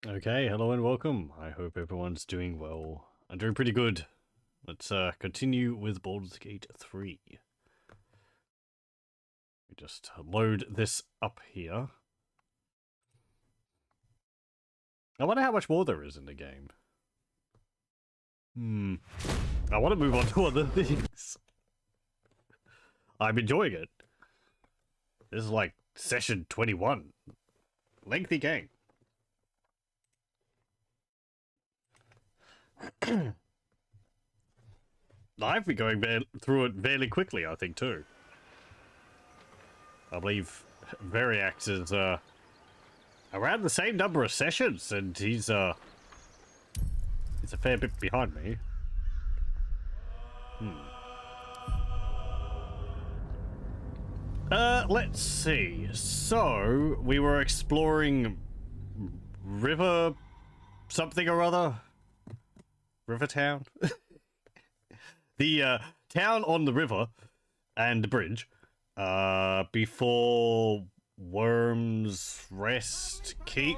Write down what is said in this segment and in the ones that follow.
Okay, hello and welcome. I hope everyone's doing well. I'm doing pretty good. Let's continue with Baldur's Gate 3. We just load this up here. I wonder how much more there is in the game. I want to move on to other things. I'm enjoying it. This is like session 21. Lengthy game. I've been going through it fairly quickly, I think, too. I believe Variax is around the same number of sessions, and he's a fair bit behind me. Let's see. So, we were exploring River something or other? Rivertown? The town on the river and the bridge before Worm's Rest Keep.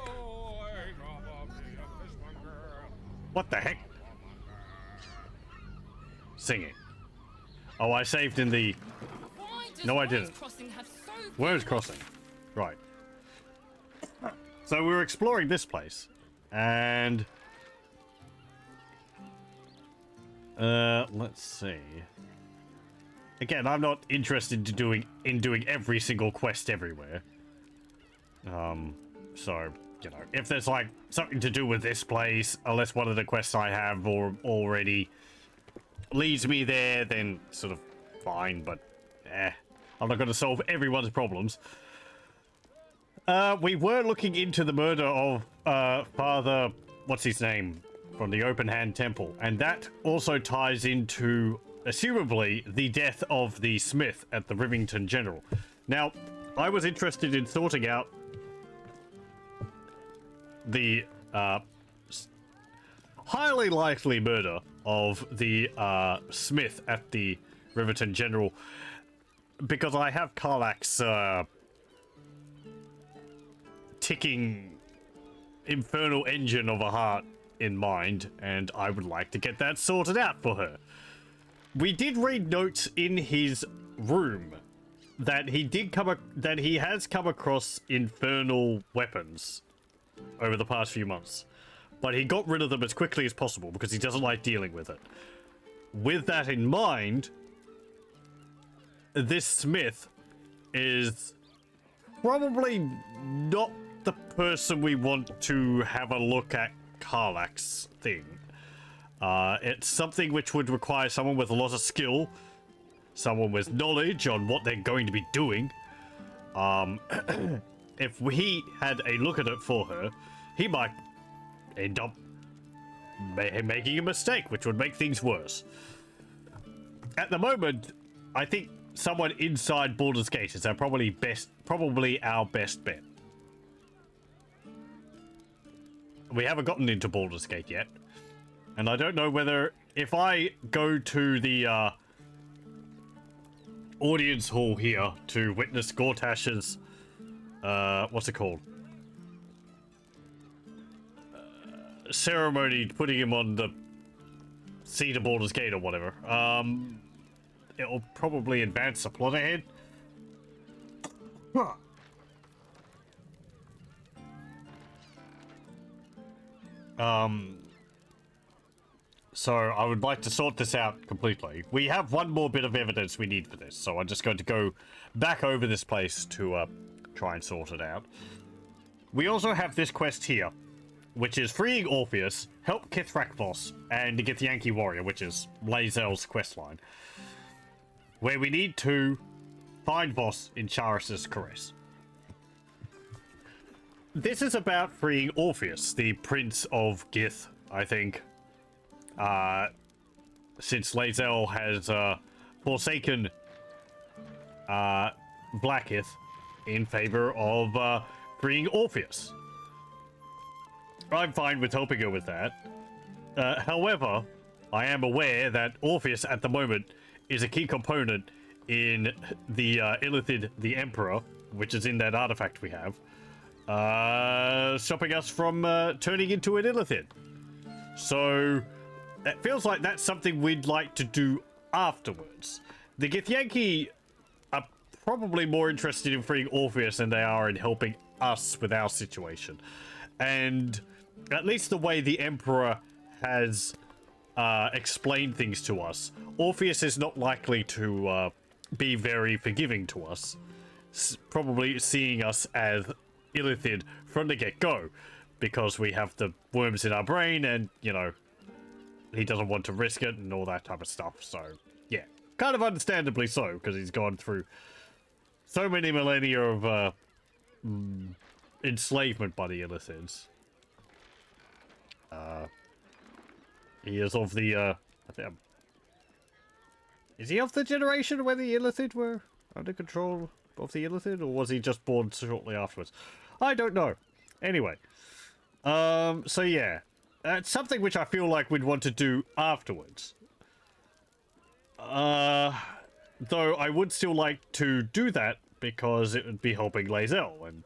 What the heck? Singing. Oh, I saved in the... No, I didn't. Worm's Crossing. Right. So we were exploring this place, and... let's see. Again, I'm not interested in doing every single quest everywhere. So, you know, if there's like something to do with this place, unless one of the quests I have or already leads me there, then sort of fine, but I'm not going to solve everyone's problems. We were looking into the murder of Father, what's his name, from the Open Hand Temple, and that also ties into, assumably, the death of the smith at the Rivington General. Now, I was interested in sorting out the highly likely murder of the smith at the Rivington General, because I have Karlach's ticking infernal engine of a heart in mind, and I would like to get that sorted out for her. We did read notes in his room that he has come across infernal weapons over the past few months, but he got rid of them as quickly as possible because he doesn't like dealing with it. With that in mind, this smith is probably not the person we want to have a look at Karlach's thing. It's something which would require someone with a lot of skill, someone with knowledge on what they're going to be doing. If he had a look at it for her, he might end up making a mistake, which would make things worse. At the moment, I think someone inside Baldur's Gate is probably our best bet. We haven't gotten into Baldur's Gate yet, and I don't know whether if I go to the audience hall here to witness Gortash's what's it called? Ceremony putting him on the seat of Baldur's Gate or whatever. It'll probably advance the plot ahead. Huh. So I would like to sort this out completely. We have one more bit of evidence we need for this, so I'm just going to go back over this place to try and sort it out. We also have this quest here, which is freeing Orpheus, help Kithrak boss, and to get the Yankee Warrior, which is Lae'zel's questline, where we need to find boss in Charis's Caress. This is about freeing Orpheus, the Prince of Gith, I think. Since Lae'zel has forsaken Blackith in favor of freeing Orpheus. I'm fine with helping her with that. However, I am aware that Orpheus at the moment is a key component in the Illithid the Emperor, which is in that artifact we have. stopping us from turning into an illithid. So it feels like that's something we'd like to do afterwards. The Githyanki are probably more interested in freeing Orpheus than they are in helping us with our situation. And at least the way the Emperor has explained things to us, Orpheus is not likely to be very forgiving to us, probably seeing us as illithid from the get-go, because we have the worms in our brain and, you know, he doesn't want to risk it and all that type of stuff. So, yeah, kind of understandably so, because he's gone through so many millennia of enslavement by the illithids. He is of the, is he of the generation where the illithid were under control of the illithid, or was he just born shortly afterwards? I don't know. Anyway, so yeah, it's something which I feel like we'd want to do afterwards. Though I would still like to do that because it would be helping Lae'zel, and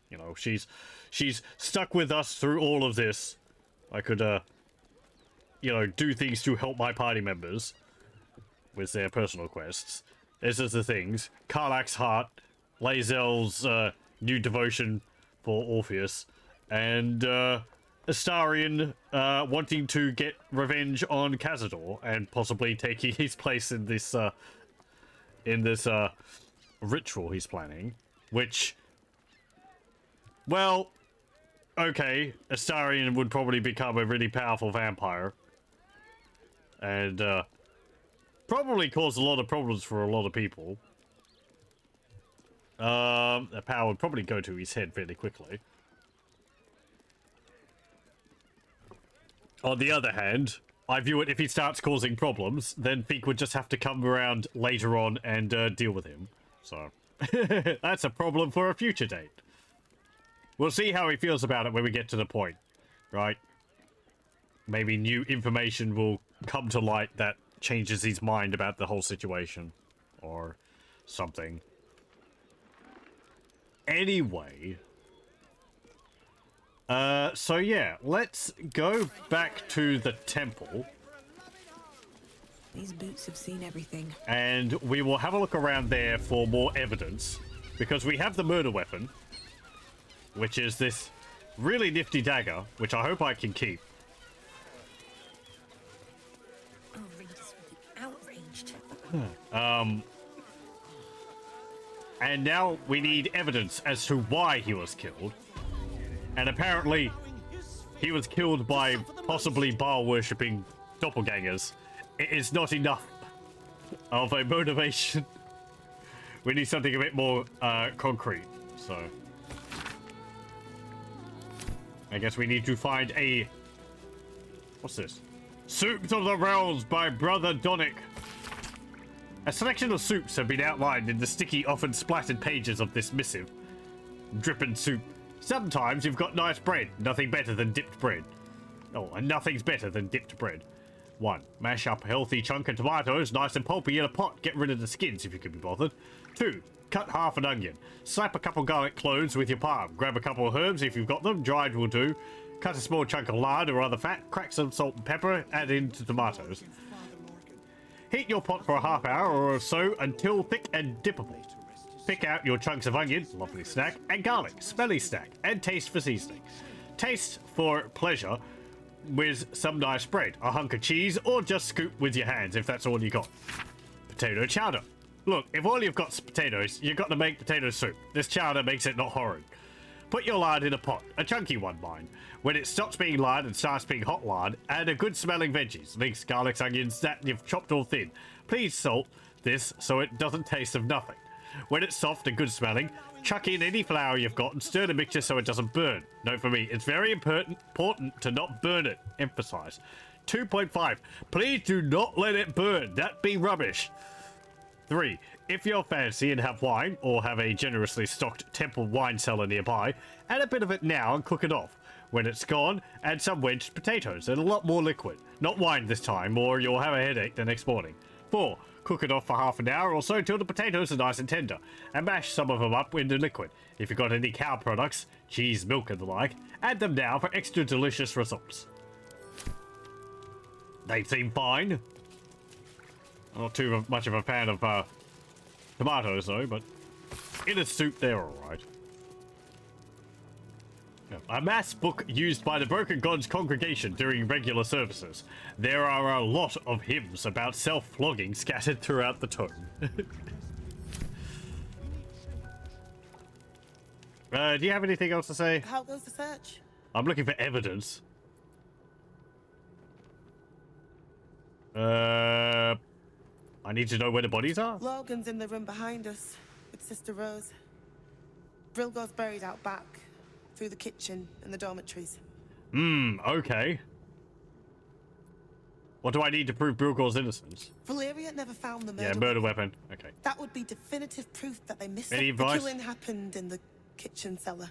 you know, she's stuck with us through all of this. I could, you know, do things to help my party members with their personal quests. This is the things. Karlach's heart, Lae'zel's new devotion for Orpheus, and Astarion wanting to get revenge on Cazador and possibly taking his place in this ritual he's planning, which, well, okay, Astarion would probably become a really powerful vampire and probably cause a lot of problems for a lot of people. The power would probably go to his head fairly quickly. On the other hand, I view it, if he starts causing problems, then Pheak would just have to come around later on and deal with him. So, that's a problem for a future date. We'll see how he feels about it when we get to the point, right? Maybe new information will come to light that changes his mind about the whole situation, or something. Anyway, so yeah, let's go back to the temple. These boots have seen everything. And we will have a look around there for more evidence, because we have the murder weapon, which is this really nifty dagger, which I hope I can keep. Our readers will be outraged. And now we need evidence as to why he was killed. And apparently, he was killed by possibly Baal-worshipping doppelgangers. It is not enough of a motivation. We need something a bit more concrete, so... I guess we need to find a... What's this? Soups of the Realms by Brother Donick. A selection of soups have been outlined in the sticky, often splattered pages of this missive. Drippin' soup. Sometimes you've got nice bread. Nothing better than dipped bread. Oh, and nothing's better than dipped bread. 1. Mash up a healthy chunk of tomatoes, nice and pulpy, in a pot. Get rid of the skins if you can be bothered. 2. Cut half an onion. Slap a couple garlic cloves with your palm. Grab a couple of herbs if you've got them. Dried will do. Cut a small chunk of lard or other fat. Crack some salt and pepper. Add into tomatoes. Heat your pot for a half hour or so until thick and dippable. Pick out your chunks of onion, lovely snack, and garlic, smelly snack, and taste for seasoning. Taste for pleasure with some nice bread, a hunk of cheese, or just scoop with your hands if that's all you got. Potato chowder. Look, if all you've got is potatoes, you've got to make potato soup. This chowder makes it not horrid. Put your lard in a pot, a chunky one, mind. When it stops being lard and starts being hot lard, add a good smelling veggies, leeks, garlics, onions that you've chopped all thin. Please salt this so it doesn't taste of nothing. When it's soft and good smelling, chuck in any flour you've got and stir the mixture so it doesn't burn. Note for me, it's very important to not burn it. Emphasize. 2.5. Please do not let it burn. That'd be rubbish. 3. If you're fancy and have wine, or have a generously stocked temple wine cellar nearby, add a bit of it now and cook it off. When it's gone, add some wedged potatoes and a lot more liquid. Not wine this time, or you'll have a headache the next morning. 4. Cook it off for half an hour or so till the potatoes are nice and tender, and mash some of them up into liquid. If you've got any cow products, cheese, milk and the like, add them now for extra delicious results. They seem fine. I'm not too much of a fan of tomatoes though, but in a soup they're alright. A mass book used by the Broken Gods congregation during regular services. There are a lot of hymns about self-flogging scattered throughout the tome. Do you have anything else to say? How goes the search? I'm looking for evidence. I need to know where the bodies are? Logan's in the room behind us with Sister Rose. Brilgo's buried out back, through the kitchen and the dormitories. Okay. What do I need to prove Brilgor's innocence? Valeria never found the murder. Yeah, murder weapon. Okay. That would be definitive proof that they missed Any it. The advice? killing happened in the kitchen cellar.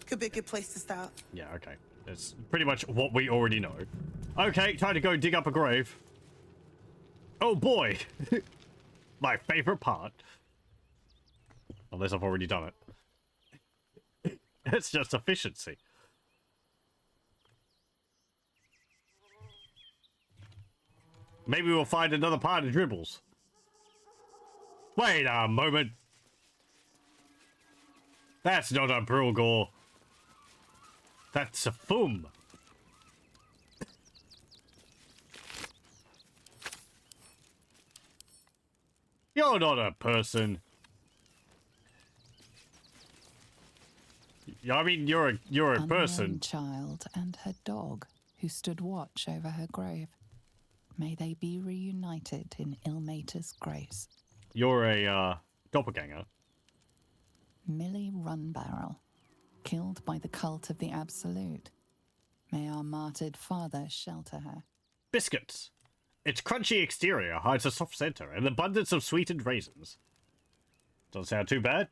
Could be a good place to start. Yeah, okay. That's pretty much what we already know. Okay, time to go dig up a grave. Oh boy! My favorite part. Unless I've already done it. It's just efficiency. Maybe we'll find another part of Dribbles. Wait a moment. That's not a Brilgor. That's a Fum. You're not a person. I mean, you're a person. Unknown child and her dog, who stood watch over her grave. May they be reunited in Ilmater's grace. You're a doppelganger. Millie Runbarrel, killed by the cult of the Absolute. May our martyred father shelter her. Biscuits. Its crunchy exterior hides a soft center and an abundance of sweetened raisins. Doesn't sound too bad.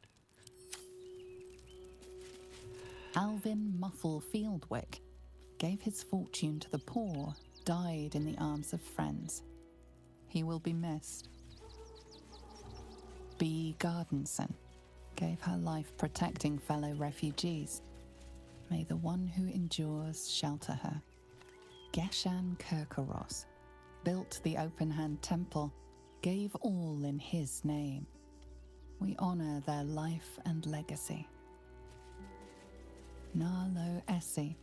Alvin Muffle Fieldwick gave his fortune to the poor, died in the arms of friends. He will be missed. B. Gardenson gave her life protecting fellow refugees. May the one who endures shelter her. Geshan Kirkaros built the open-hand temple, gave all in his name. We honor their life and legacy. Narlo Essie,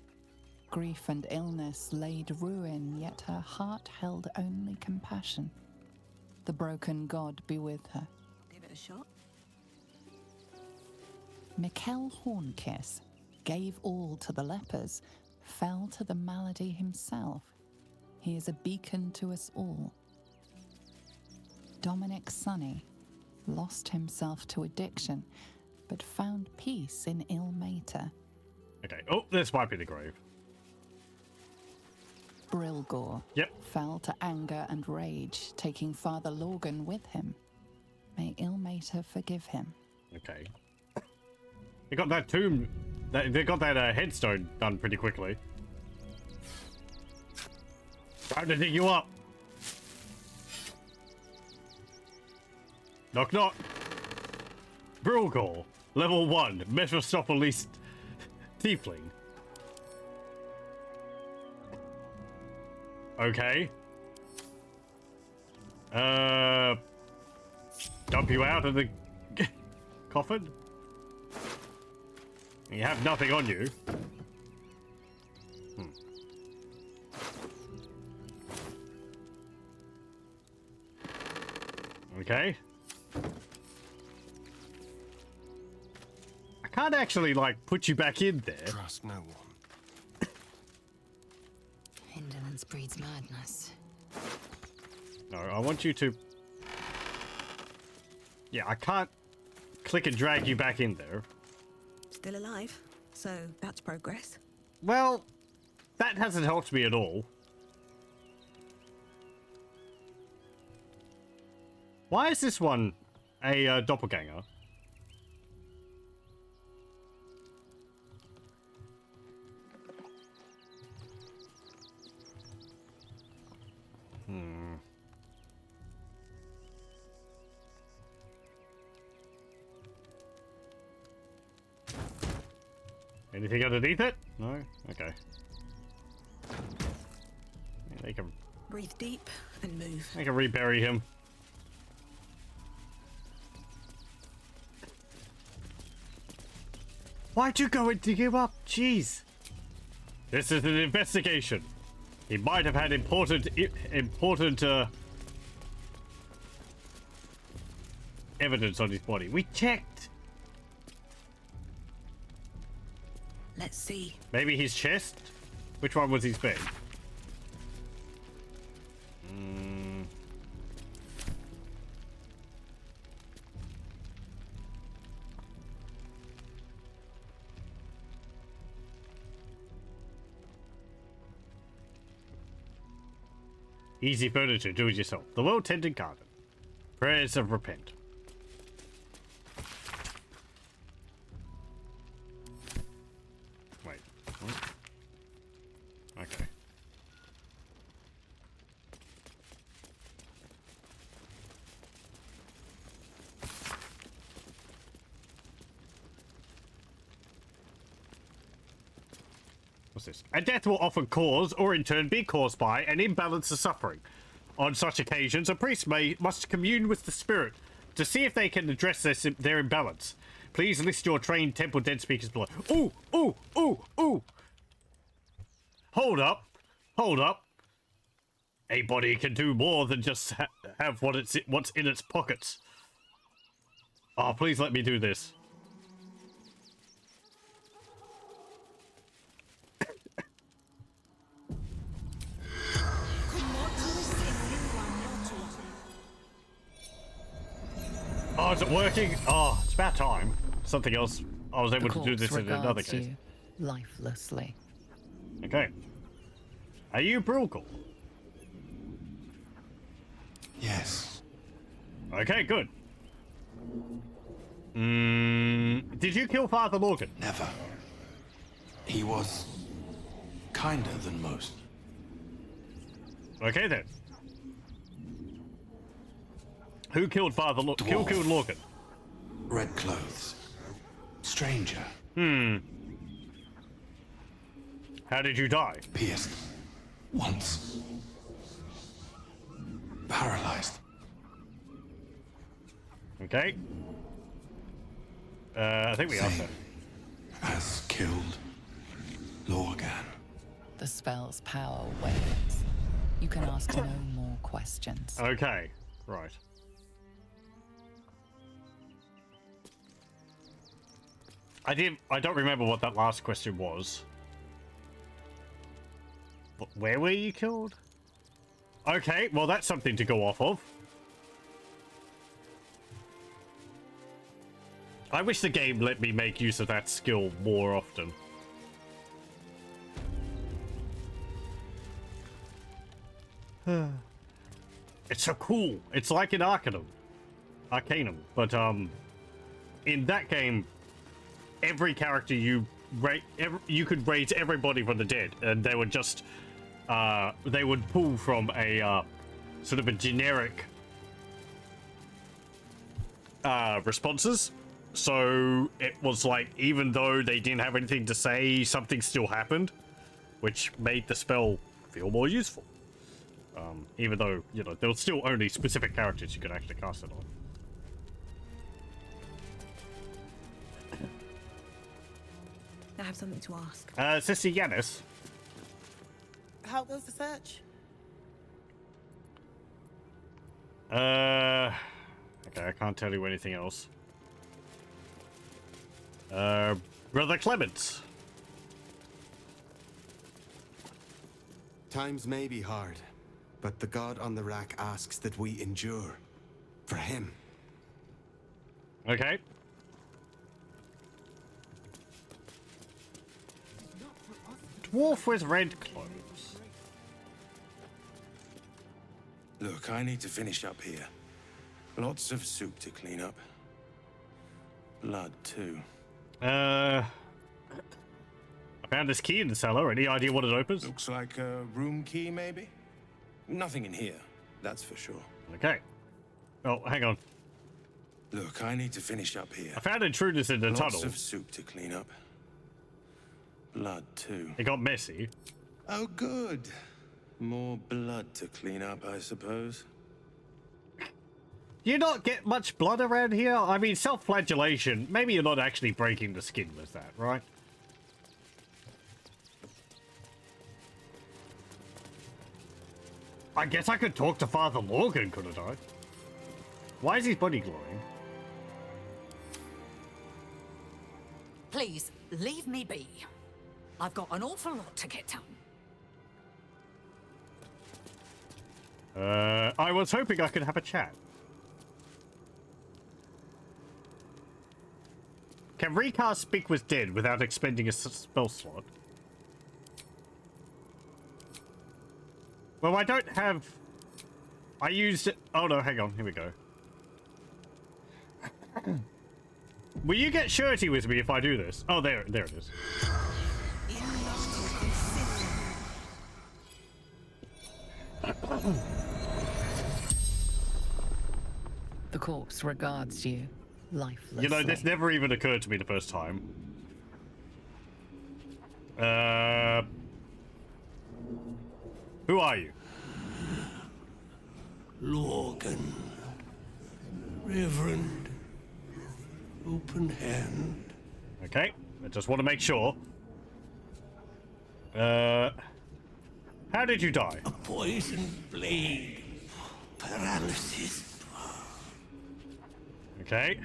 grief and illness laid ruin, yet her heart held only compassion. The broken god be with her. Give it a shot. Mikkel Hornkiss gave all to the lepers, fell to the malady himself. He is a beacon to us all. Dominic Sonny lost himself to addiction, but found peace in Ilmater. Okay. Oh, this might be the grave. Brilgor Yep. fell to anger and rage, taking Father Logan with him. May Ilmater forgive him. Okay. They got that tomb. They got that headstone done pretty quickly. Time to dig you up. Knock knock. Brilgor, level 1, Mephistopheles Tiefling. Okay. Dump you out of the coffin? You have nothing on you. Okay. I can't actually, like, put you back in there. Trust no one. Indolence breeds madness. No, I want you to... Yeah, I can't click and drag you back in there. Still alive, so that's progress. Well, that hasn't helped me at all. Why is this one a doppelganger? Anything underneath it? No? Okay. Yeah, they can Breathe deep and move. rebury him. Why'd you go and dig him up? Jeez. This is an investigation. He might have had important evidence on his body. We checked. Let's see. Maybe his chest? Which one was his bed? Easy furniture, do it yourself. The well-tended garden. Prayers of repent. Wait. What? Okay. What's this? A death will often cause, or in turn be caused by, an imbalance of suffering. On such occasions, a priest must commune with the spirit to see if they can address their imbalance. Please list your trained temple dead speakers below. Ooh, ooh, ooh, ooh. Hold up. Hold up. A body can do more than just have what's in its pockets. Oh, please let me do this. Oh, is it working? Oh, it's about time. Something else. I was able to do this in another case. You lifelessly. Okay. Are you Brulgal? Yes. Okay, good. Did you kill Father Morgan? Never. He was kinder than most. Okay then. Who killed Father Morgan? Who killed Morgan? Red clothes. Stranger. How did you die? Pierced. Once. Paralyzed. Okay. I think we asked Same her. as killed Lorgan. The spell's power wanes. You can ask no more questions. Okay, right. I don't remember what that last question was. Where were you killed? Okay, well that's something to go off of. I wish the game let me make use of that skill more often. It's so cool. It's like an Arcanum, but in that game, every character you could raise everybody from the dead, and they would just they would pull from a sort of a generic responses. So it was like, even though they didn't have anything to say, something still happened, which made the spell feel more useful. Even though, you know, there were still only specific characters you could actually cast it on. I have something to ask. Sister Yanis. How goes the search? Okay, I can't tell you anything else. Brother Clements. Times may be hard, but the god on the rack asks that we endure. For him. Okay. Dwarf with red clothes. Look, I need to finish up here. Lots of soup to clean up. Blood, too. I found this key in the cellar. Any idea what it opens? Looks like a room key, maybe? Nothing in here, that's for sure. Okay. Oh, hang on. Look, I need to finish up here. I found intruders in the Lots tunnel. of soup to clean up. Blood, too. It got messy. Oh, good. More blood to clean up, I suppose. You not get much blood around here? I mean, self-flagellation. Maybe you're not actually breaking the skin with that, right? I guess I could talk to Father Morgan, couldn't I? Why is his body glowing? Please, leave me be. I've got an awful lot to get done. I was hoping I could have a chat. Can recast Speak with Dead without expending a spell slot? Well, I don't have... I used it... Oh no, hang on, here we go. Will you get shirty with me if I do this? Oh, there it is. The corpse regards you, lifeless. You know, this never even occurred to me the first time. Who are you? Lorgan. Reverend. Open hand. Okay, I just want to make sure. How did you die? A poisoned blade. Paralysis. Okay.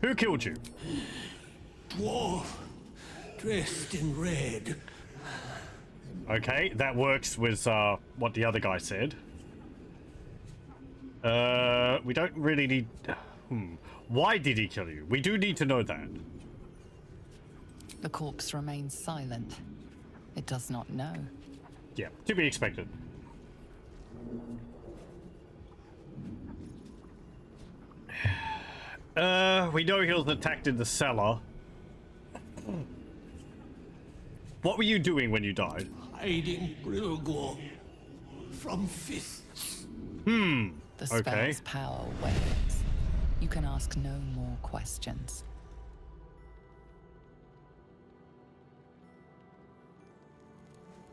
Who killed you? Dwarf. Dressed in red. Okay, that works with what the other guy said. We don't really need... Why did he kill you? We do need to know that. The corpse remains silent. It does not know. Yeah, to be expected. We know he was attacked in the cellar. What were you doing when you died? Hiding Brilgor from fists. The spell's Okay. power wanes. You can ask no more questions.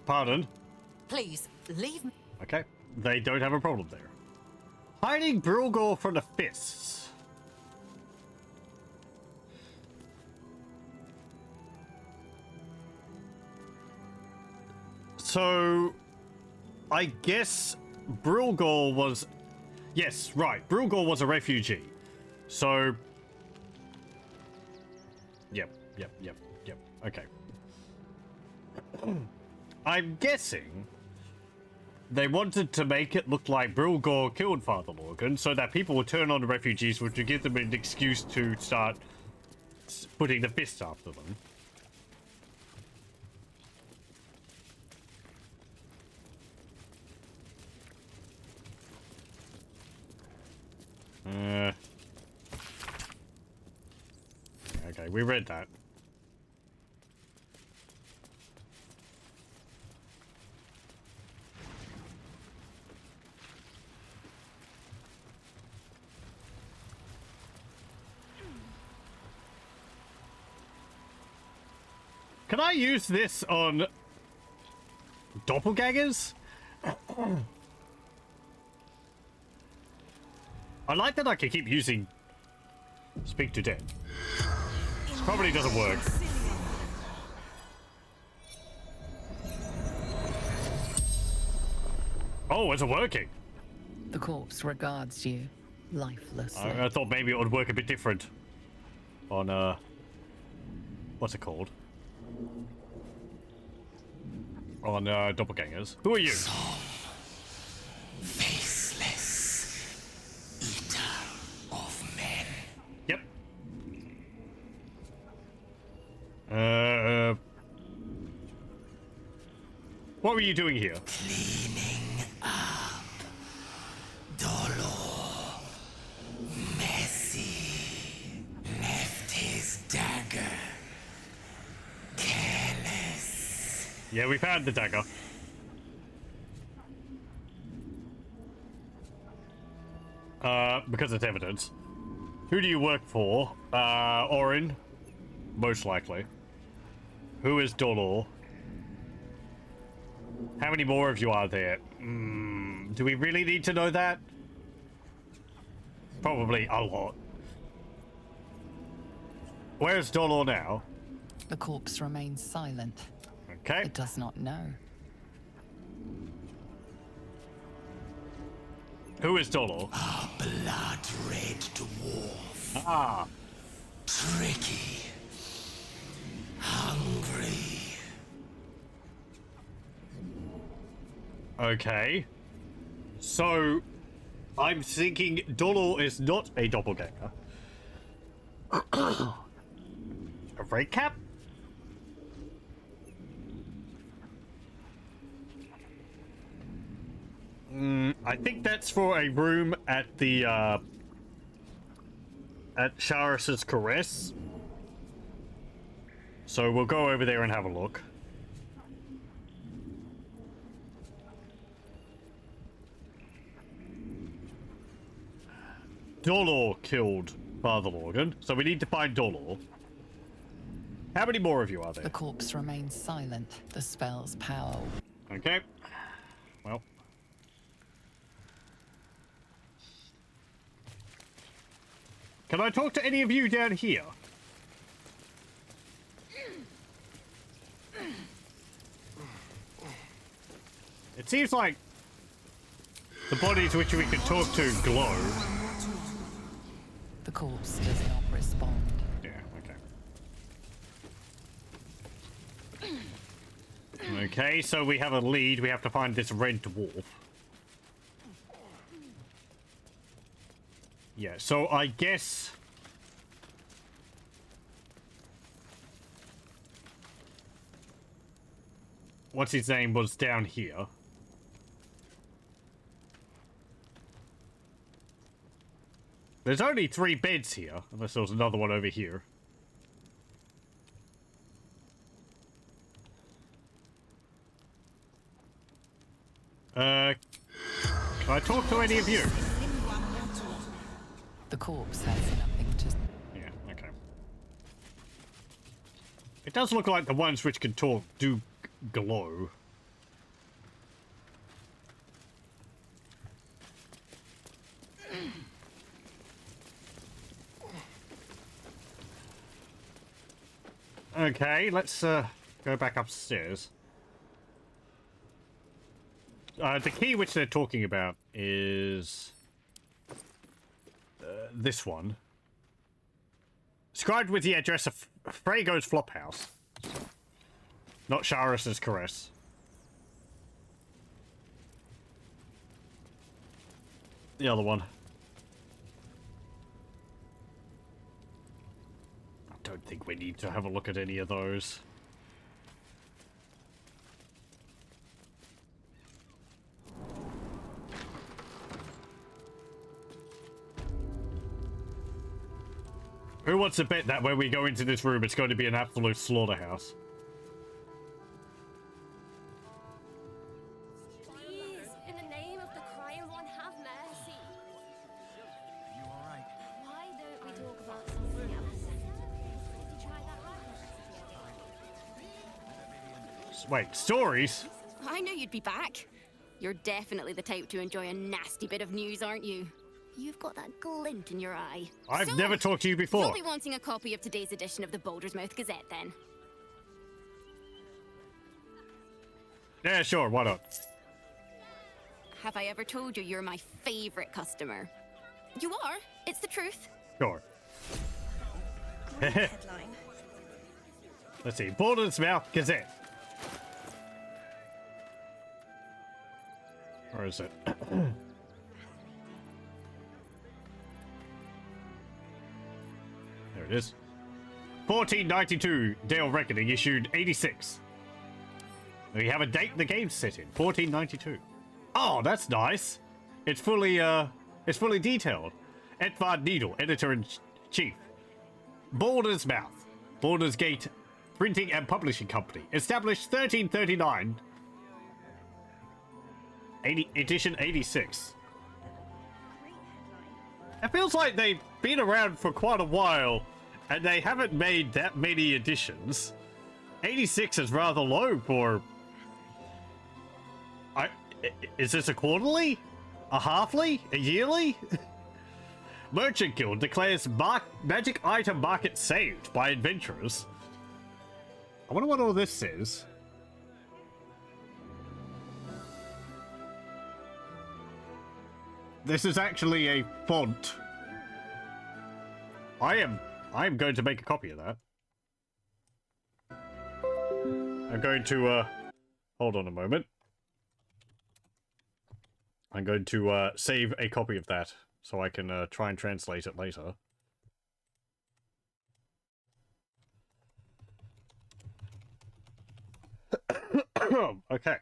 Pardon? Please, leave me. Okay, they don't have a problem there. Hiding Brilgor from the fists. So, I guess Brilgor was... Yes, right. Brilgor was a refugee. So... Yep. Okay. I'm guessing they wanted to make it look like Brilgor killed Father Morgan so that people would turn on the refugees, which would give them an excuse to start putting the fists after them. Okay, we read that. Can I use this on doppelgangers? I like that I can keep using Speak to Dead. This probably doesn't work. Oh, it's working. The corpse regards you, lifelessly. I thought maybe it would work a bit different on, what's it called? On, doppelgangers. Who are you? Faceless. Eater of men. Yep. What were you doing here? Cleaning up. Dolor. Messy. Left his dagger. Careless. Yeah, we found the dagger. Because it's evidence. Who do you work for? Orin? Most likely. Who is Dolor? How many more of you are there? Do we really need to know that? Probably a lot. Where's Dolor now? The corpse remains silent. Okay. It does not know. Who is Dolor? A blood-red dwarf. Ah. Tricky. Hungry. Okay. So, I'm thinking Dolor is not a doppelganger. A red cap? I think that's for a room at the, at Charis's Caress. So we'll go over there and have a look. Dolor killed Father Morgan, so we need to find Dolor. How many more of you are there? The corpse remains silent. The spell's power. Okay. Well. Can I talk to any of you down here? It seems like the bodies which we can talk to glow. The corpse does not respond. Yeah, okay. Okay, so we have a lead. We have to find this red dwarf. Yeah, so I guess... What's his name was down here. There's only 3 beds here, unless there was another one over here. Can I talk to any of you? The corpse has nothing to... Yeah, okay. It does look like the ones which can talk do glow. Okay, let's go back upstairs. The key which they're talking about is this one. Scribed with the address of Frago's Flophouse. Not Charis's Caress. The other one. I don't think we need to have a look at any of those. Who wants to bet that when we go into this room, it's going to be an absolute slaughterhouse? Please, in the name of the crying one, have mercy. You all right? Why don't we talk about something else? Did you try that? Wait, stories? I knew you'd be back. You're definitely the type to enjoy a nasty bit of news, aren't you? You've got that glint in your eye. I've never talked to you before. You'll be wanting a copy of today's edition of the Baldur's Mouth Gazette, then. Yeah, sure, why not? Have I ever told you you're my favorite customer? You are. It's the truth. Sure. Great headline. Let's see. Baldur's Mouth Gazette. Where is it? There it is. 1492, Dale Reckoning, issued 86. We have a date the game's set in, 1492. Oh, that's nice. It's fully detailed. Edvard Needle, Editor-in-Chief. Baldur's Mouth, Baldur's Gate Printing and Publishing Company. Established 1339. Edition 86. It feels like they've been around for quite a while, and they haven't made that many editions. 86 is rather low for... Is this a quarterly? A halfly? A yearly? Merchant Guild declares magic item market saved by adventurers. I wonder what all this says. This is actually a font. I am going to make a copy of that. I'm going to, hold on a moment. I'm going to, save a copy of that so I can, try and translate it later. Okay.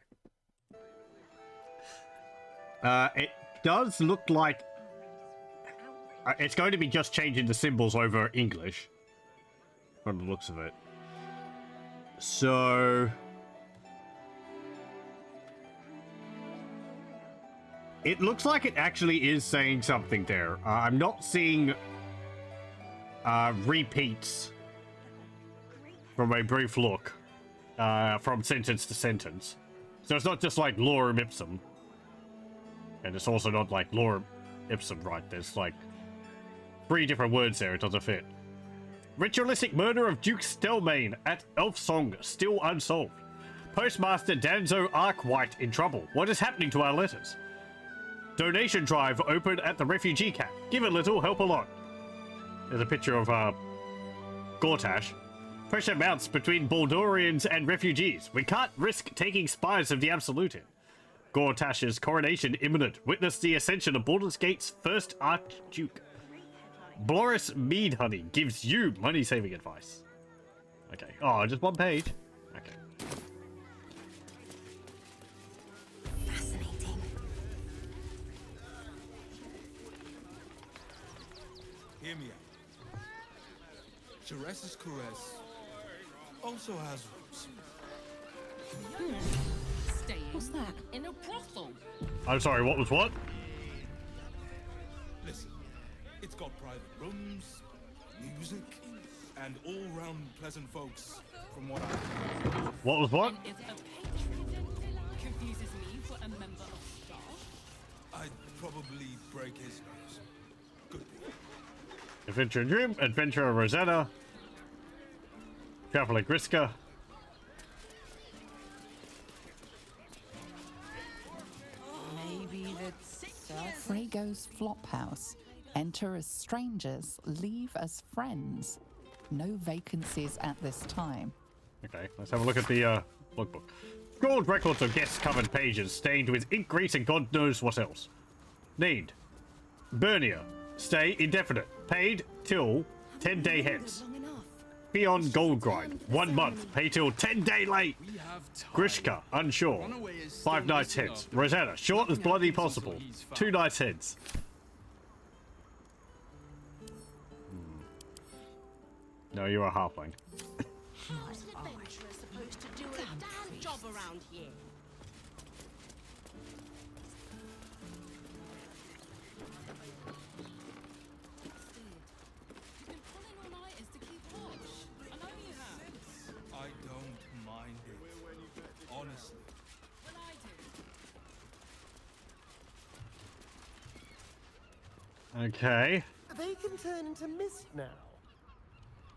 It does look like it's going to be just changing the symbols over English from the looks of it. So it looks like it actually is saying something there. I'm not seeing repeats from a brief look from sentence to sentence. So it's not just like lorem ipsum. And it's also not like lorem ipsum, right? There's like 3 different words there. It doesn't fit. Ritualistic murder of Duke Stelmane at Elfsong still unsolved. Postmaster Danzo Arkwhite in trouble. What is happening to our letters? Donation drive open at the refugee camp. Give a little, help a lot. There's a picture of Gortash. Pressure mounts between Baldurians and refugees. We can't risk taking spies of the Absolute in. Gortash's coronation imminent. Witness the ascension of Baldur's Gate's first Archduke. Boris Meadhoney gives you money-saving advice. Okay. Oh, just 1 page. Okay. Fascinating. Hear me out. Ceres's caress also has roots. What's that? In a brothel. I'm sorry, what was what? Listen, it's got private rooms, music, and all-round pleasant folks, from what I've heard. What was what? And if a patron confuses me for a member of staff, I'd probably break his nose. Good boy. Adventure Dream, Adventure Rosetta, Traveler Griska. Maybe that's Frego's Flophouse. Enter as strangers, leave as friends. No vacancies at this time. Okay, let's have a look at the logbook. Scrawled records of guest-covered pages stained with ink grease and God knows what else. Named Bernia. Stay indefinite. Paid till 10 day hence. Fion Gold Grind. 1 month. Pay till 10 day late. Grishka. Unsure. 5 nights hence. Rosanna. Short as bloody possible. 2 nights hence. No, you're a halfling. how's an adventurer supposed to do a damn job around here? You've been pulling all nighters to keep watch. I know you have. I don't mind it. Honestly. Well, I do. Okay. They can turn into mist now.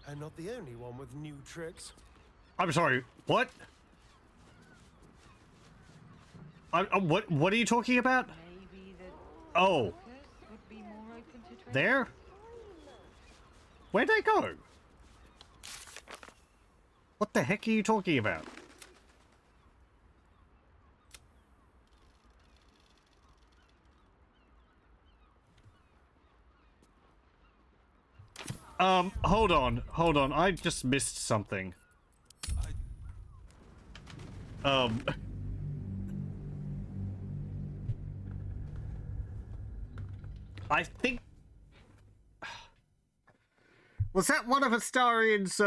I'm not the only one with new tricks. I'm sorry, what? What are you talking about? Oh. There? Where'd they go? What the heck are you talking about? Hold on, I just missed something. I think... Was that one of Astarion's,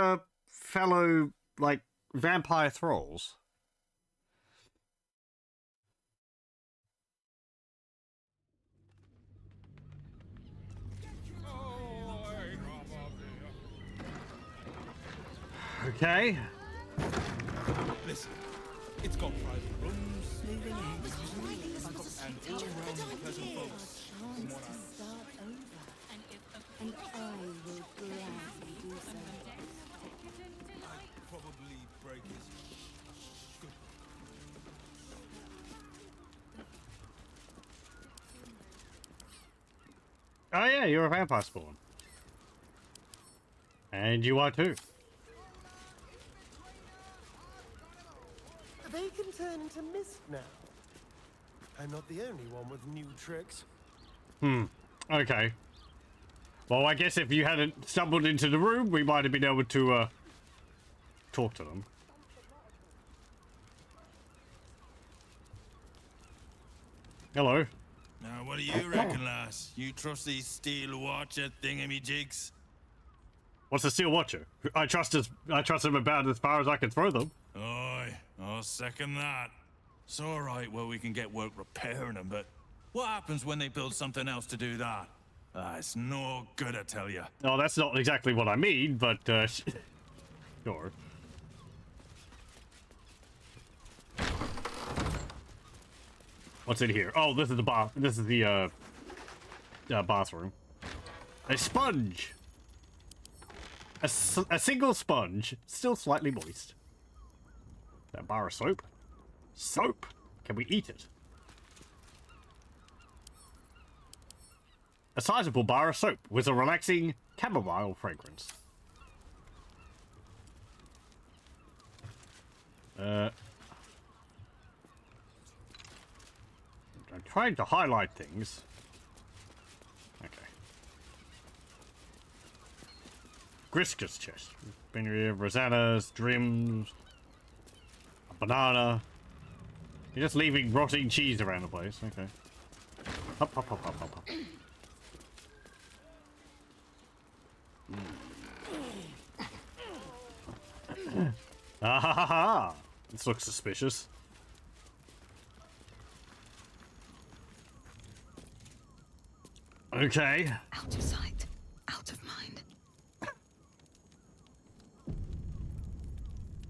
fellow, like, vampire thralls? Okay. Listen, it's got private rooms, and all-round pleasant folks. From what And I will gladly do so. I'd probably break his good. Oh yeah, you're a vampire spawn. And you are too. They can turn into mist now. I'm not the only one with new tricks. Okay. Well, I guess if you hadn't stumbled into the room, we might have been able to talk to them. Hello. Now, what do you reckon, lass? You trust these steel watcher thingamy-jigs? What's a steel watcher? I trust them about as far as I can throw them. Aye, I'll second that. It's all right, well, we can get work repairing them, but what happens when they build something else to do that? It's no good, I tell you. Oh, that's not exactly what I mean, but sure. What's in here? Oh, this is the bath. This is the bathroom. A sponge. A single sponge, still slightly moist. That bar of soap. Soap. Can we eat it? A sizable bar of soap with a relaxing chamomile fragrance. I'm trying to highlight things. Okay. Grisca's chest. Rosanna's, Drims, a banana. You're just leaving rotting cheese around the place. Okay. Hop, hop, hop, hop, hop, hop. Ah ha ha ha! This looks suspicious. Okay. Out of sight, out of mind.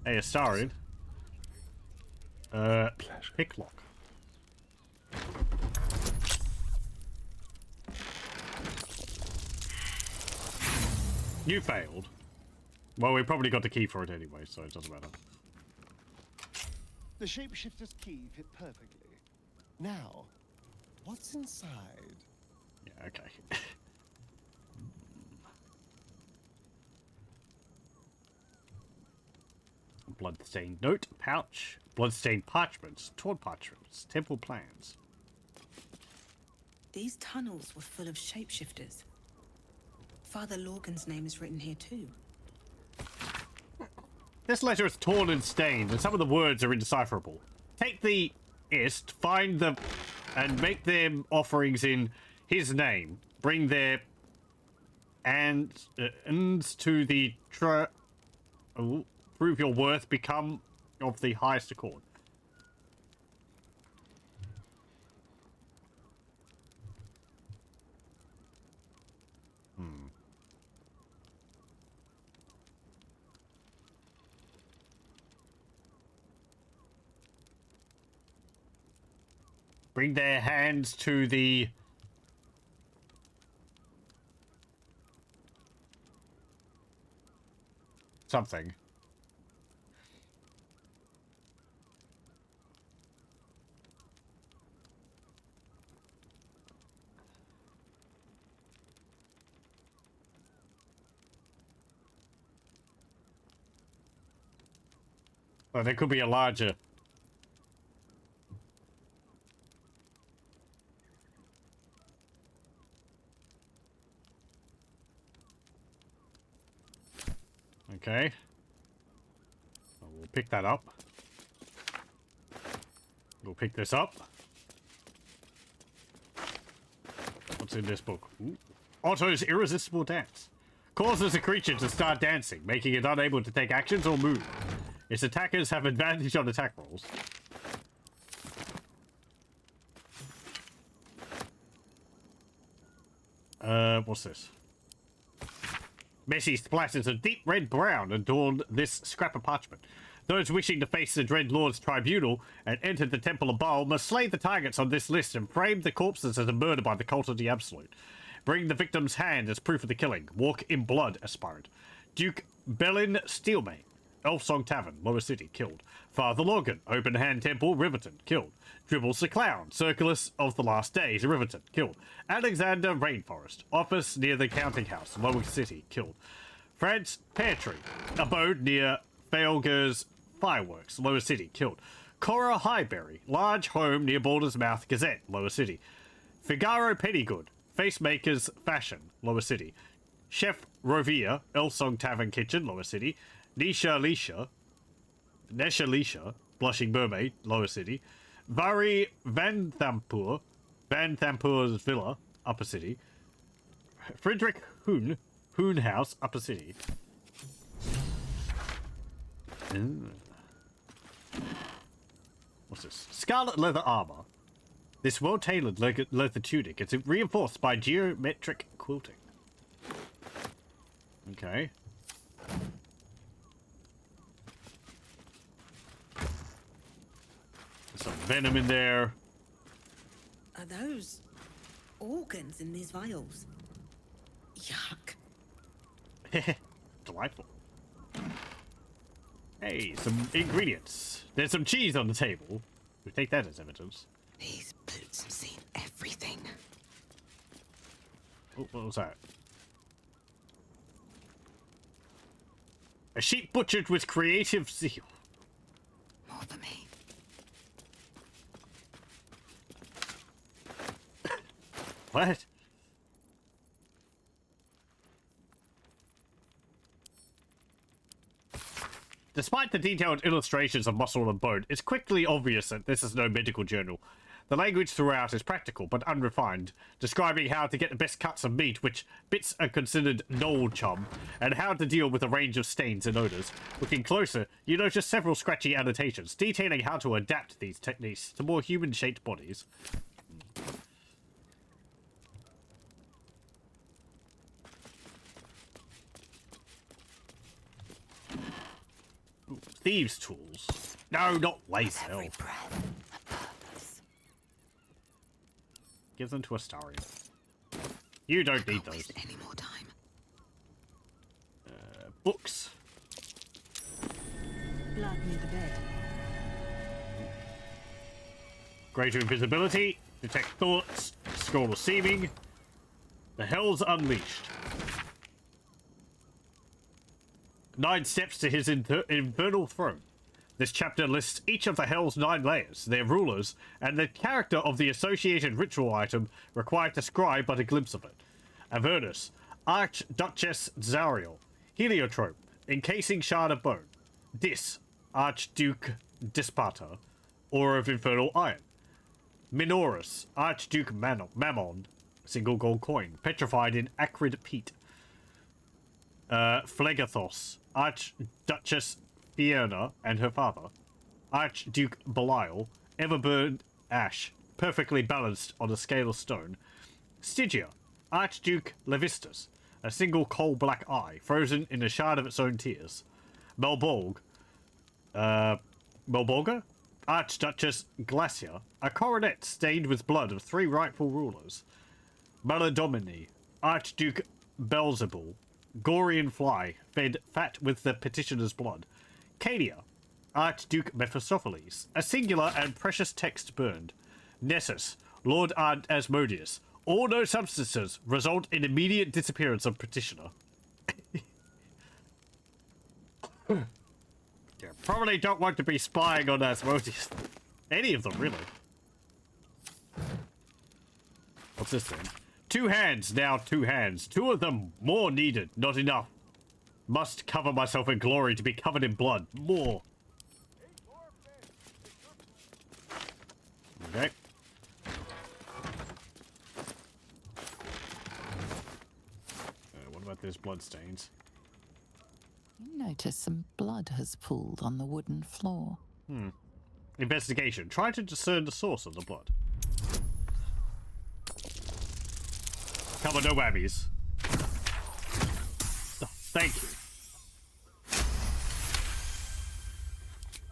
Hey, a Starid. Picklock. You failed. Well, we probably got the key for it anyway, so it doesn't matter. The shapeshifter's key fit perfectly. Now, what's inside? Yeah, okay. Bloodstained note, pouch, bloodstained parchments, torn parchments, temple plans. These tunnels were full of shapeshifters. Father Lorgan's name is written here too. This letter is torn and stained, and some of the words are indecipherable. Take the ist, find the, and make them offerings in his name. Bring their ends to the prove your worth, become of the highest accord. Bring their hands to the... something. Well, there could be a larger... Okay. Well, we'll pick that up. We'll pick this up. What's in this book? Ooh. Otto's irresistible dance. Causes a creature to start dancing, making it unable to take actions or move. Its attackers have advantage on attack rolls. What's this? Messy splatters of deep red brown adorned this scrap of parchment. Those wishing to face the Dread Lord's tribunal and enter the Temple of Baal must slay the targets on this list and frame the corpses as a murder by the Cult of the Absolute. Bring the victim's hand as proof of the killing. Walk in blood, aspirant. Duke Belin Steelmane, Elfsong Tavern, Lower City, killed. Father Logan, Open Hand Temple, Riverton, killed. Dribbles the Clown, Circulus of the Last Days, Riverton, killed. Alexander Rainforest, Office near the Counting House, Lower City, killed. France Pear Tree, Abode near Failger's Fireworks, Lower City, killed. Cora Highberry, Large Home near Baldur's Mouth, Gazette, Lower City. Figaro Pennygood, Facemakers Fashion, Lower City. Chef Rovia, Elsong Tavern Kitchen, Lower City. Nesha Lisha, Blushing Mermaid, Lower City. Vari Van Thampur's Villa, Upper City. Friedrich Hoon House, Upper City. What's this? Scarlet leather armor. This well-tailored leather tunic is reinforced by geometric quilting. Okay. There's some venom in there. Are those organs in these vials? Yuck. Delightful. Hey, some ingredients. There's some cheese on the table. We take that as evidence. These boots have seen everything. Oh, what was that? A sheep butchered with creative zeal. More for me. What? Despite the detailed illustrations of muscle and bone, it's quickly obvious that this is no medical journal. The language throughout is practical but unrefined, describing how to get the best cuts of meat, which bits are considered knoll chum, and how to deal with a range of stains and odors. Looking closer, you notice several scratchy annotations, detailing how to adapt these techniques to more human-shaped bodies. Ooh, thieves' tools. No, not laser. Every breath, a purpose. Give them to Astarion. You don't need those. Waste any more time. Books. Blood near the bed. Greater invisibility. Detect thoughts. Scroll of seeming. The Hells Unleashed. 9 steps to his infernal throne. This chapter lists each of the Hell's 9 layers, their rulers, and the character of the associated ritual item required to scry but a glimpse of it. Avernus, Archduchess Zariel, Heliotrope, encasing shard of bone. Dis, Archduke Dispata, ore of infernal iron. Minorus, Archduke Mammon, single gold coin, petrified in acrid peat. Phlegathos, Archduchess Fiona and her father. Archduke Belial, ever-burned ash, perfectly balanced on a scale of stone. Stygia, Archduke Levistus, a single coal-black eye, frozen in a shard of its own tears. Melbolga, Archduchess Glacia, a coronet stained with blood of 3 rightful rulers. Maladomini, Archduke Belzebul, Gorian fly, fed fat with the petitioner's blood. Cadia, Archduke Mephistopheles, a singular and precious text burned. Nessus, Lord Asmodeus, all no substances result in immediate disappearance of petitioner. Yeah, probably don't want to be spying on Asmodeus. Any of them, really. What's this then? 2 hands, now 2 hands. 2 of them, more needed, not enough. Must cover myself in glory to be covered in blood. More. Okay. What about those bloodstains? You notice some blood has pooled on the wooden floor. Investigation. Try to discern the source of the blood. Cover no whammies. Oh, thank you.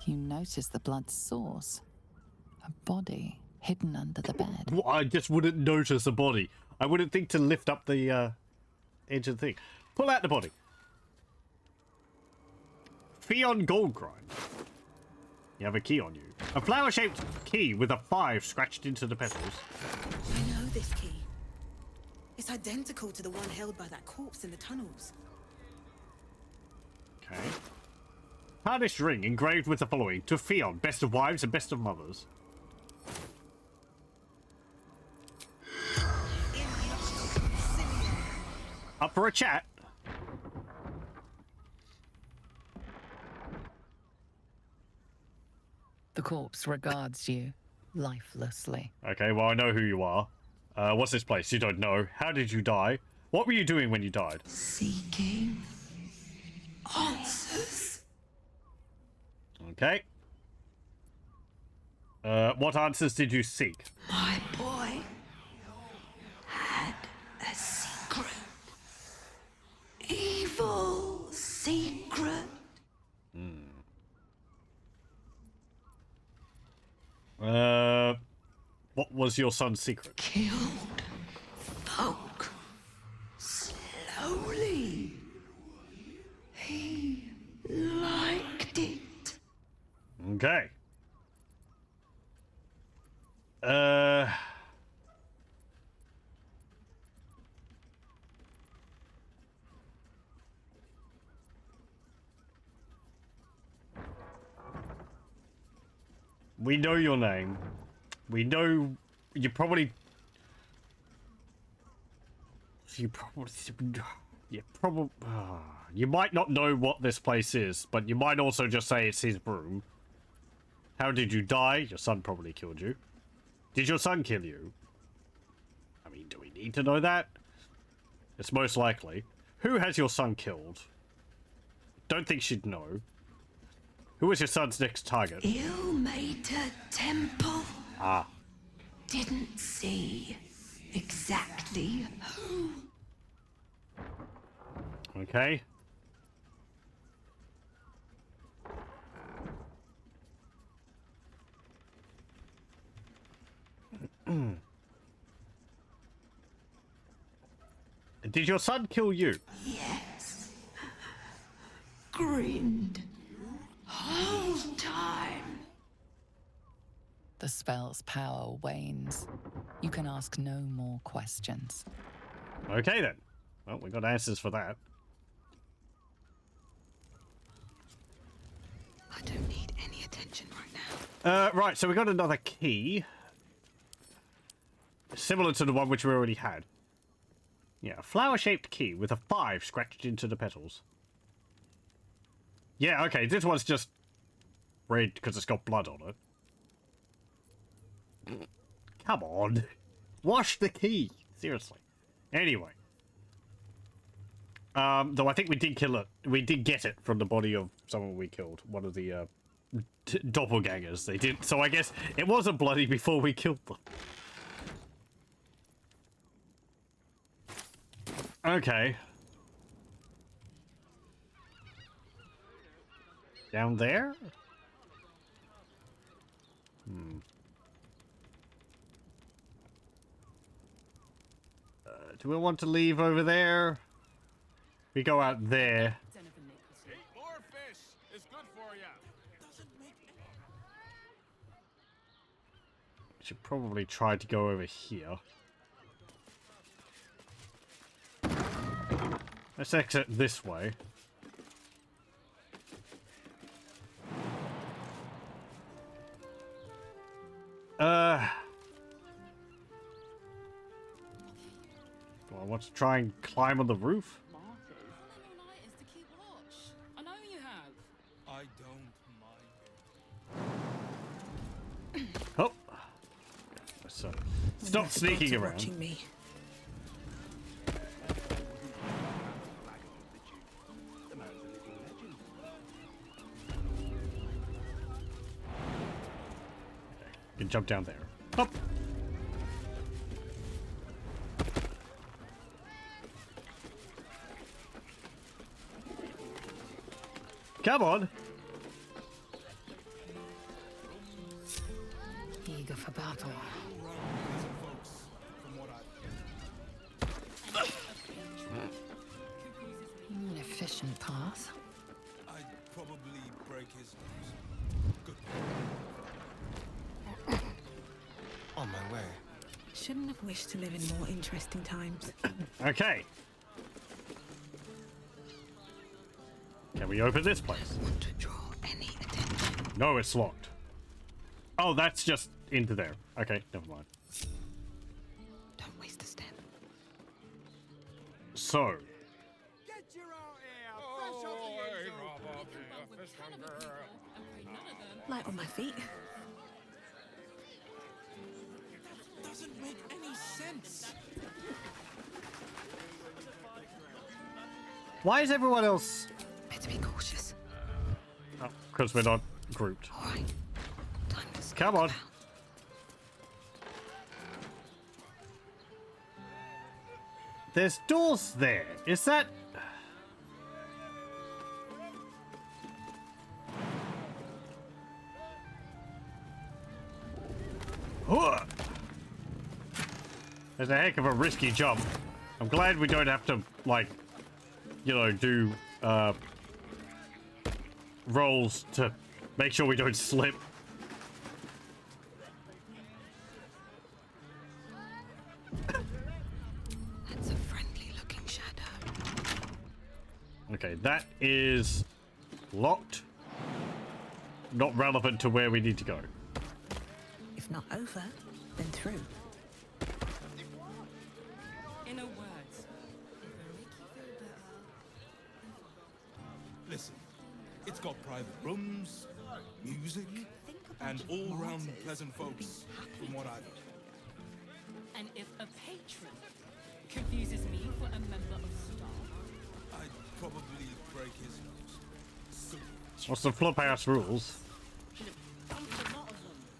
You notice the blood's source. A body hidden under the bed. Well, I just wouldn't notice a body. I wouldn't think to lift up the edge of the thing. Pull out the body. Pheon gold grind. You have a key on you. A flower-shaped key with a 5 scratched into the petals. I know this key. It's identical to the one held by that corpse in the tunnels. Okay. Tarnished ring engraved with the following: to Pheon, best of wives and best of mothers. Up for a chat? The corpse regards you lifelessly. Okay, well, I know who you are. What's this place? You don't know. How did you die? What were you doing when you died? Seeking answers. Okay. What answers did you seek? My boy had a secret. Evil secret. What was your son's secret? Killed folk slowly. He liked it. Okay. We know your name. We know you probably... You might not know what this place is, but you might also just say it's his room. How did you die? Your son probably killed you. Did your son kill you? I mean, do we need to know that? It's most likely. Who has your son killed? Don't think she'd know. Who is your son's next target? Ill-mater temple. Ah. Didn't see exactly who. Okay. Did your son kill you? Yes. Grinned. Whole time. The spell's power wanes. You can ask no more questions. Okay then. Well, we got answers for that. I don't need any attention right now. Right, so we got another key. Similar to the one which we already had. Yeah, a flower-shaped key with a 5 scratched into the petals. Yeah, okay, this one's just red because it's got blood on it. Come on. Wash the key. Seriously. Anyway. Though I think we did kill it. We did get it from the body of someone we killed. One of the, doppelgangers. They did. So I guess it wasn't bloody before we killed them. Okay. Down there? Do we want to leave over there? We go out there. Eat more fish. It's good for you. Should probably try to go over here. Let's exit this way. Do I want to try and climb on the roof? I know you have. I don't mind. Oh. So, stop sneaking Gods are around. watching me. You can jump down there. Up. Come on. eager for battle. An efficient path. I'd probably break his nose. Good. On my way. Shouldn't have wished to live in more interesting times. Okay. Can we open this place? Don't want to draw any attention. No, it's locked. Oh, that's just into there. Okay, never mind. Don't waste a step. So. Light on my feet. Doesn't make any sense. Why is everyone else? Better be cautious. Oh, because we're not grouped. All right. Time to stalk Come on. about. There's doors there. Is that? There's a heck of a risky jump. I'm glad we don't have to, like, you know, do rolls to make sure we don't slip. That's a friendly-looking shadow. Okay, that is locked. Not relevant to where we need to go. If not over, then through. In a word, Listen, it's got private rooms, music, and all-round pleasant folks, from what I've heard. and if a patron confuses me for a member of staff, I'd probably break his nose. What's the Flophouse rules?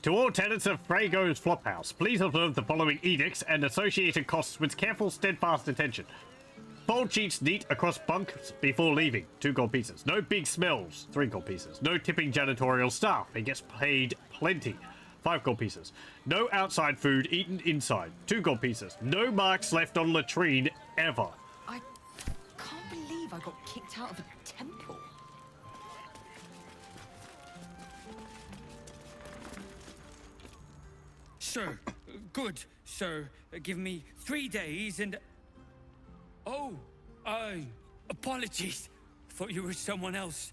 To all tenants of Frago's Flophouse, please observe the following edicts and associated costs with careful, steadfast attention. Fold sheets neat across bunks before leaving, 2 gold pieces. No big smells, 3 gold pieces. No tipping janitorial staff, he gets paid plenty, 5 gold pieces. No outside food eaten inside, 2 gold pieces. No marks left on latrine ever. I can't believe I got kicked out of a temple. Sir, good, sir. Give me 3 days and... Oh, apologies. Thought you were someone else.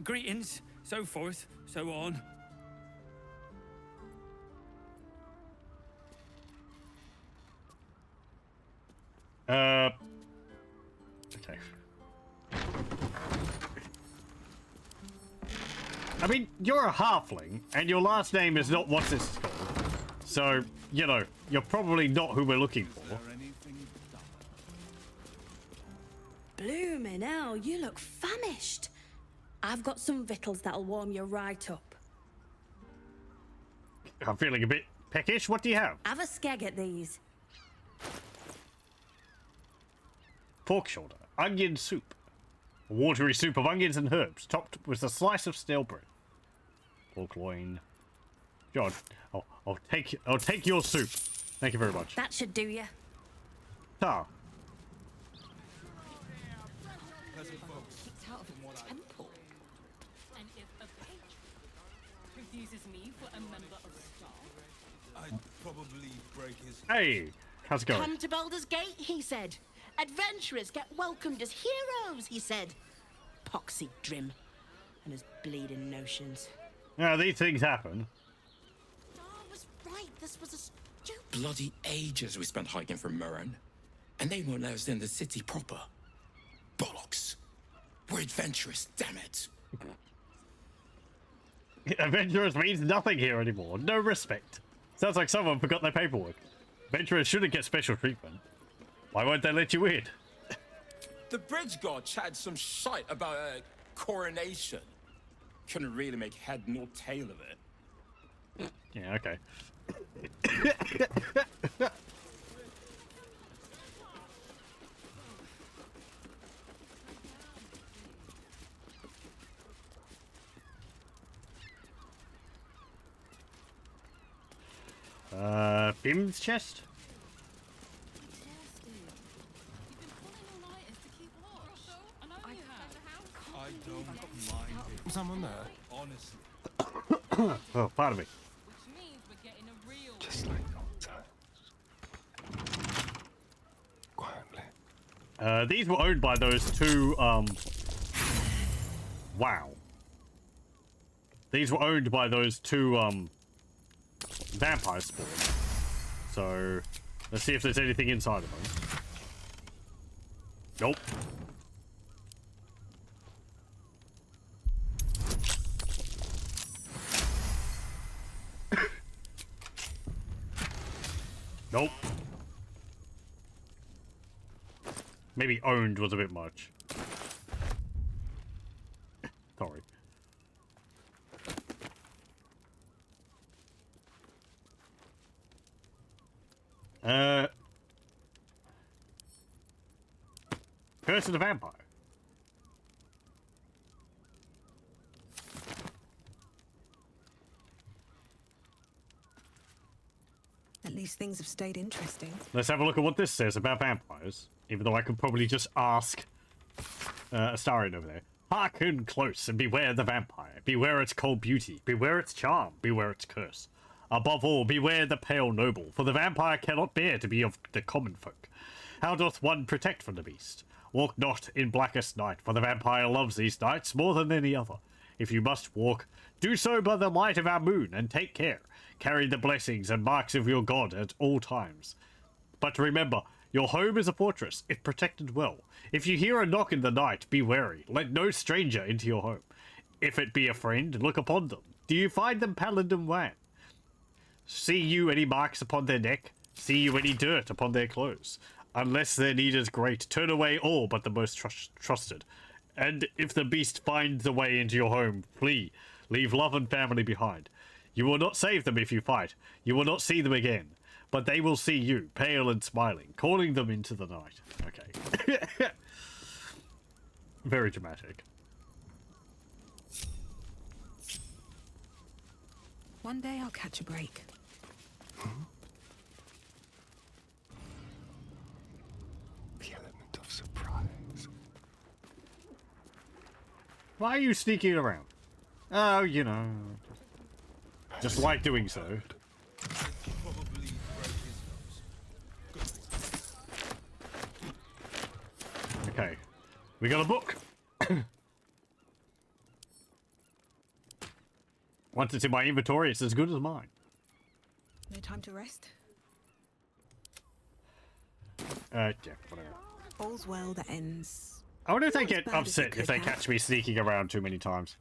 Greetings, so forth, so on. Okay. I mean, you're a halfling, and your last name is not what's this called. So, you know, you're probably not who we're looking for. Bloomin' hell, you look famished. I've got some victuals that'll warm you right up. I'm feeling a bit peckish. What do you have? Have a skeg at these. Pork shoulder, onion soup. A watery soup of onions and herbs, topped with a slice of stale bread. Pork loin. John, I'll take your soup. Thank you very much. That should do you. Ta. Kicked out of a temple. and if a patron confuses me for a member of staff, I'd probably break his... Hey, how's it going? Come to Baldur's Gate, he said. Adventurers get welcomed as heroes, he said. Poxy Drim and his bleeding notions. Now, these things happen. I was right, this was a stupid... Bloody ages we spent hiking from Marooned, and they won't let us in the city proper. Bollocks. We're adventurous, damn it. Adventurers means nothing here anymore. No respect. Sounds like someone forgot their paperwork. Adventurers shouldn't get special treatment. Why won't they let you in? The bridge god chatted some shite about a coronation. Couldn't really make head nor tail of it. Yeah, okay. Bim's chest? I don't mind it. Someone there? Honestly. Oh, pardon me. Just like old times. Quietly. These were owned by those two, wow. These were owned by those two, vampire spawns. So, let's see if there's anything inside of them. Nope. Nope. Maybe owned was a bit much. Sorry. Curse of the Vampire. At least things have stayed interesting. Let's have a look at what this says about vampires. Even though I could probably just ask Astarion over there. Hearken close and beware the vampire. Beware its cold beauty. Beware its charm. Beware its curse. Above all, beware the pale noble, for the vampire cannot bear to be of the common folk. How doth one protect from the beast? Walk not in blackest night, for the vampire loves these nights more than any other. If you must walk, do so by the light of our moon, and take care. Carry the blessings and marks of your god at all times. But remember, your home is a fortress, if protected well. If you hear a knock in the night, be wary. Let no stranger into your home. If it be a friend, look upon them. Do you find them pallid and wan? See you any marks upon their neck? See you any dirt upon their clothes? Unless their need is great, turn away all but the most trusted. And if the beast finds the way into your home, flee. Leave love and family behind. You will not save them if you fight. You will not see them again. But they will see you, pale and smiling, calling them into the night. Okay. Very dramatic. One day I'll catch a break. The element of surprise. Why are you sneaking around? Oh, you know. Just like doing so. Okay. We got a book. Once it's in my inventory, it's as good as mine. No time to rest? Yeah, whatever. All's well that ends. I wonder if they Not as get bad as it upset if could they have. catch me sneaking around too many times.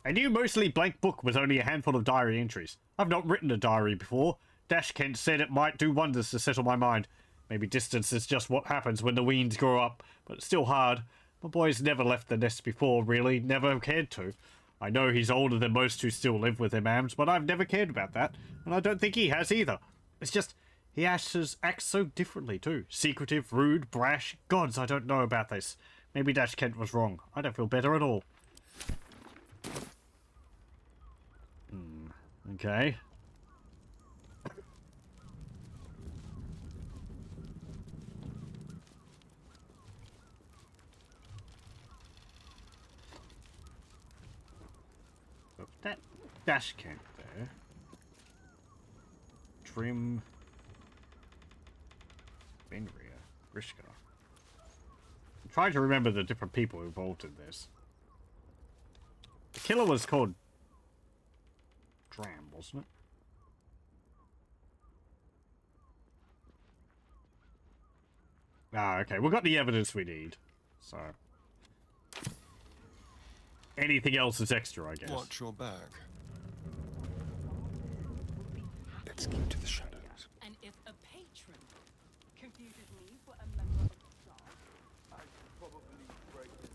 I knew mostly blank book was only a handful of diary entries. I've not written a diary before. Dash Kent said it might do wonders to settle my mind. Maybe distance is just what happens when the weens grow up, but it's still hard. My boy's never left the nest before, really, never cared to. I know he's older than most who still live with their mams, but I've never cared about that, and I don't think he has either. It's just, he acts so differently too. Secretive, rude, brash. Gods, I don't know about this. Maybe Dash Kent was wrong. I don't feel better at all. Okay. So that Dash Kent there. Trim. Benria. Grishka. I'm trying to remember the different people involved in this. The killer was called Dram, wasn't it? Ah, okay. We've got the evidence we need. So. Anything else is extra, I guess. Watch your back. Let's keep to the shadows. And if a patron confuses me for a member of staff, I probably break it.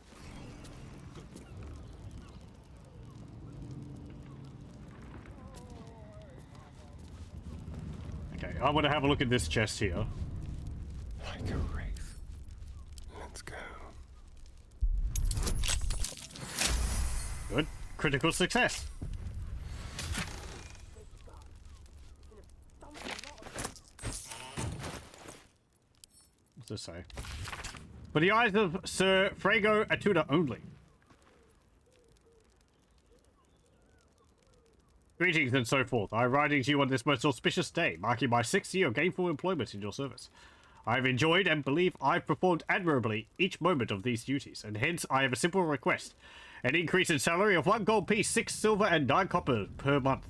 Okay, I want to have a look at this chest here. Like a wraith. Let's go. Good. Critical success. this say? For the eyes of Sir Frago Atuda only. Greetings and so forth. I am writing to you on this most auspicious day, marking my 6th year of gainful employment in your service. I have enjoyed and believe I've performed admirably each moment of these duties, and hence I have a simple request. An increase in salary of 1 gold piece, 6 silver, and 9 copper per month.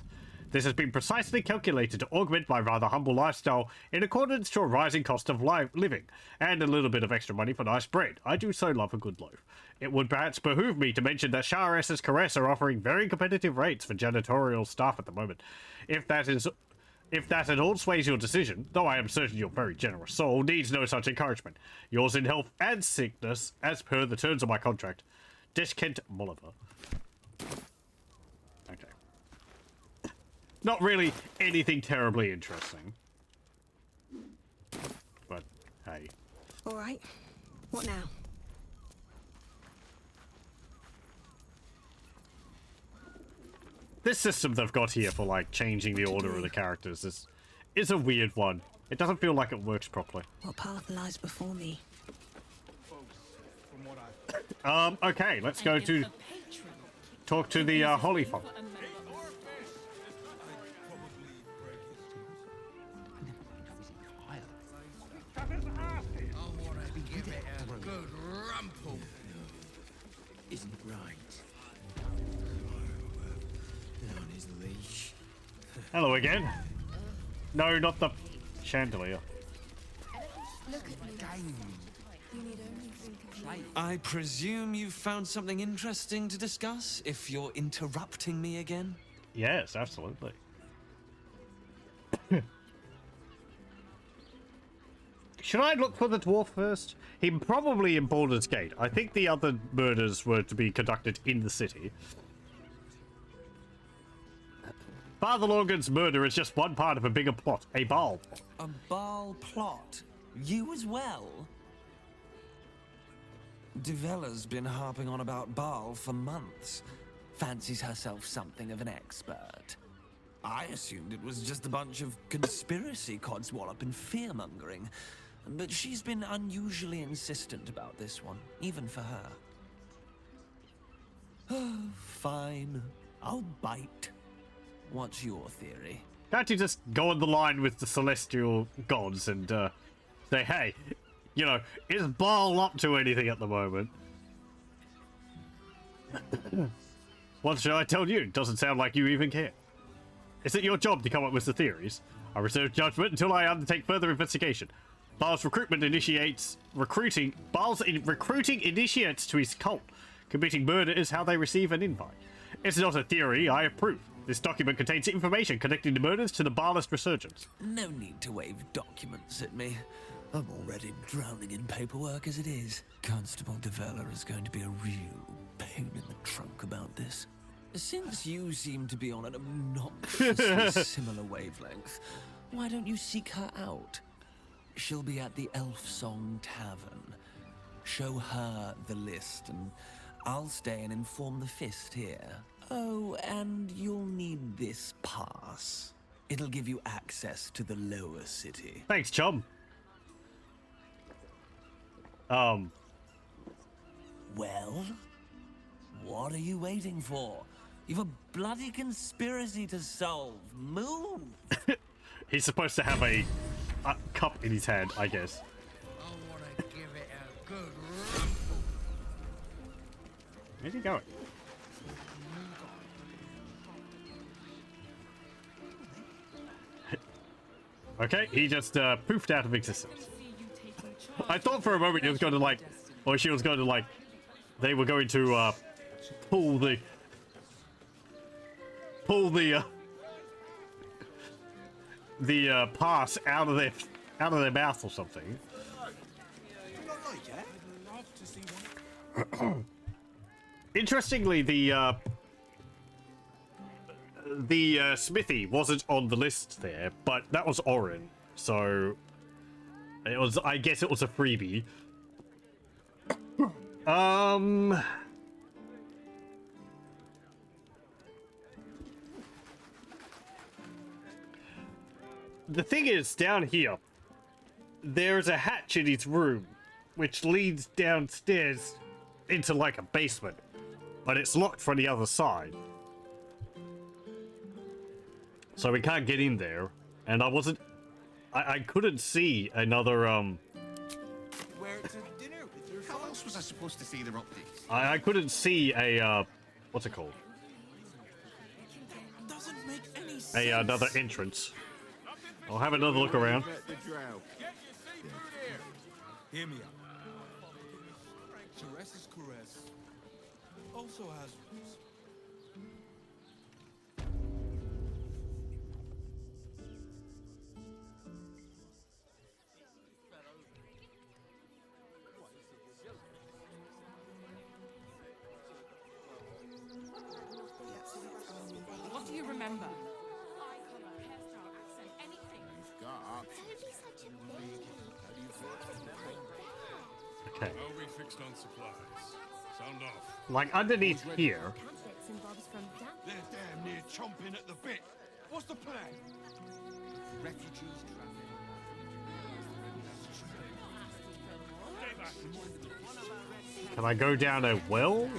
This has been precisely calculated to augment my rather humble lifestyle in accordance to a rising cost of living, and a little bit of extra money for nice bread. I do so love a good loaf. It would perhaps behoove me to mention that Shah-S's Caress are offering very competitive rates for janitorial staff at the moment. If that at all sways your decision, though I am certain your very generous soul needs no such encouragement. Yours in health and sickness, as per the terms of my contract. Deshkent Molliver. Okay. Not really anything terribly interesting. But, hey. All right. What now? This system they've got here for, like, changing the order of the characters is a weird one. It doesn't feel like it works properly. What path lies before me? Okay, let's go to talk to the Holy Folk. Isn't it right? On his leash. Hello again. No, not the chandelier. I presume you've found something interesting to discuss, if you're interrupting me again? Yes, absolutely. Should I look for the dwarf first? He probably in Baldur's Gate. I think the other murders were to be conducted in the city. Father Logan's murder is just one part of a bigger plot, a Baal plot. A Baal plot? You as well? Devella's been harping on about Baal for months. Fancies herself something of an expert. I assumed it was just a bunch of conspiracy codswallop and fear-mongering. But she's been unusually insistent about this one, even for her. Fine. I'll bite. What's your theory? Can't you just go on the line with the celestial gods and say, hey, you know, is Baal up to anything at the moment? What should I tell you? Doesn't sound like you even care. Is it your job to come up with the theories? I reserve judgment until I undertake further investigation. Baal's recruiting initiates to his cult. Committing murder is how they receive an invite. It's not a theory, I approve. This document contains information connecting the murders to the Baalist resurgence. No need to wave documents at me. I'm already drowning in paperwork as it is. Constable Devella is going to be a real pain in the trunk about this. Since you seem to be on an obnoxiously similar wavelength, why don't you seek her out? She'll be at the Elf Song Tavern. Show her the list, and I'll stay and inform the Fist here. Oh, and you'll need this pass. It'll give you access to the lower city. Thanks, chum. Well? What are you waiting for? You've a bloody conspiracy to solve. Move! He's supposed to have a cup in his hand, I guess. I want to give it a good Where's he going? Okay, he just poofed out of existence. I thought for a moment he was going to like, or she was going to like, they were going to pull the pass out of their mouth or something. Interestingly, the smithy wasn't on the list there, but that was Orin, so it was. I guess it was a freebie. The thing is, down here, there's a hatch hatch in his room, which leads downstairs into like a basement, but it's locked from the other side. So we can't get in there, and I couldn't see another, Where to dinner with your How else was I supposed to see the optics? I couldn't see a, what's it called? Doesn't make any sense. Another entrance. I'll have another look around. Hear me out. Teresa's caress also has roots. What do you remember? Eye color, hairstyle, accent, anything. Okay. How we fixed on supplies? Sound off. Like underneath here. They're damn near chomping at the bit. What's the plan? Refugees Can I go down a well?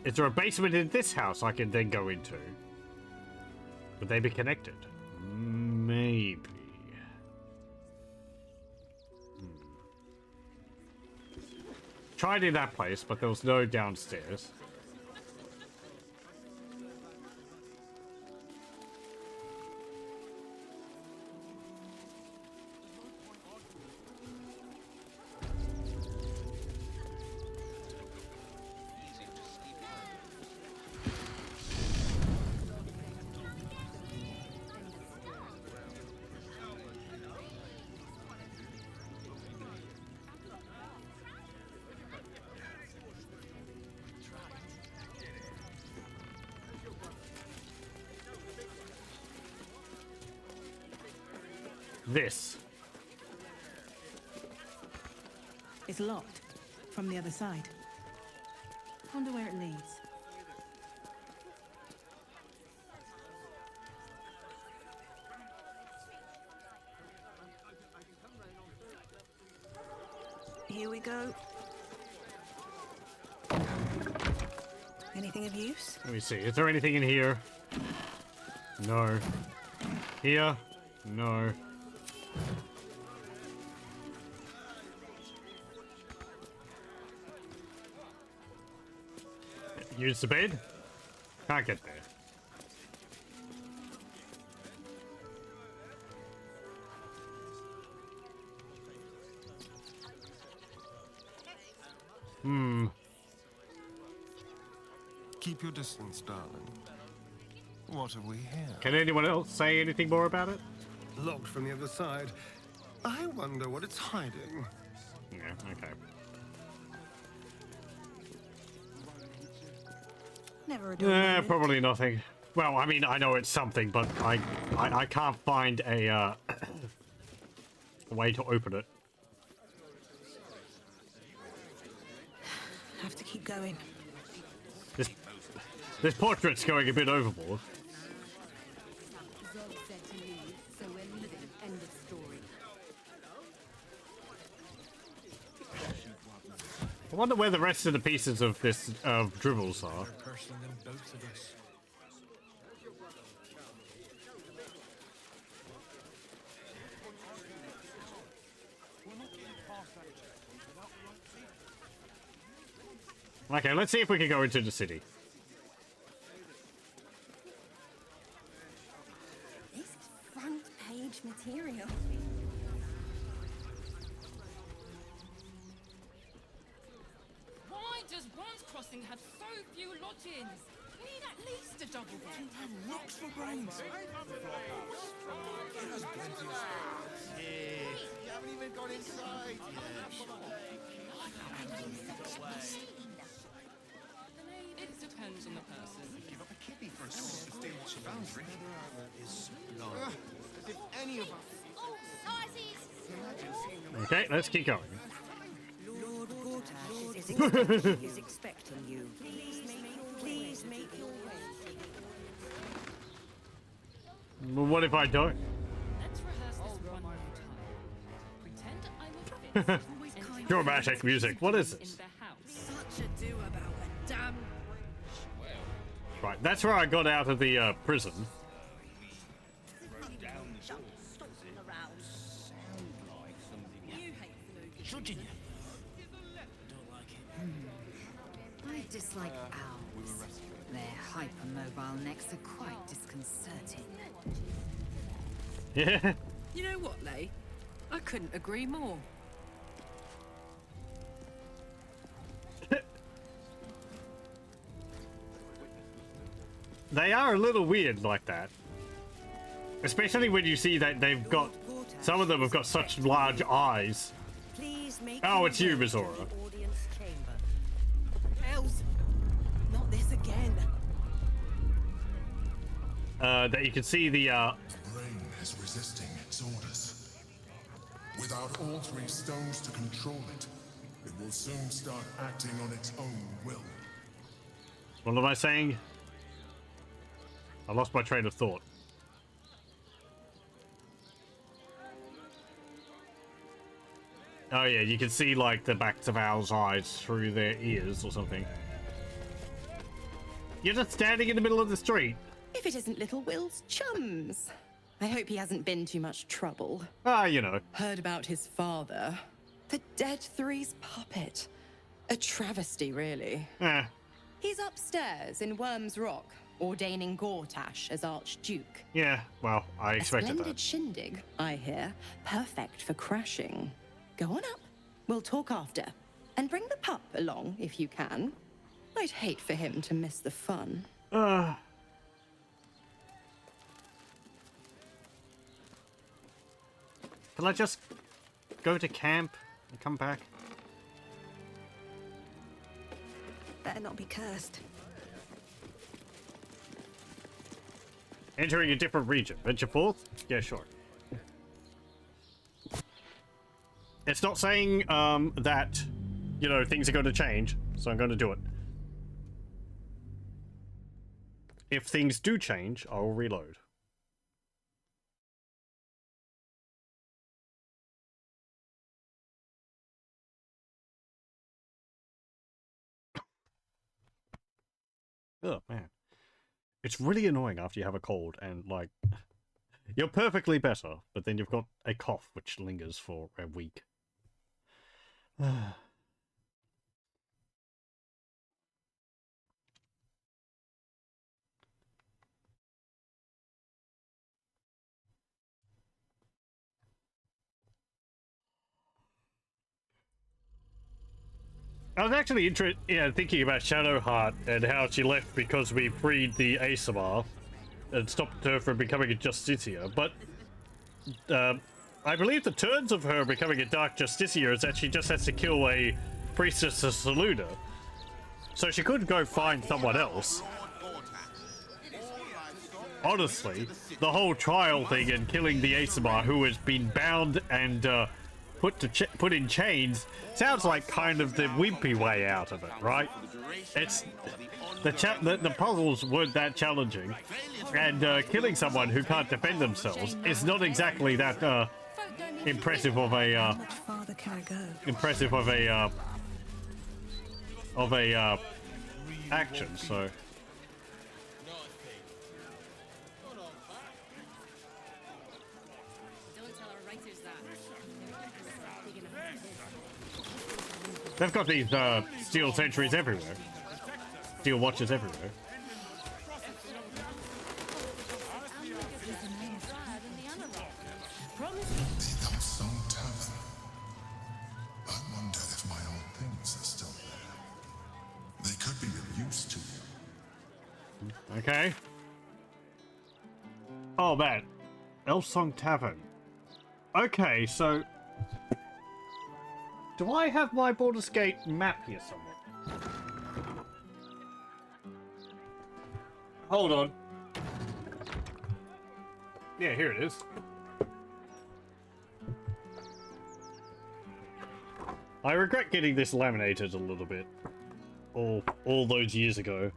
Is there a basement in this house I can then go into? Would they be connected? Maybe. Tried in that place, but there was no downstairs. This. It's locked from the other side. Wonder where it leads. Here we go. Anything of use? Let me see. Is there anything in here? No. Here? No. Use the bed? Can't get there. Keep your distance, darling. What have we here? Can anyone else say anything more about it? Locked from the other side. I wonder what it's hiding. Yeah, okay. Never a dull moment. Probably nothing. Well, I mean, I know it's something, but I can't find a way to open it. Have to keep going. This portrait's going a bit overboard. I wonder where the rest of the pieces of this dribbles are. Okay, let's see if we can go into the city. This is front page material. Why does Bronze Crossing have so few lodgings? We need at least a double bed. Looks for brains. There's plenty of space. You haven't even got inside It depends on the person. Give up a kippy for a source of distinguished boundary. Is as if any of us. Okay, let's keep going. Lord Gortash is expecting you. Please make your way. Well, what if I don't? Let's rehearse this one more time. Pretend I'm a fist. Dramatic music. What is this? Such a do about a damn. Right, that's where I got out of the prison. I dislike owls. Their hypermobile necks are quite disconcerting. Yeah. You know what, Lay? I couldn't agree more. They are a little weird like that. Especially when you see that they've got... Some of them have got such large eyes. Oh, it's you, Misora. Hells! Not this again. That you can see the, The brain is resisting its orders. Without all three stones to control it, it will soon start acting on its own will. What am I saying? I lost my train of thought. Oh yeah, you can see like the backs of owls' eyes through their ears or something. You're just standing in the middle of the street. If it isn't little Will's chums. I hope he hasn't been too much trouble. Ah, you know. Heard about his father. The Dead Three's puppet. A travesty, really. Eh. He's upstairs in Worm's Rock, ordaining Gortash as Archduke. Yeah, well, I expected A splendid that. shindig, I hear. Perfect for crashing. Go on up. We'll talk after. And bring the pup along, if you can. I'd hate for him to miss the fun. Can I just go to camp and come back? Better not be cursed. Entering a different region. Venture forth? Yeah, sure. It's not saying that, you know, things are going to change, so I'm going to do it. If things do change, I'll reload. Oh, man. It's really annoying after you have a cold and, like, you're perfectly better, but then you've got a cough which lingers for a week. I was actually thinking about Shadowheart and how she left because we freed the Asamar and stopped her from becoming a Justiciar, but I believe the turns of her becoming a Dark Justiciar is that she just has to kill a Priestess of Saluda. So she could go find someone else. Honestly, the whole trial thing and killing the Asamar who has been bound and put in chains sounds like kind of the wimpy way out of it, right? It's the puzzles weren't that challenging, and killing someone who can't defend themselves is not exactly that impressive of a action. So. They've got these steel sentries everywhere. Steel watches everywhere. The Unsung Tavern. I wonder if my old things are still there. They could be of use to you. Okay. Oh man, Elsong Tavern. Okay, so do I have my Baldur's Gate map here somewhere? Hold on. Yeah, here it is. I regret getting this laminated a little bit. All those years ago.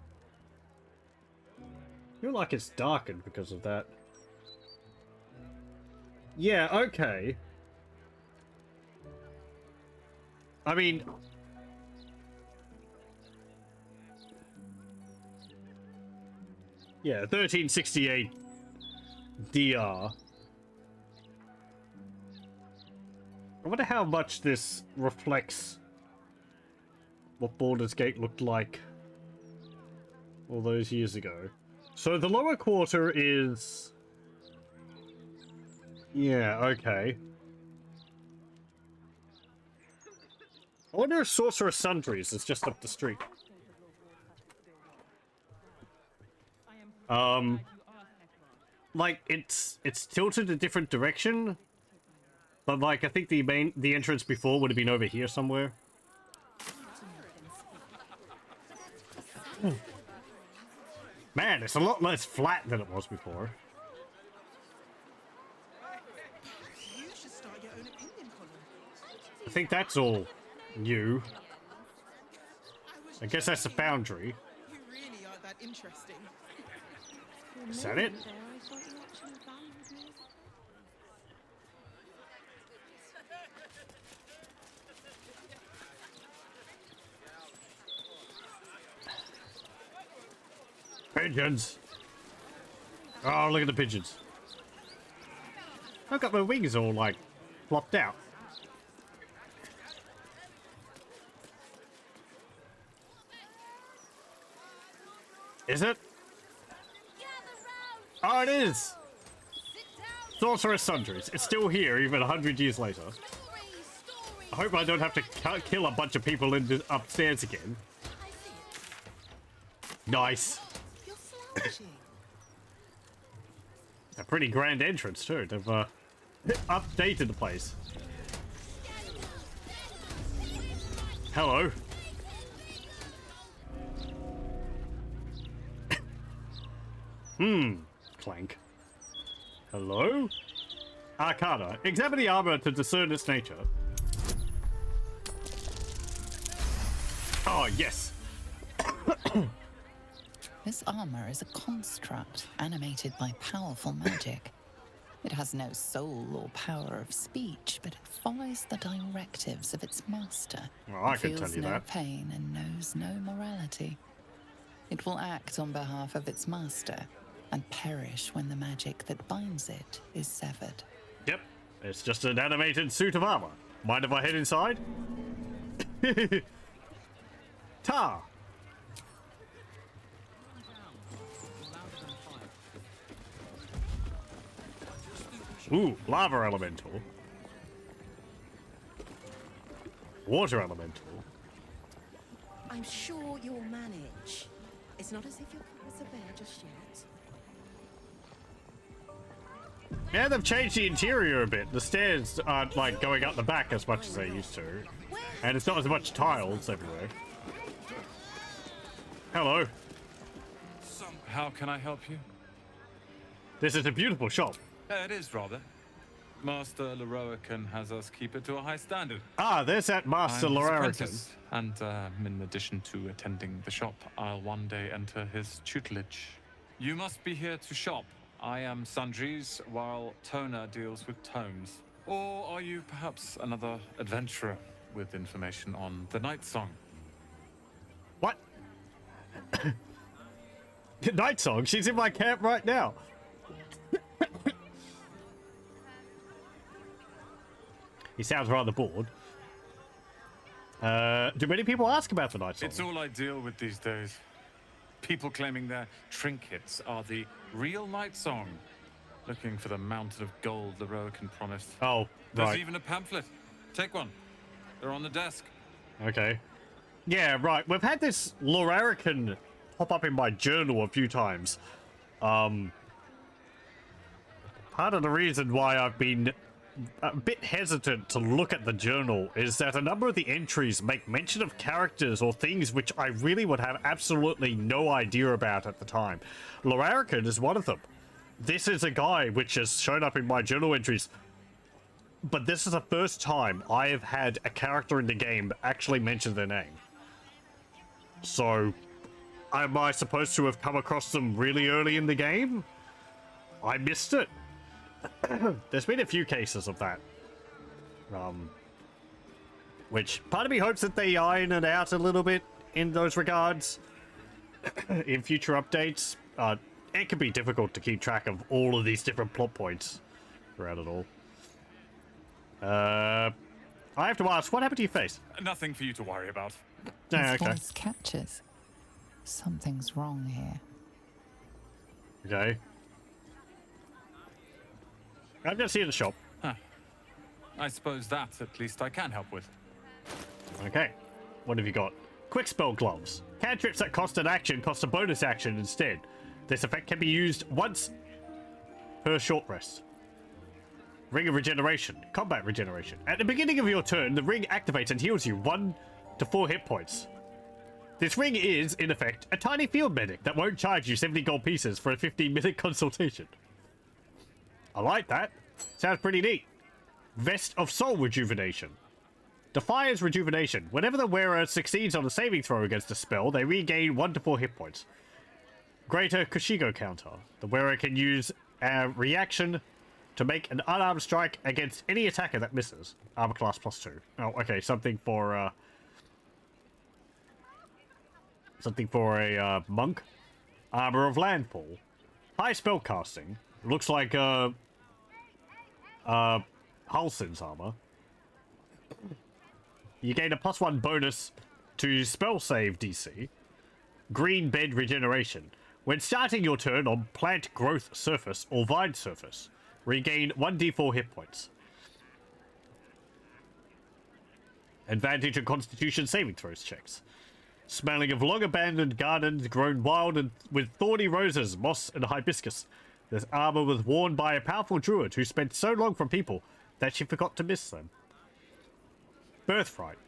I feel like it's darkened because of that. Yeah, okay. I mean... Yeah, 1368 DR. I wonder how much this reflects what Baldur's Gate looked like all those years ago. So the lower quarter is... Yeah, okay. I wonder if Sorcerer's Sundries is just up the street. Like, it's tilted a different direction. But, like, I think the entrance before would have been over here somewhere. Man, it's a lot less flat than it was before. I think that's all new. I guess that's the foundry. You really are that interesting. Is that it? Pigeons! Oh, look at the pigeons. I've got my wings all, like, flopped out. Is it? Oh, it is! Sorcerer's Sundries. It's still here, even 100 years later. I hope I don't have to kill a bunch of people upstairs again. Nice. A pretty grand entrance, too. They've updated the place. Hello. Clank. Hello? Arcana. Examine the armor to discern its nature. Oh, yes. This armor is a construct animated by powerful magic. It has no soul or power of speech, but it follows the directives of its master. Well, I it can feels tell you no that. pain and knows no morality. It will act on behalf of its master and perish when the magic that binds it is severed. Yep. It's just an animated suit of armor. Mind if I head inside? Ta! Ooh, lava elemental. Water elemental. I'm sure you'll manage. It's not as if you're as a bear just yet. Yeah, they've changed the interior a bit. The stairs aren't like going up the back as much as they used to. And it's not as much tiles everywhere. Hello. How can I help you? This is a beautiful shop. It is, rather. Master Larian has us keep it to a high standard. Ah, there's that Master I'm his Larian. apprentice, and in addition to attending the shop, I'll one day enter his tutelage. You must be here to shop. I am Sundries, while Toner deals with tomes. Or are you perhaps another adventurer with information on the Night Song? What? Night Song? She's in my camp right now. He sounds rather bored. Do many people ask about the Night Song? It's all I deal with these days. People claiming their trinkets are the real Night Song. Looking for the mountain of gold Larian promised. Oh, There's right. even a pamphlet. Take one. They're on the desk. Okay. Yeah, right. We've had this Larian pop up in my journal a few times. Part of the reason why I've been a bit hesitant to look at the journal is that a number of the entries make mention of characters or things which I really would have absolutely no idea about at the time. Larian is one of them. This is a guy which has shown up in my journal entries, but this is the first time I have had a character in the game actually mention their name. So, am I supposed to have come across them really early in the game? I missed it. There's been a few cases of that. Which part of me hopes that they iron it out a little bit in those regards in future updates. It can be difficult to keep track of all of these different plot points throughout it all. I have to ask, what happened to your face? Nothing for you to worry about. His voice catches. Something's wrong here. Okay. I'm just here in the shop. Huh. I suppose that, at least, I can help with. Okay. What have you got? Quick spell gloves. Cantrips that cost an action cost a bonus action instead. This effect can be used once per short rest. Ring of Regeneration. Combat Regeneration. At the beginning of your turn, the ring activates and heals you 1 to 4 hit points. This ring is, in effect, a tiny field medic that won't charge you 70 gold pieces for a 15-minute consultation. I like that. Sounds pretty neat. Vest of Soul Rejuvenation. Defiance Rejuvenation. Whenever the wearer succeeds on a saving throw against a spell, they regain 1 to 4 hit points. Greater Kushigo counter. The wearer can use a reaction to make an unarmed strike against any attacker that misses. Armor class +2. Oh, okay. Something for a monk. Armor of Landfall. High spell casting. Looks like Halsin's armor. You gain a +1 bonus to spell save DC. Green Bed Regeneration. When starting your turn on plant growth surface or vine surface, regain 1d4 hit points. Advantage on Constitution saving throws checks. Smelling of long abandoned gardens grown wild and with thorny roses, moss, and hibiscus. This armor was worn by a powerful druid who spent so long from people that she forgot to miss them. Birthright.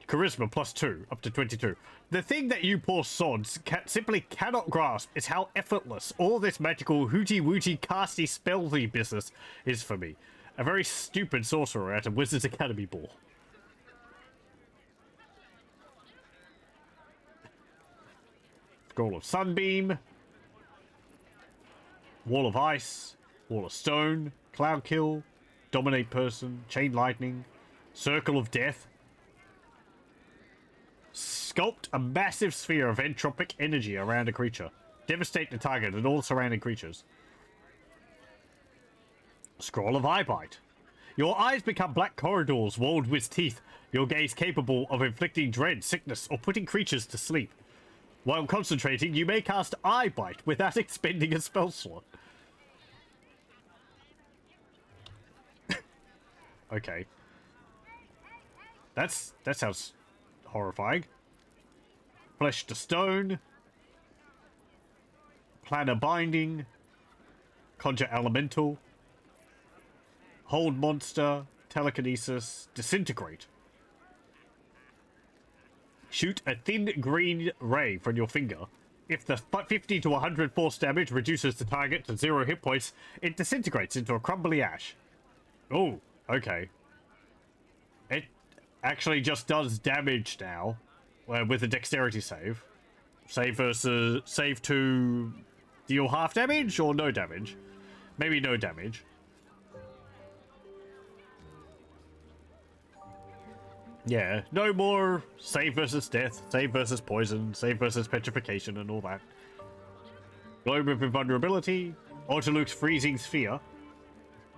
Charisma +2, up to 22. The thing that you poor sods simply cannot grasp is how effortless all this magical hooty-wooty casty spelly business is for me. A very stupid sorcerer at a Wizards Academy ball. Scroll of Sunbeam. Wall of Ice. Wall of Stone. Cloud Kill. Dominate Person. Chain Lightning. Circle of Death. Sculpt a massive sphere of entropic energy around a creature. Devastate the target and all surrounding creatures. Scroll of Eyebite. Your eyes become black corridors walled with teeth. Your gaze capable of inflicting dread, sickness, or putting creatures to sleep. While concentrating, you may cast Eyebite without expending a spell slot. Okay. That sounds horrifying. Flesh to Stone. Planner Binding. Conjure Elemental. Hold Monster. Telekinesis. Disintegrate. Shoot a thin green ray from your finger. If the 50 to 100 force damage reduces the target to 0 hit points, it disintegrates into a crumbly ash. Oh, okay. It actually just does damage now with a dexterity save. Save to deal half damage or no damage? Maybe no damage. Yeah, no more save versus death, save versus poison, save versus petrification and all that. Globe of Invulnerability, Autoluke's Freezing Sphere.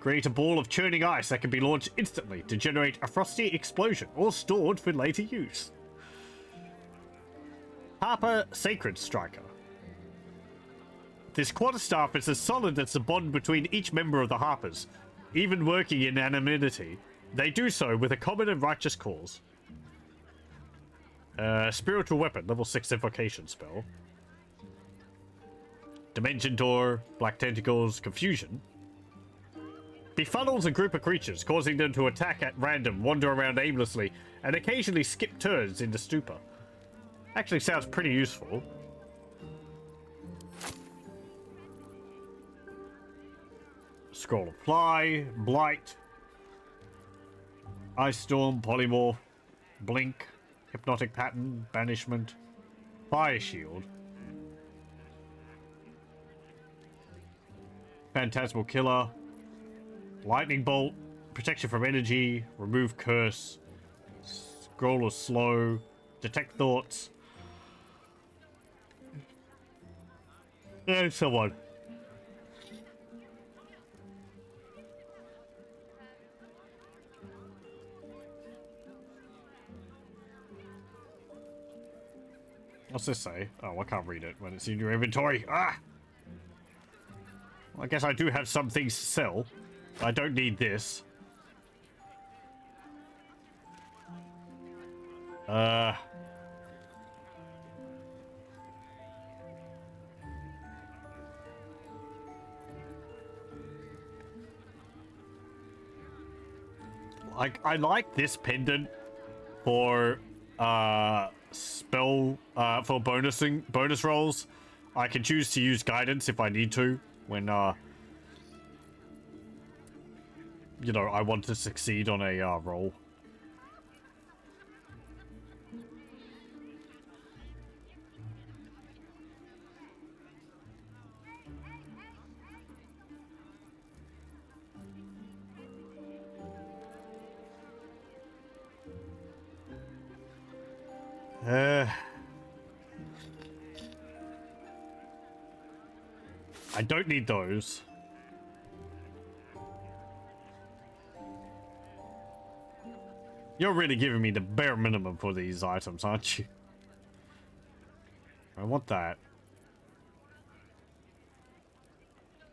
Create a ball of churning ice that can be launched instantly to generate a frosty explosion or stored for later use. Harper Sacred Striker. This quarterstaff is as solid as the bond between each member of the Harpers. Even working in anonymity, they do so with a common and righteous cause. Spiritual Weapon, level 6 invocation spell. Dimension Door, Black Tentacles, Confusion. Befuddles a group of creatures, causing them to attack at random, wander around aimlessly, and occasionally skip turns into stupor. Actually sounds pretty useful. Scroll of Fly, Blight, Ice Storm, Polymorph, Blink, Hypnotic Pattern, Banishment, Fire Shield. Phantasmal Killer. Lightning Bolt. Protection from energy. Remove curse. Scroll or slow. Detect thoughts. And someone. What's this say? Oh, I can't read it when it's in your inventory. Ah! Well, I guess I do have some things to sell. I don't need this. I like this pendant for spell for bonus rolls. I can choose to use guidance if I need to when you know, I want to succeed on a roll. I don't need those. You're really giving me the bare minimum for these items, aren't you? I want that.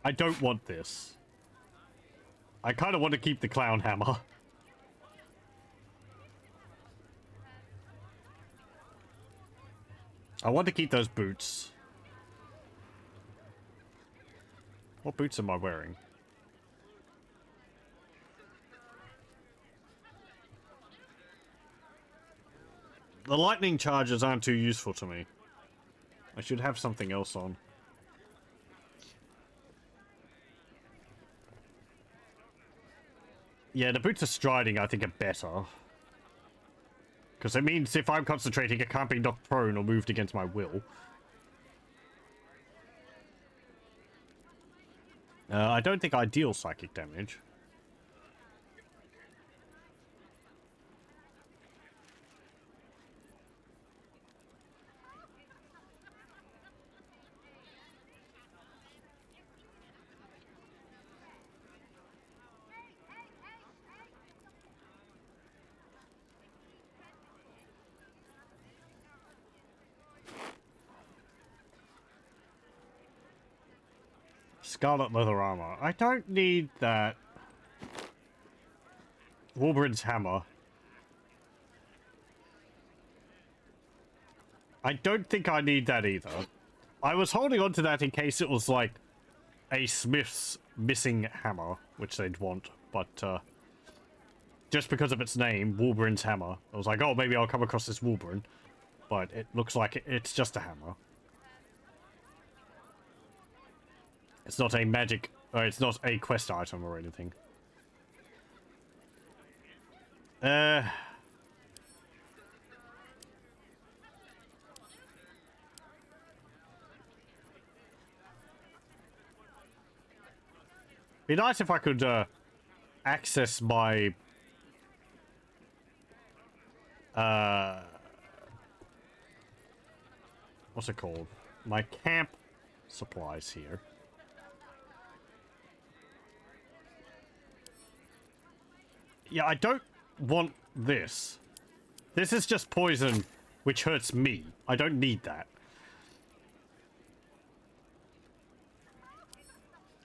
I don't want this. I kind of want to keep the clown hammer. I want to keep those boots. What boots am I wearing? The lightning charges aren't too useful to me. I should have something else on. Yeah, the boots of striding I think are better. Because it means if I'm concentrating, I can't be knocked prone or moved against my will. I don't think I deal psychic damage. Scarlet leather armor. I don't need that. Wolverine's hammer. I don't think I need that either. I was holding on to that in case it was like a smith's missing hammer, which they'd want, but just because of its name, Wolverine's hammer, I was like, oh, maybe I'll come across this Wolverine, but it looks like it's just a hammer. It's not a magic, it's not a quest item or anything. Be nice if I could access my what's it called? My camp supplies here. Yeah, I don't want this. This is just poison, which hurts me. I don't need that.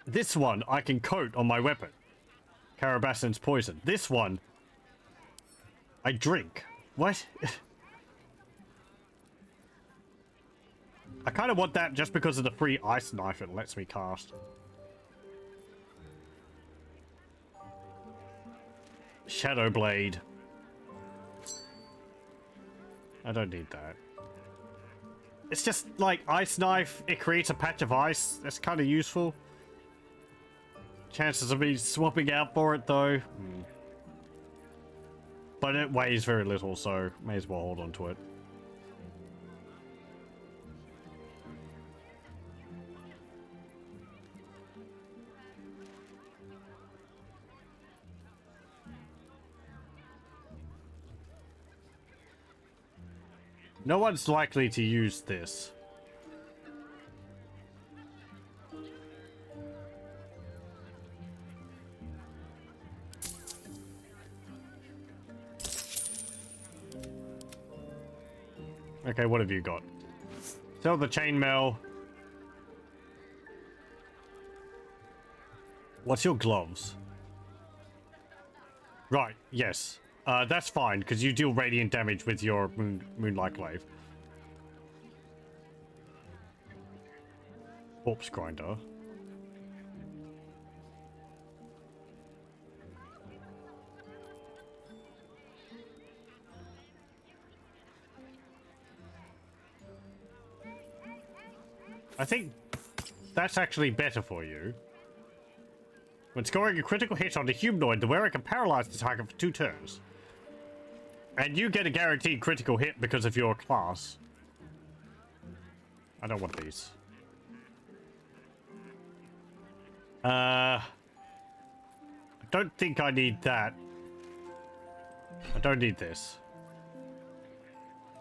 This one, I can coat on my weapon. Carabassen's poison. This one, I drink. What? I kind of want that just because of the free ice knife it lets me cast. Shadow Blade. I don't need that. It's just like ice knife. It creates a patch of ice. That's kind of useful. Chances of me swapping out for it though. But it weighs very little, so may as well hold on to it. No one's likely to use this. Okay, what have you got? Sell the chainmail. What's your gloves? Right, yes. That's fine, because you deal radiant damage with your Moonlight Glaive. Corpse Grinder. I think that's actually better for you. When scoring a critical hit on a humanoid, the wearer can paralyze the target for 2 turns. And you get a guaranteed critical hit because of your class. I don't want these. I don't think I need that. I don't need this.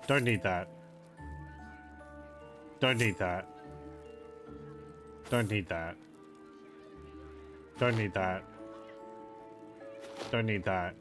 Don't need that. Don't need that. Don't need that. Don't need that. Don't need that.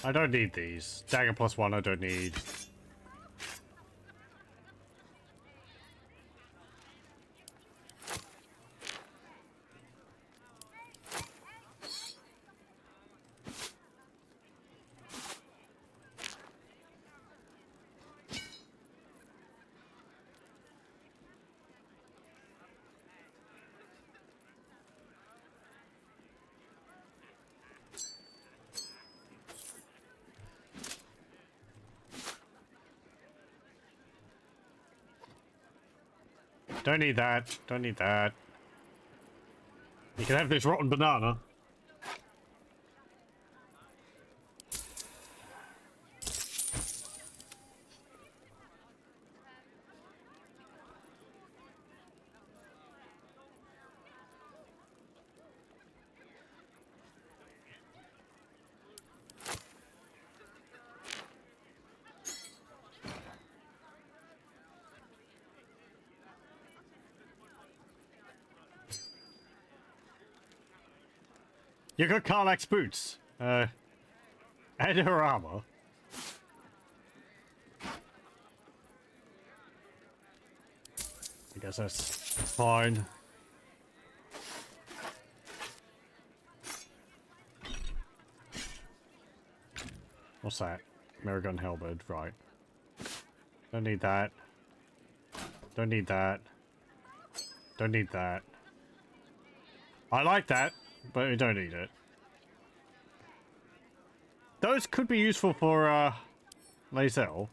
I don't need these. Dagger +1 I don't need. Don't need that. Don't need that. You can have this rotten banana. You got Karlach's boots. And her armor. I guess that's fine. What's that? Marigun halberd, right. Don't need that. Don't need that. Don't need that. I like that, but we don't need it. Those could be useful for, Lae'zel.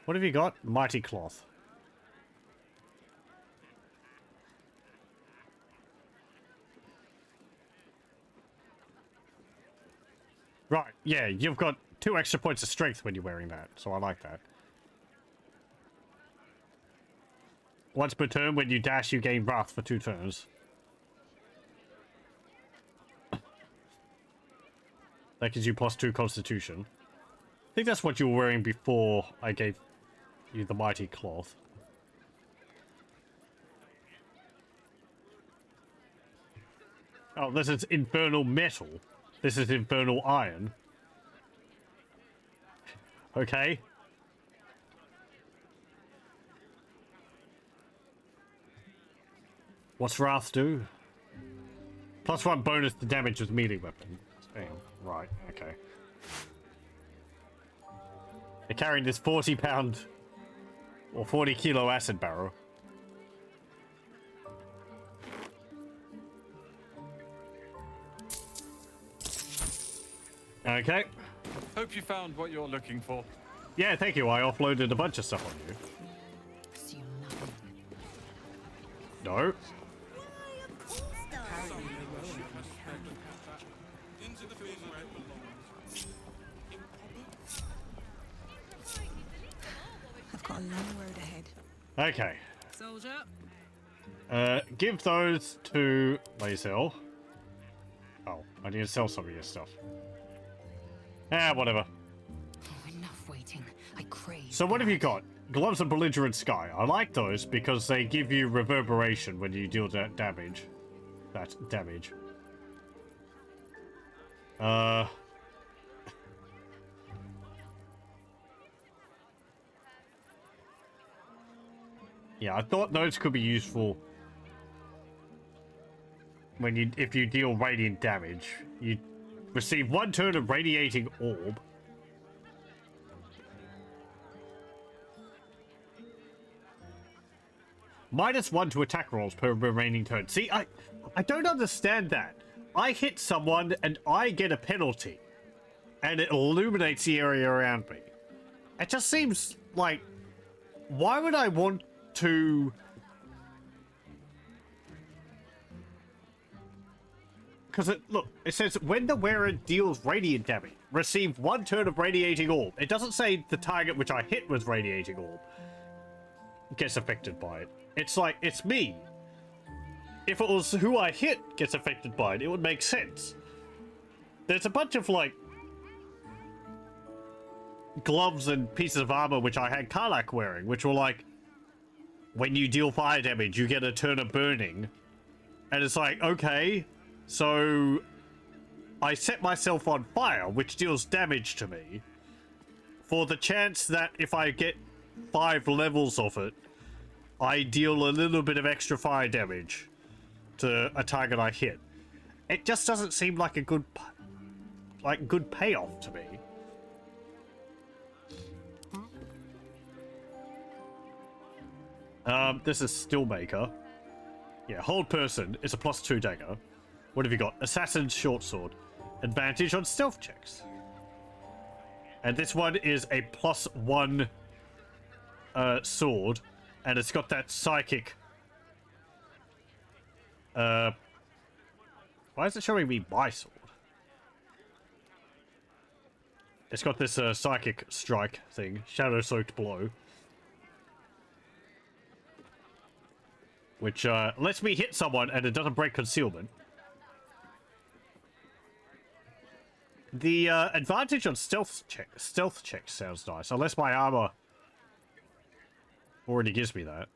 What have you got? Mighty Cloth. Right, yeah, you've got 2 extra points of strength when you're wearing that, so I like that. Once per turn, when you dash, you gain wrath for 2 turns. That gives you +2 constitution. I think that's what you were wearing before I gave you the Mighty Cloth. Oh, this is infernal metal. This is infernal iron. Okay. What's wrath do? +1 bonus to damage with melee weapon. Damn. Right, okay. They're carrying this 40-pound or 40-kilo acid barrel. Okay. Hope you found what you're looking for. Yeah, thank you. I offloaded a bunch of stuff on you. No. I've got a long road ahead. Okay. Soldier. Give those to Lazel. Oh, I need to sell some of your stuff. Ah, whatever. Oh, enough waiting. I crave. So what have you got? Gloves of Belligerent Sky. I like those because they give you reverberation when you deal that damage. Yeah, I thought those could be useful when if you deal radiant damage. You receive 1 turn of radiating orb. -1 to attack rolls per remaining turn. See, I don't understand that. I hit someone and I get a penalty. And it illuminates the area around me. It just seems like... Why would I want to... Because look, it says when the wearer deals radiant damage, receive 1 turn of radiating orb. It doesn't say the target which I hit with radiating orb gets affected by it. It's like, it's me. If it was who I hit gets affected by it, it would make sense. There's a bunch of, like, gloves and pieces of armor which I had Karlak wearing, which were like, when you deal fire damage, you get a turn of burning. And it's like, okay, so I set myself on fire, which deals damage to me, for the chance that if I get 5 levels of it, I deal a little bit of extra fire damage to a target I hit. It just doesn't seem like a good payoff to me. This is Stillmaker. Yeah, hold person is a +2 dagger. What have you got? Assassin's short sword. Advantage on stealth checks. And this one is a +1 sword. And it's got that psychic... Why is it showing me my sword? It's got this psychic strike thing. Shadow-soaked blow. Which lets me hit someone and it doesn't break concealment. The advantage on stealth checks sounds nice. Unless my armor already gives me that.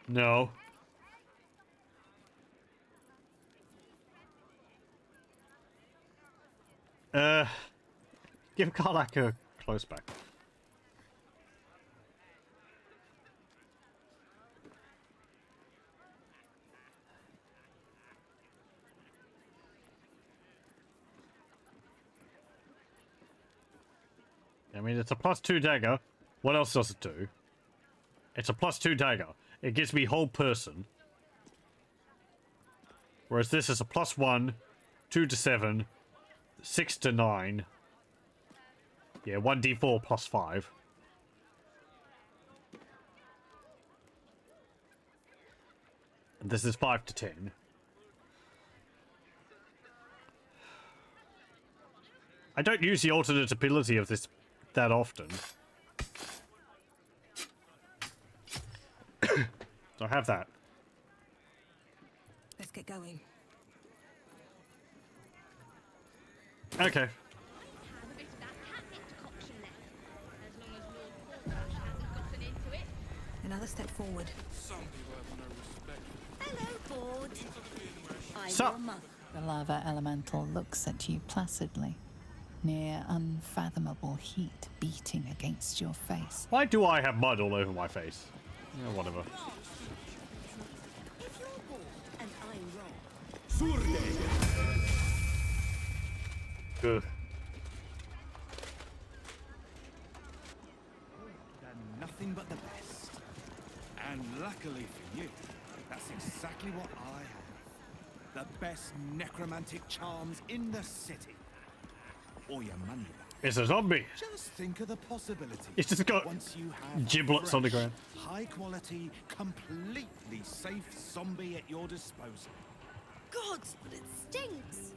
No. Give Karlak a close back. I mean, it's a +2 dagger. What else does it do? It's a +2 dagger. It gives me whole person. Whereas this is a +1, 2 to 7, 6 to 9. Yeah, 1d4 +5. And this is 5 to 10. I don't use the alternate ability of this that often. So I have that. Let's get going. Okay. Another step forward. Hello, Board. I'm So- your mother. The lava elemental looks at you placidly. near unfathomable heat beating against your face. Why do I have mud all over my face? Yeah, whatever. If you're bored and I'm wrong, Good. They're nothing but the best. And luckily for you, that's exactly what I have. The best necromantic charms in the city. Or your money back. It's a zombie. Just think of the possibility. It's just got once you have giblets on the ground. high quality, completely safe zombie at your disposal. gods, but it stinks.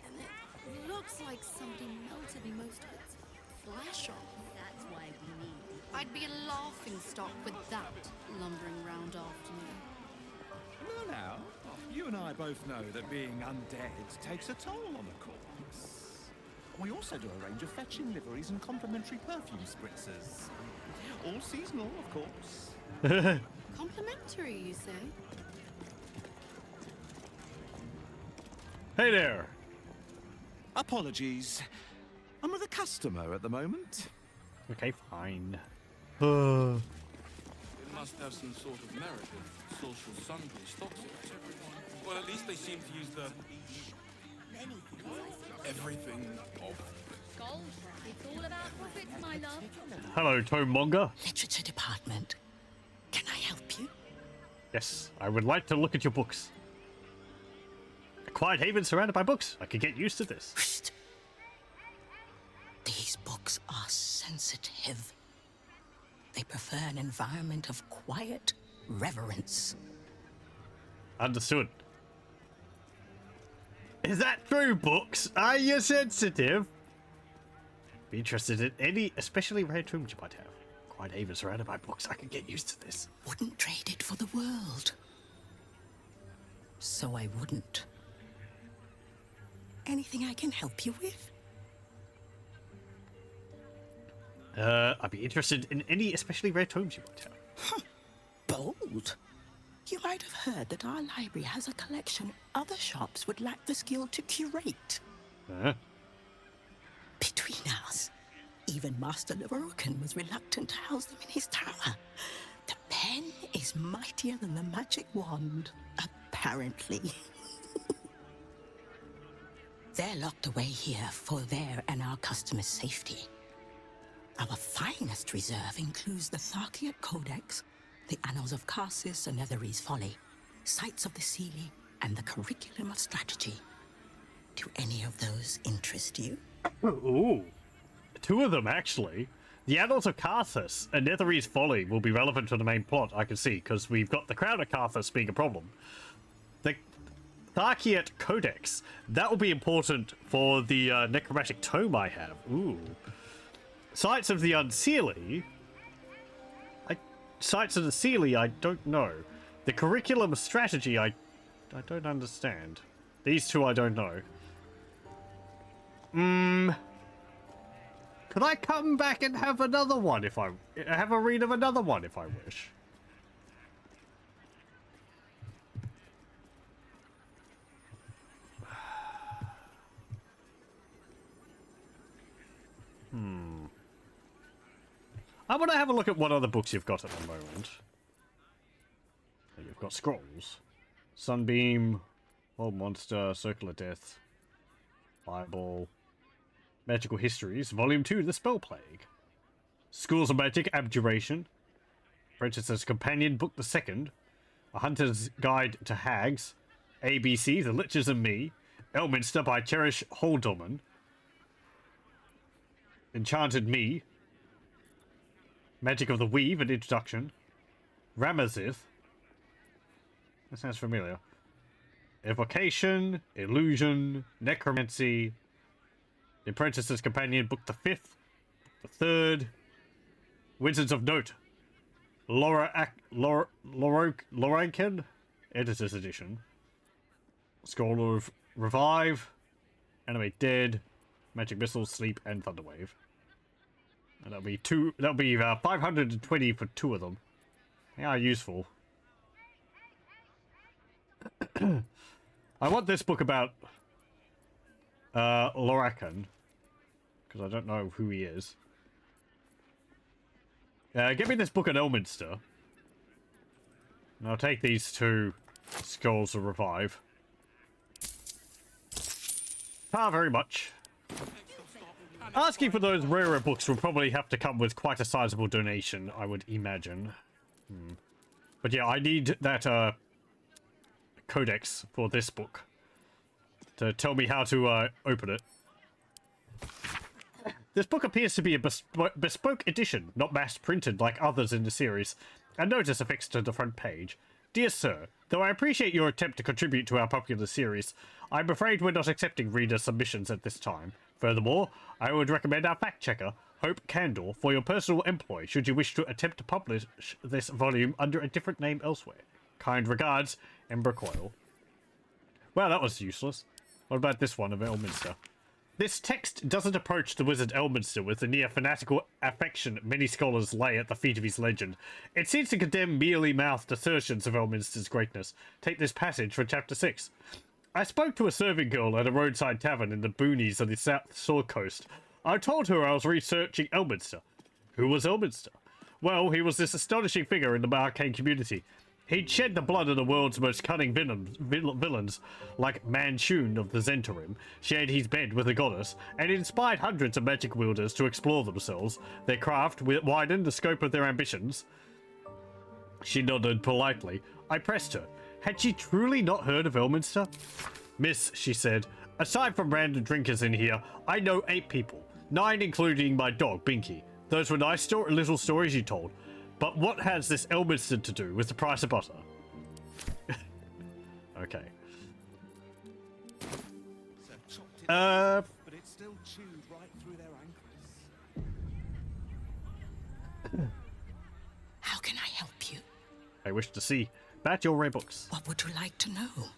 And it looks like something melted most of its flesh off. That's why we need you. I'd be a laughing stock with that lumbering round after me. Now, you and I both know that being undead takes a toll on a corpse. We also do a range of fetching liveries and complimentary perfume spritzers. All seasonal, of course. Complimentary, you say? Hey there. Apologies. I'm with a customer at the moment. Okay, fine. It must have some sort of merit if social sundry stocks it. Well, at least they seem to use the everything of. Gold. It's all about profits, my love. Hello, Tomemonger. Literature department. Can I help you? Yes, I would like to look at your books. A quiet haven surrounded by books. I could get used to this. These books are sensitive. They prefer an environment of quiet reverence. Understood. Is that true, books? Are you sensitive? Be interested in any especially rare tombs you might have. Quiet haven surrounded by books. I could get used to this. Wouldn't trade it for the world. So I wouldn't. Anything I can help you with? I'd be interested in any especially rare tomes you might have. Bold. You might have heard that our library has a collection other shops would lack the skill to curate. Between us, even Master Larian was reluctant to house them in his tower. The pen is mightier than the magic wand, apparently. They're locked away here for their and our customers' safety. Our finest reserve includes the Tharkiot Codex, the Annals of Karsus and Netherese Folly, Sights of the Seelie, and the Curriculum of Strategy. Do any of those interest you? Ooh. Two of them, actually. The Annals of Karthus and Netherese Folly will be relevant to the main plot, I can see, because we've got the Crown of Karthus being a problem. The Tharkiot Codex, that will be important for the necromantic tome I have. Ooh. Sights of the Unseelie... Sights of the Seelie, I don't know. The Curriculum of Strategy, I don't understand. These two I don't know. Could I come back and have another one if I... have a read of another one if I wish? I want to have a look at what other books you've got at the moment. You've got Scrolls, Sunbeam, Old Monster, Circle of Death, Fireball, Magical Histories, Volume 2, The Spell Plague, Schools of Magic, Abjuration, Apprentice's Companion, Book the Second, A Hunter's Guide to Hags, ABC, The Liches and Me, Elminster by Cherish Holdoman, Enchanted Me, Magic of the Weave, an introduction. Ramazith. That sounds familiar. Evocation, Illusion, Necromancy, The Apprentice's Companion, Book the Fifth, the Third, Wizards of Note, Lorican, Editor's Edition, Scroll of Revive, Animate Dead, Magic Missile, Sleep, and Thunderwave. And that'll be 520 for two of them. They are useful. I want this book about Lorakan. Because I don't know who he is. Get me this book at Elminster. And I'll take these 2 skulls to revive. Very much. Asking for those rarer books will probably have to come with quite a sizable donation, I would imagine. But yeah, I need that codex for this book to tell me how to open it. This book appears to be a bespoke edition, not mass-printed like others in the series, and notice affixed to the front page. Dear Sir, though I appreciate your attempt to contribute to our popular series, I'm afraid we're not accepting reader submissions at this time. Furthermore, I would recommend our fact-checker, Hope Candor, for your personal employ should you wish to attempt to publish this volume under a different name elsewhere. Kind regards, Ember Coil. Well, that was useless. What about this one of Elminster? This text doesn't approach the wizard Elminster with the near-fanatical affection many scholars lay at the feet of his legend. It seems to condemn merely mouthed assertions of Elminster's greatness. Take this passage from chapter 6. I spoke to a serving girl at a roadside tavern in the boonies of the South Shore coast. I told her I was researching Elminster. Who was Elminster? Well, he was this astonishing figure in the arcane community. He'd shed the blood of the world's most cunning villains, like Manchun of the Zentarim, shared his bed with a goddess, and inspired hundreds of magic wielders to explore themselves. Their craft widened the scope of their ambitions. She nodded politely. I pressed her. Had she truly not heard of Elminster? Miss, she said, aside from random drinkers in here, I know 8 people, 9 including my dog, Binky. Those were nice little stories you told. But what has this Elminster to do with the price of butter? Okay. But it still chewed right through their ankles. How can I help you? I wish to see about your rare books. What would you like to know?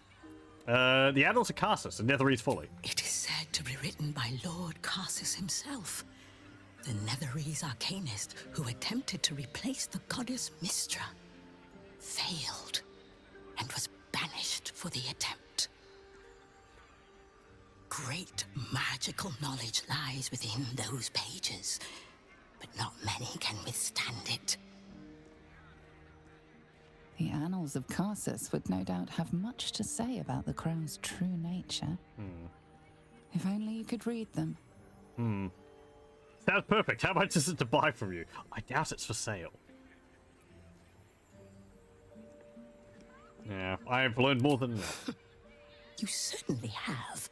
The Annals of Carsus and Netherese Folly. It is said to be written by Lord Carsus himself, the Netherese arcanist who attempted to replace the goddess Mystra, failed, and was banished for the attempt. Great magical knowledge lies within those pages, but not many can withstand it. The Annals of Carsus would no doubt have much to say about the crown's true nature. If only you could read them. Sounds perfect. How much is it to buy from you? I doubt it's for sale. Yeah, I've learned more than enough. You certainly have.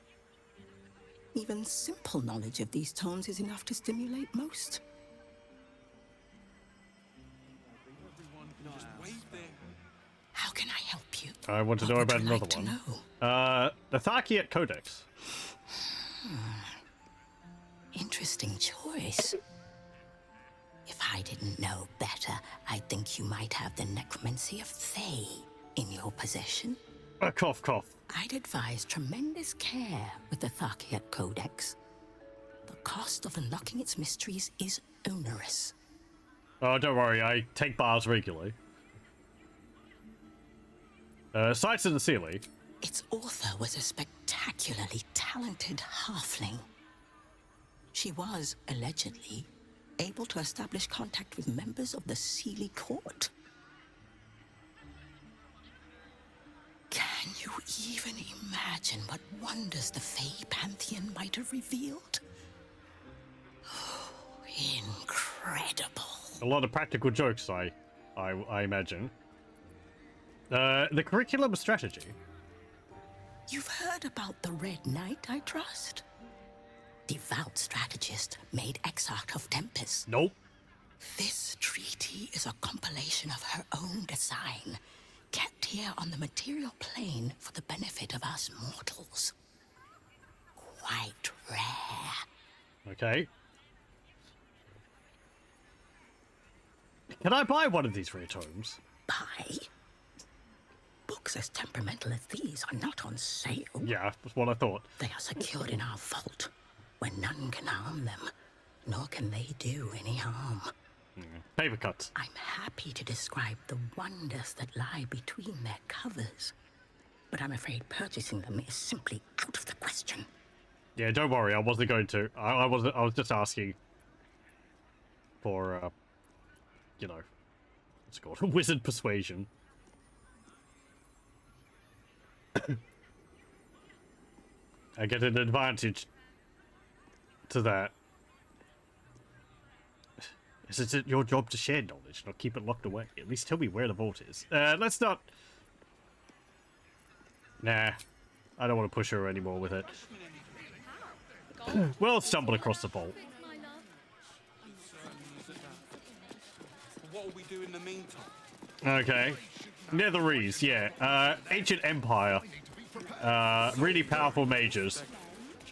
Even simple knowledge of these tones is enough to stimulate most. How can I help you? I want to know about another one. The Tharkiat Codex. Interesting choice. If I didn't know better, I'd think you might have the necromancy of Thay in your possession. Cough, cough. I'd advise tremendous care with the Tharkiat Codex. The cost of unlocking its mysteries is onerous. Oh, don't worry, I take bars regularly. Sights in the Ceiling. Its author was a spectacularly talented halfling. She was, allegedly, able to establish contact with members of the Sealy court. Can you even imagine what wonders the Fey Pantheon might have revealed? Oh, incredible. A lot of practical jokes, I imagine. The curriculum strategy. You've heard about the Red Knight, I trust? Devout strategist made exarch of Tempest. Nope. This treaty is a compilation of her own design, kept here on the material plane for the benefit of us mortals. Quite rare. Okay. Can I buy one of these rare tomes? Buy? Books as temperamental as these are not on sale. Yeah, that's what I thought. They are secured in our vault, where none can harm them, nor can they do any harm. Paper cuts. I'm happy to describe the wonders that lie between their covers, but I'm afraid purchasing them is simply out of the question. Yeah, don't worry. I wasn't going to. I wasn't. I was just asking for, you know, what's it called? Wizard persuasion. I get an advantage to that. Is it your job to share knowledge, not keep it locked away? At least tell me where the vault is. Let's not... Nah. I don't want to push her anymore with it. We'll stumble across the vault. What will we do in the meantime? Okay. Netherese, yeah. Ancient Empire. Really powerful mages.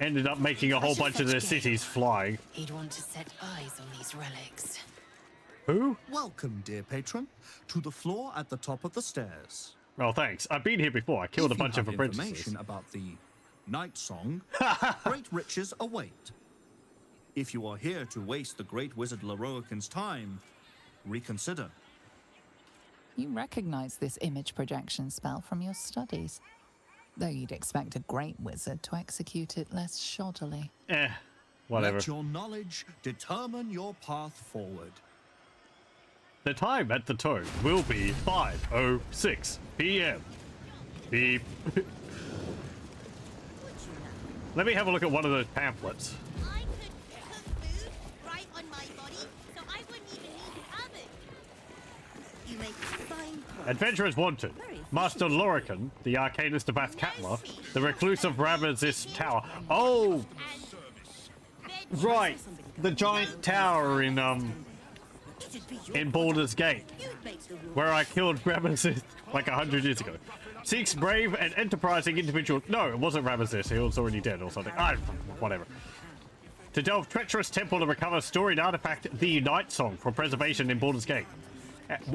Ended up making a whole bunch of their cities flying. He'd want to set eyes on these relics. Who? Welcome, dear patron, to the floor at the top of the stairs. Oh, thanks. I've been here before. I killed a bunch of apprentices. Information about the night song, great riches await. If you are here to waste the great wizard Larian's time, reconsider. You recognize this image projection spell from your studies, though you'd expect a great wizard to execute it less shoddily. Whatever. Let your knowledge determine your path forward. The time at the tone will be 5:06 p.m. Beep. Let me have a look at one of those pamphlets. I could cook food right on my body, so I wouldn't even need an oven. You make fine point. Adventurers wanted. Master Lorican, the Arcanist of Athkatla, the Recluse of Ramesses Tower. Oh! Right! The giant tower in Baldur's Gate, where I killed Ramesses like 100 years ago. Seeks brave and enterprising individual. No, it wasn't Ramesses. He was already dead or something. Whatever. To delve treacherous temple to recover storied artifact, the Night Song, for preservation in Baldur's Gate.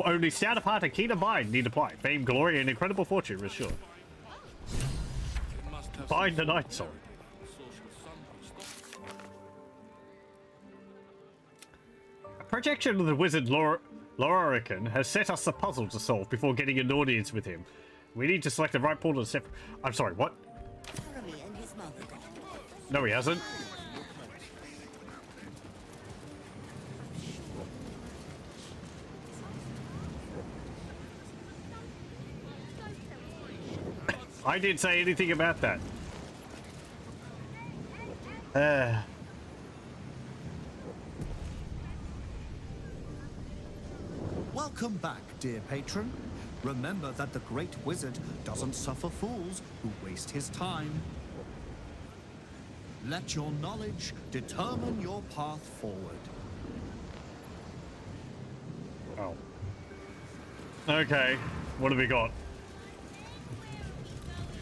Only stout of heart and keen of mind need apply. Fame, glory, and incredible fortune is sure. Find the Night Song. A projection of the wizard Lorican has set us a puzzle to solve before getting an audience with him. We need to select the right portal to step. I'm sorry, what? No, he hasn't. I didn't say anything about that. Welcome back, dear patron. Remember that the great wizard doesn't suffer fools who waste his time. Let your knowledge determine your path forward. Oh. Okay, what have we got?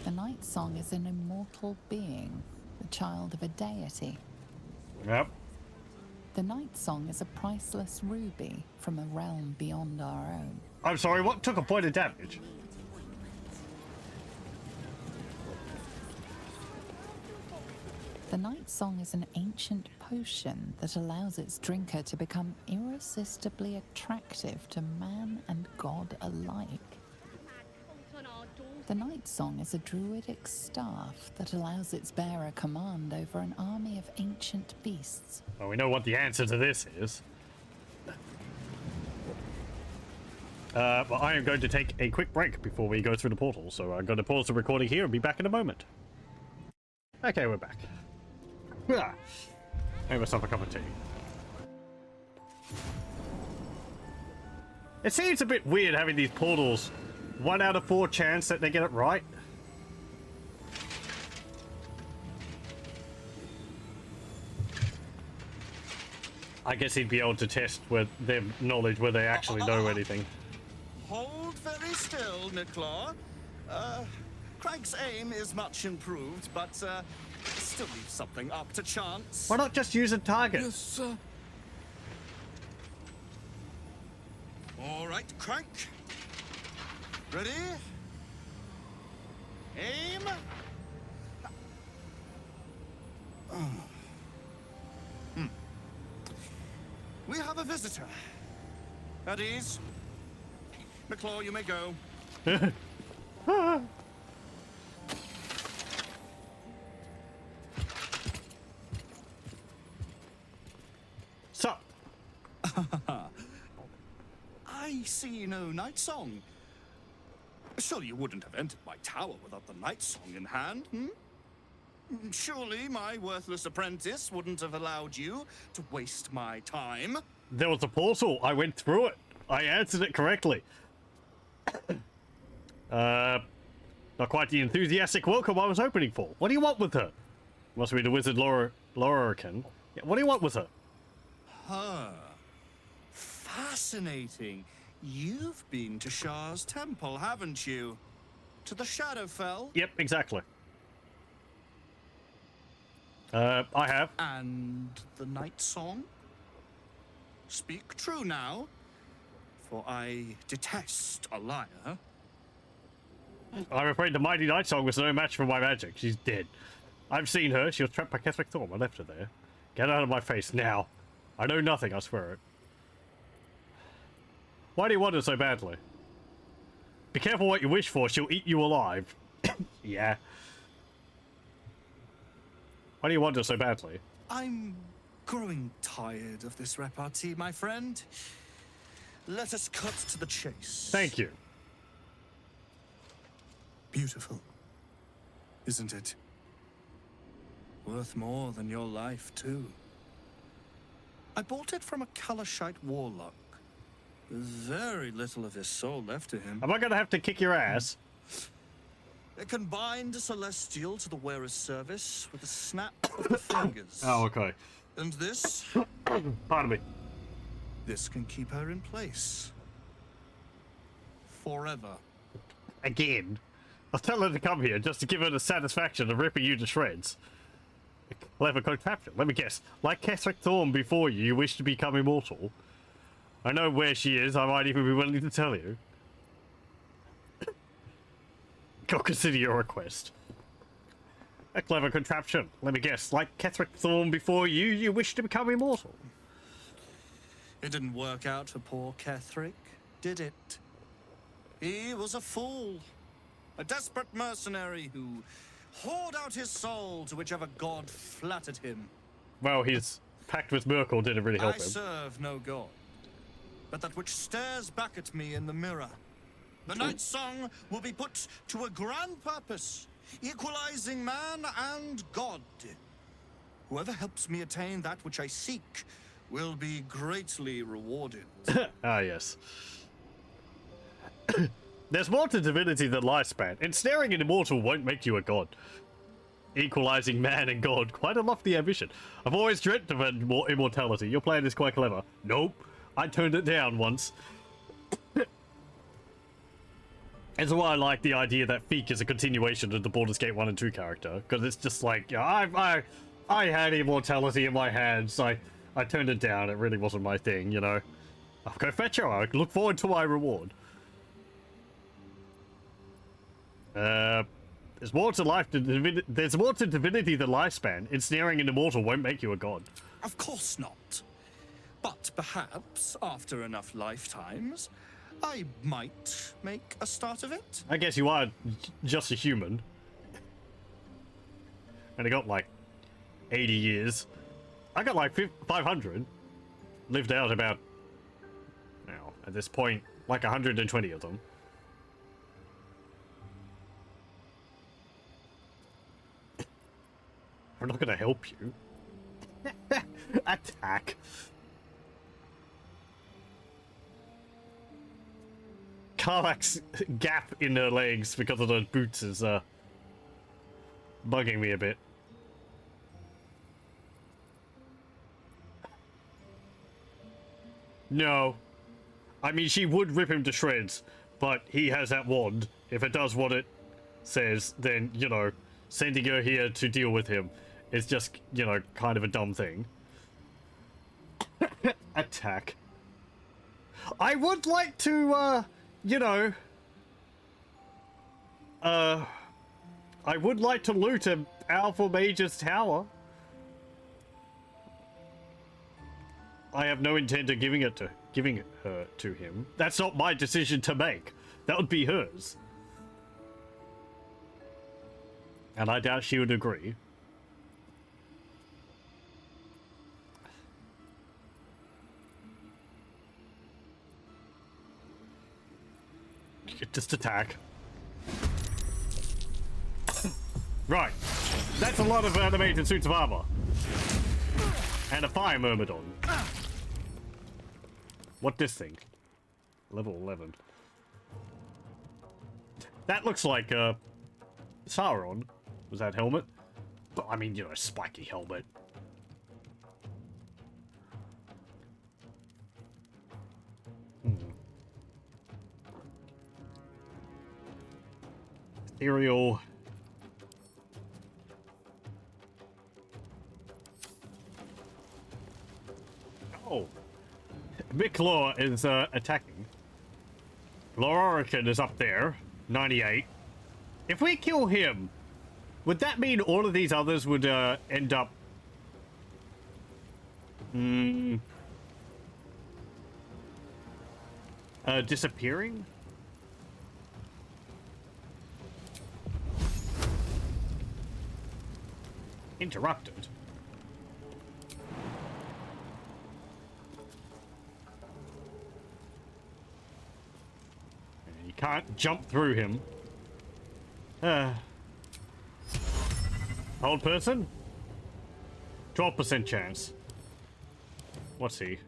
The Night Song is an immortal being, the child of a deity. Yep. The Night Song is a priceless ruby from a realm beyond our own. I'm sorry, what took a point of damage? The Night Song is an ancient potion that allows its drinker to become irresistibly attractive to man and god alike. The Night Song is a druidic staff that allows its bearer command over an army of ancient beasts. Well, we know what the answer to this is. But I am going to take a quick break before we go through the portal, so I'm going to pause the recording here and be back in a moment. Okay, we're back. Make myself a cup of tea. It seems a bit weird having these portals 1 out of 4 chance that they get it right. I guess he'd be able to test with their knowledge whether they actually know anything. Hold very still, Niklaw. Craig's aim is much improved, but still leaves something up to chance. Why not just use a target? Yes, sir. All right, Crank. Ready? Aim. We have a visitor. At ease. McClaw, you may go. see no night song. Surely you wouldn't have entered my tower without the night song in hand, hmm? Surely my worthless apprentice wouldn't have allowed you to waste my time. There was a portal. I went through it. I answered it correctly. Not quite the enthusiastic welcome I was hoping for. What do you want with her? Must be the wizard Larian. Yeah, what do you want with her? Huh. Fascinating. You've been to Shah's temple, haven't you? To the Shadowfell? Yep, exactly. I have. And the night song? Speak true now, for I detest a liar. I'm afraid the mighty night song was no match for my magic. She's dead. I've seen her. She was trapped by Ketheric Thorn. I left her there. Get out of my face now. I know nothing, I swear it. Why do you want her so badly? Be careful what you wish for. She'll eat you alive. Yeah. Why do you want her so badly? I'm growing tired of this repartee, my friend. Let us cut to the chase. Thank you. Beautiful, isn't it? Worth more than your life, too. I bought it from a Kalashite warlock. There's very little of his soul left to him. Am I gonna have to kick your ass? It can bind a celestial to the wearer's service with a snap of the fingers. Oh, okay. And this? Pardon me. This can keep her in place. Forever. Again. I'll tell her to come here just to give her the satisfaction of ripping you to shreds. A clever contraption. Let me guess. Like Ketheric Thorn before you, you wish to become immortal. I know where she is. I might even be willing to tell you. Go consider your request. A clever contraption. Let me guess. Like Ketheric Thorn before you, you wish to become immortal. It didn't work out for poor Ketheric, did it? He was a fool. A desperate mercenary who poured out his soul to whichever god flattered him. Well, his pact with Merkel didn't really help I him. serve no god, but that which stares back at me in the mirror. The night song will be put to a grand purpose, equalizing man and god. Whoever helps me attain that which I seek will be greatly rewarded. Ah, yes. There's more to divinity than lifespan. Ensnaring an immortal won't make you a god. Equalizing man and god, quite a lofty ambition. I've always dreamt of immortality. Your plan is quite clever. Nope. I turned it down once. That's why I like the idea that Pheak is a continuation of the Baldur's Gate 1 and 2 character. Because it's just like, yeah, I had immortality in my hands. I turned it down. It really wasn't my thing, you know. I'll go fetch her. I look forward to my reward. There's more to life there's more to divinity than lifespan. Ensnaring an immortal won't make you a god. Of course not. But perhaps after enough lifetimes, I might make a start of it. I guess you are just a human. And I got like 80 years. I got like 500. Lived out about, now at this point, like 120 of them. I'm not gonna help you. Attack. Karlak's gap in her legs because of those boots is bugging me a bit. No. I mean, she would rip him to shreds, but he has that wand. If it does what it says, then, you know, sending her here to deal with him is just, you know, kind of a dumb thing. Attack. I would like to, you know, I would like to loot an Alpha Mage's tower. I have no intent of giving her to him. That's not my decision to make. That would be hers. And I doubt she would agree. Just attack. Right. That's a lot of animated suits of armor. And a fire myrmidon. What this thing? Level 11. That looks like Sauron. Was that helmet? But I mean, you know, a spiky helmet. Ethereal. Oh. Miklor is attacking. Lororican is up there. 98. If we kill him, would that mean all of these others would end up... disappearing? Interrupted. You can't jump through him. Old person? 12% chance. What's he?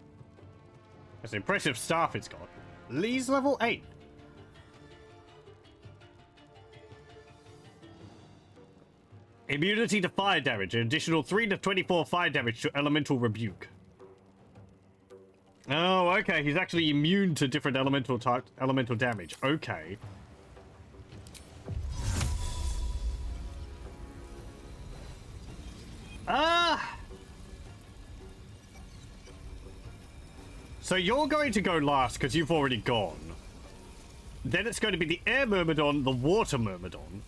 That's an impressive staff it's got. Lee's level 8. Immunity to fire damage. An additional 3 to 24 fire damage to elemental rebuke. Oh, okay. He's actually immune to different elemental damage. Okay. So you're going to go last because you've already gone. Then it's going to be the air myrmidon, the water myrmidon.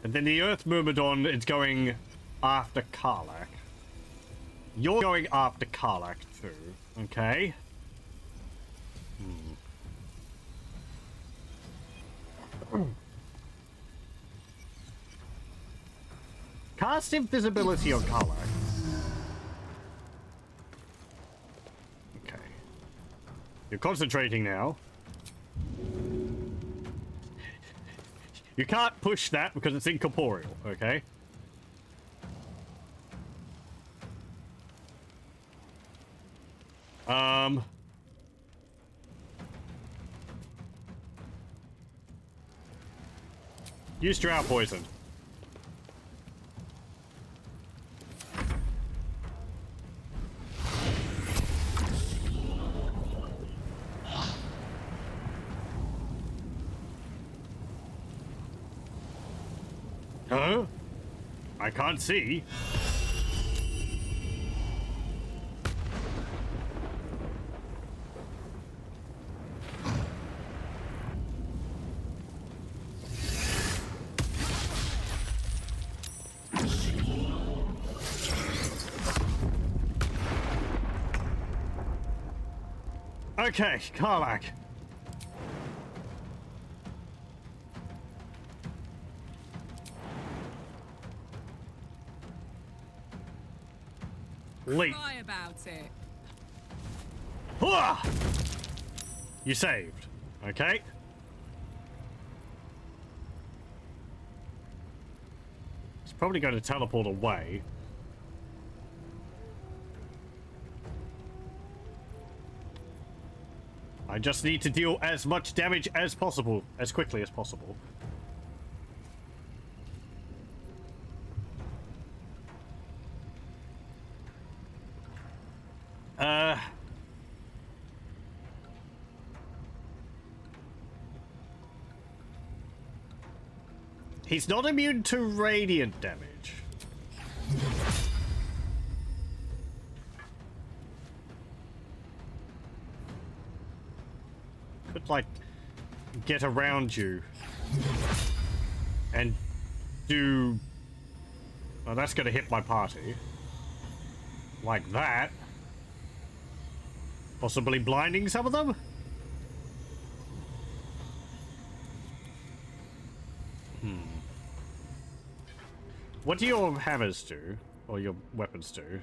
And then the earth myrmidon is going after Karlach. You're going after Karlach too, okay? Cast invisibility on Karlach. Okay. You're concentrating now. You can't push that because it's incorporeal, okay? Use drought poison. Huh? I can't see. Okay, Karlach. Late. Cry about it. Hooah! You saved. Okay. It's probably going to teleport away. I just need to deal as much damage as possible, as quickly as possible. He's not immune to radiant damage. Could, like, get around you and do... Oh, that's gonna hit my party. Like that. Possibly blinding some of them? What do your hammers do? Or your weapons do?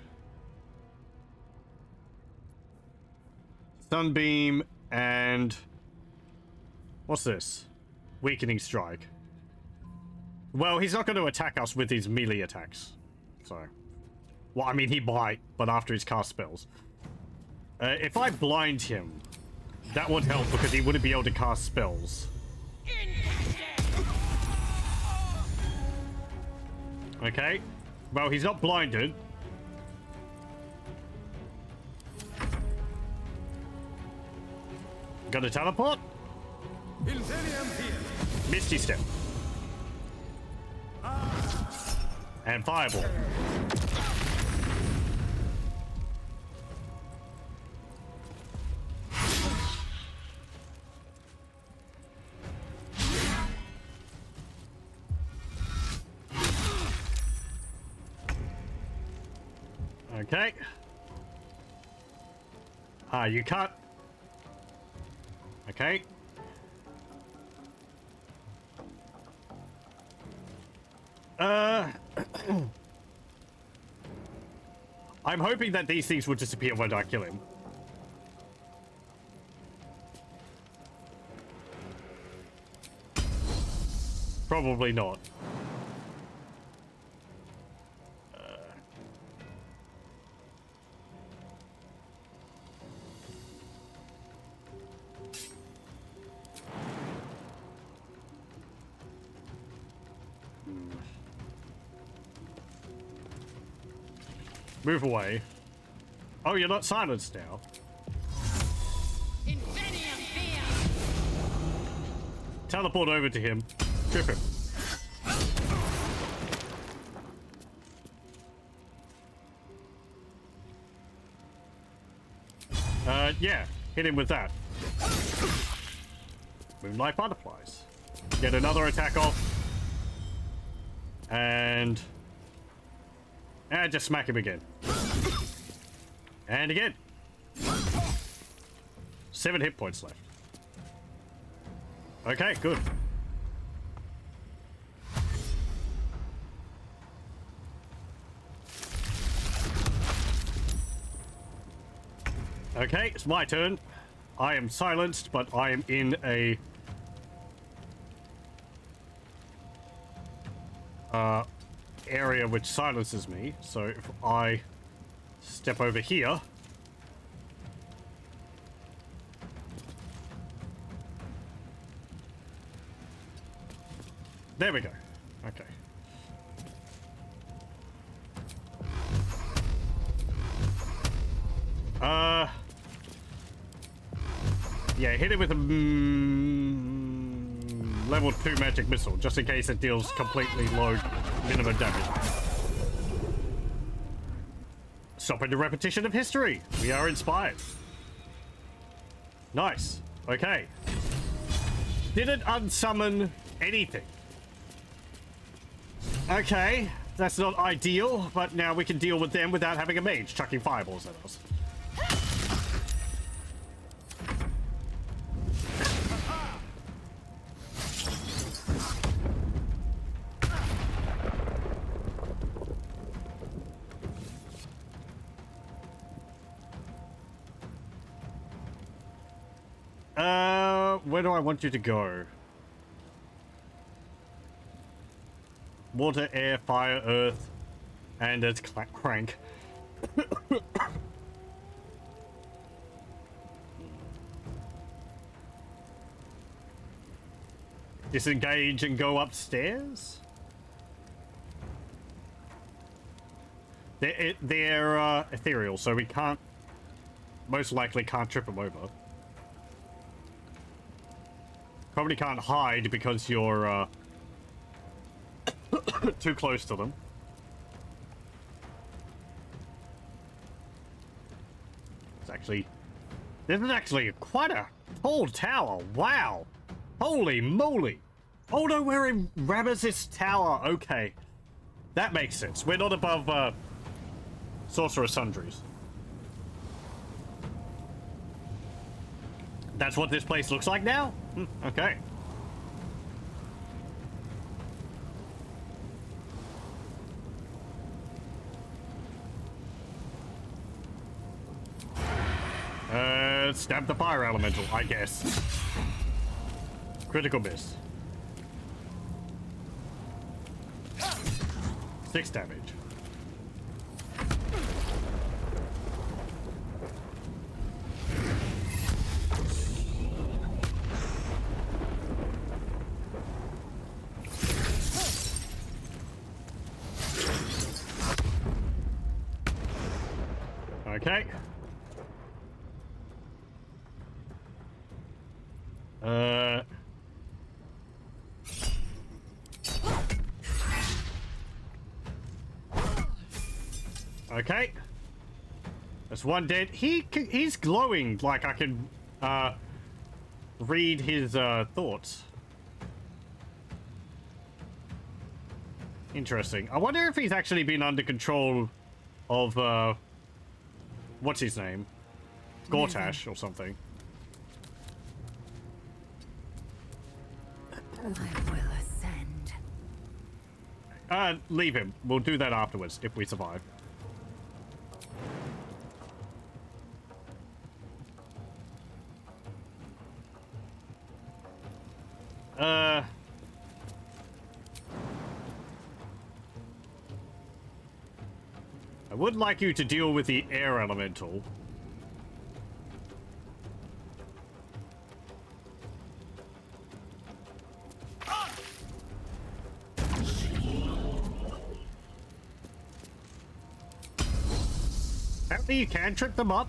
Sunbeam, And what's this? Weakening strike. Well, he's not going to attack us with his melee attacks. So, well, I mean, he might, but after he's cast spells. If I blind him, that would help because he wouldn't be able to cast spells. Okay. Well, he's not blinded. Gonna teleport? Misty Step. And Fireball. Okay. You can't. Okay. I'm hoping that these things will disappear when I kill him. Probably not. Move away. Oh, you're not silenced now. Teleport over to him. Trip him. Yeah. Hit him with that. Moonlight Butterflies. Get another attack off. And just smack him again. And again. 7 hit points left. Okay, good. Okay, it's my turn. I am silenced, but I am in a area which silences me. So if I step over here, there we go. Okay. Yeah, hit it with a level 2 magic missile, just in case it deals completely low minimum damage. Stopping the repetition of history. We are inspired. Nice. Okay. Didn't unsummon anything. Okay, that's not ideal, but now we can deal with them without having a mage chucking fireballs at us. Where do I want you to go? Water, air, fire, earth, and it's crank. Disengage and go upstairs? They're ethereal, so we can't, most likely can't trip them over. Probably can't hide because you're too close to them. This is actually quite a tall tower. Wow. Holy moly. Oh no, we're in Ramesses Tower. Okay. That makes sense. We're not above Sorcerer Sundries. That's what this place looks like now? Okay. Let's stab the fire elemental, I guess. Critical miss. 6 damage. Okay. Okay. That's one dead. He's glowing like I can read his thoughts. Interesting. I wonder if he's actually been under control of what's his name? Gortash or something. I will ascend. Leave him. We'll do that afterwards if we survive. I would like you to deal with the air elemental. Apparently you can trick them up.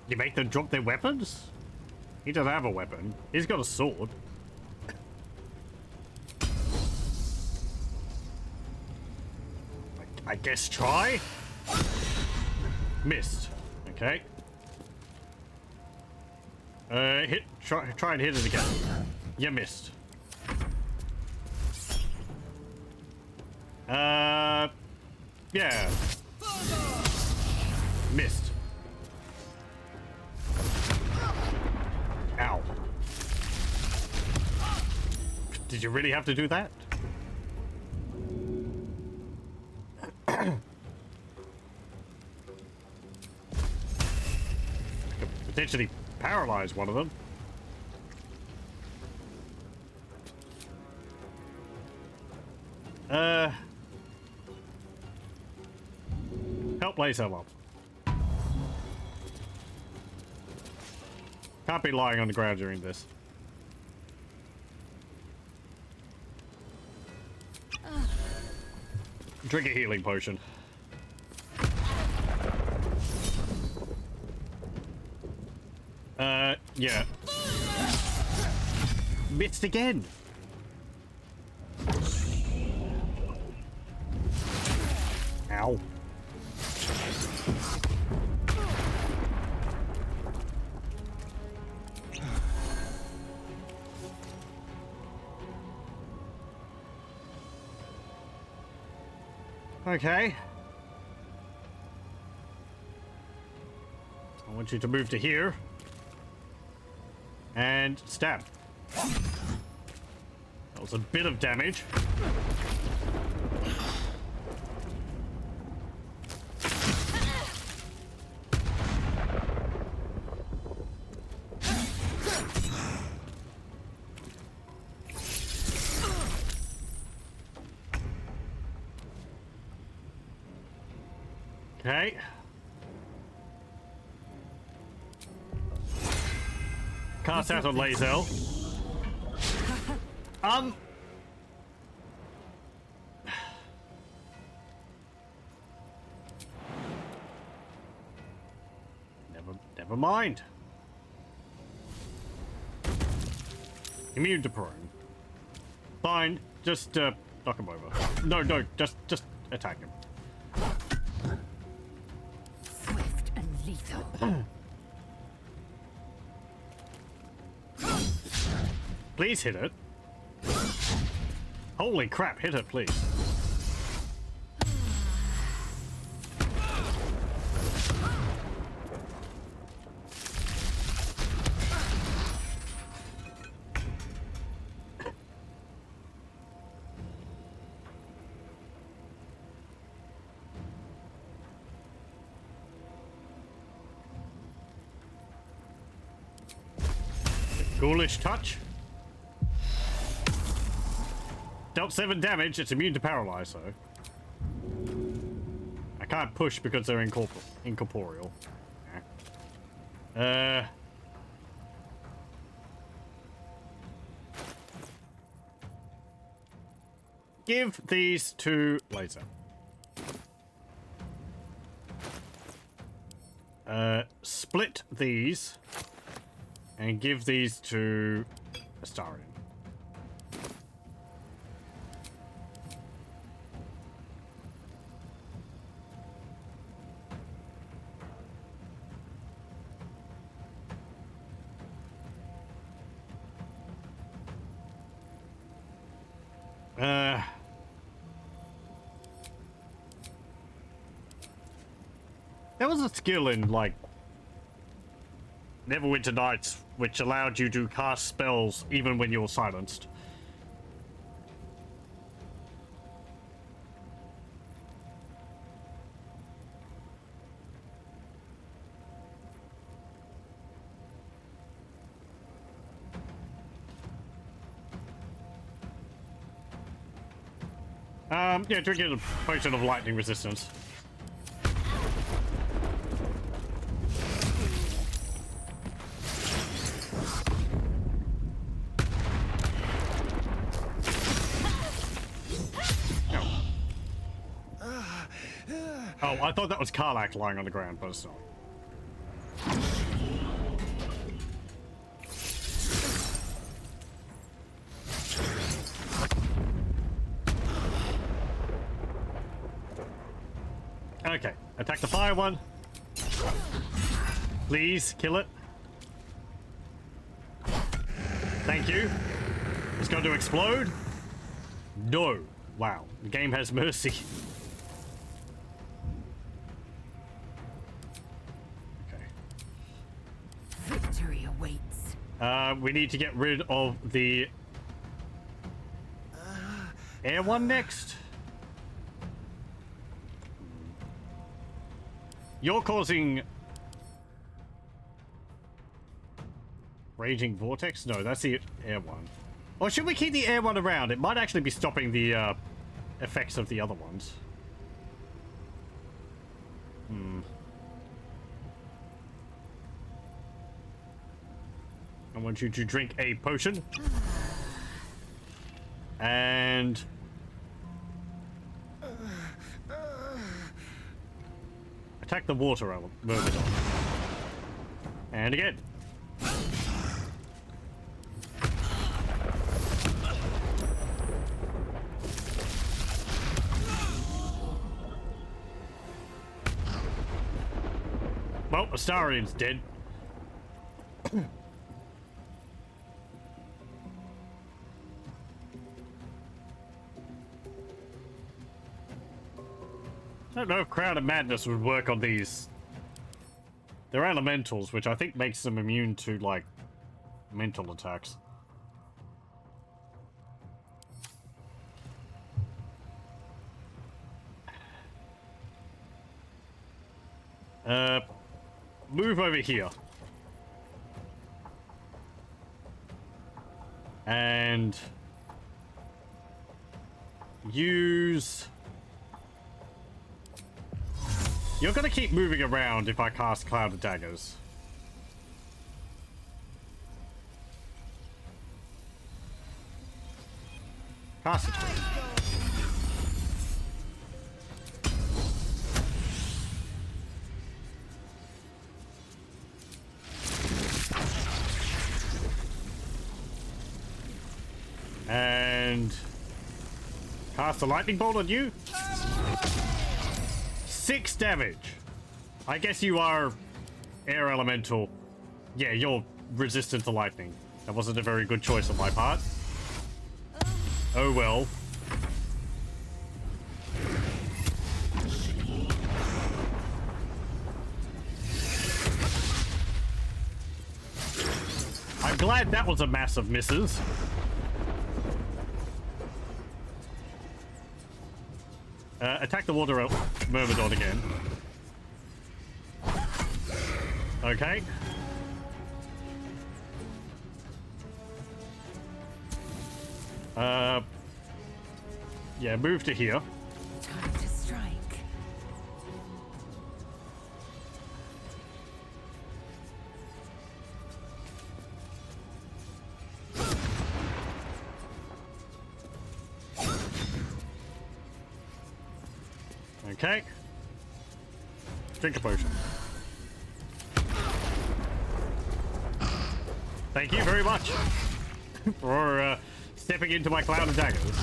You make them drop their weapons? He doesn't have a weapon. He's got a sword. I guess try? Missed. Okay. Try and hit it again. You missed. Yeah. Missed. Ow. Did you really have to do that? Could potentially paralyze one of them. Help lace him up. Can't be lying on the ground during this. Drink a healing potion. Yeah. Missed again. Ow. Okay. I want you to move to here. And stab. That was a bit of damage. Okay. Cast out on Lazel. Never mind. Immune to prone. Fine. Just knock him over. No, just attack him. Swift and lethal. Please hit it. Holy crap, hit it, please. Ghoulish touch. Dealt 7 damage. It's immune to paralyze, though. I can't push because they're incorporeal. Give these to later. Split these and give these to Astarion. There was a skill in, like, Neverwinter Nights which allowed you to cast spells even when you were silenced. Yeah, drinking a potion of lightning resistance. Oh, I thought that was Karlak lying on the ground, but it's not. Okay, attack the fire one. Please, kill it. Thank you. It's going to explode? No. Wow, the game has mercy. Victory awaits. We need to get rid of the air one next. You're causing raging vortex? No, that's the air one. Or should we keep the air one around? It might actually be stopping the effects of the other ones. I want you to drink a potion. And attack the water element. And again. Well, Astarion's dead. I don't know if Crown of Madness would work on these. They're elementals, which I think makes them immune to, like, mental attacks. Move over here. And use... You're gonna keep moving around if I cast Cloud of Daggers. Cast it. And cast a lightning bolt on you. 6 damage. I guess you are air elemental. Yeah, you're resistant to lightning. That wasn't a very good choice on my part. Oh well. I'm glad that was a massive misses. Attack the water Myrmidon again. Okay. Yeah, move to here. Time to strike. Okay. Drink a potion. Thank you very much for stepping into my cloud of daggers.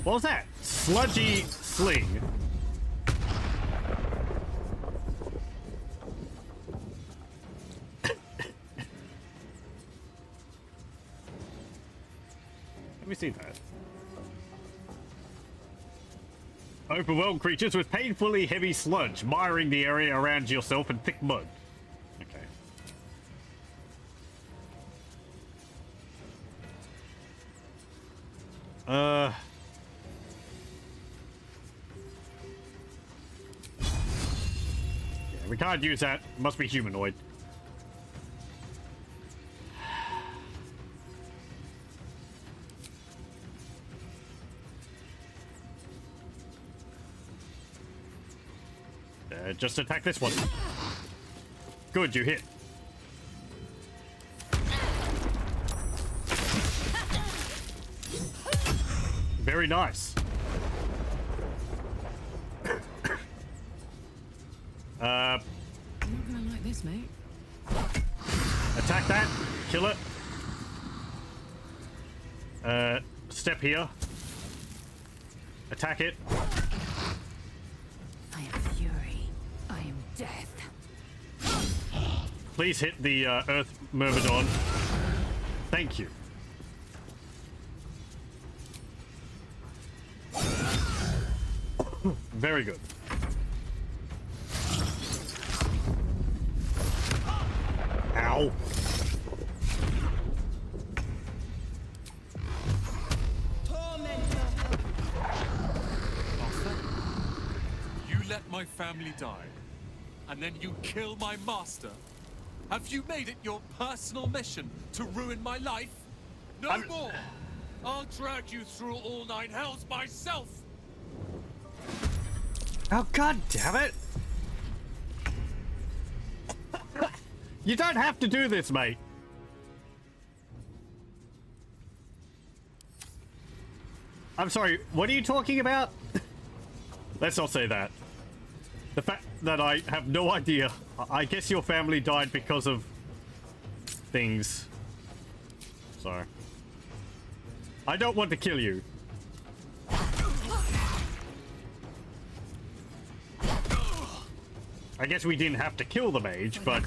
What was that? Sludgy sling. Let me see that. Overwhelmed creatures with painfully heavy sludge, miring the area around yourself in thick mud. Okay. Yeah, we can't use that. Must be humanoid. Just attack this one. Good, you hit. Very nice. You're not gonna like this, mate. Attack that. Kill it. Step here. Attack it. I am fury. I am death. Please hit the Earth Myrmidon. Thank you. Very good. Ow. You let my family die, and then you kill my master? Have you made it your personal mission to ruin my life? No more! I'll drag you through all 9 hells myself! Oh, god damn it! You don't have to do this, mate. I'm sorry, what are you talking about? Let's not say that. The fact that I have no idea. I guess your family died because of things. So I don't want to kill you. I guess we didn't have to kill the mage, but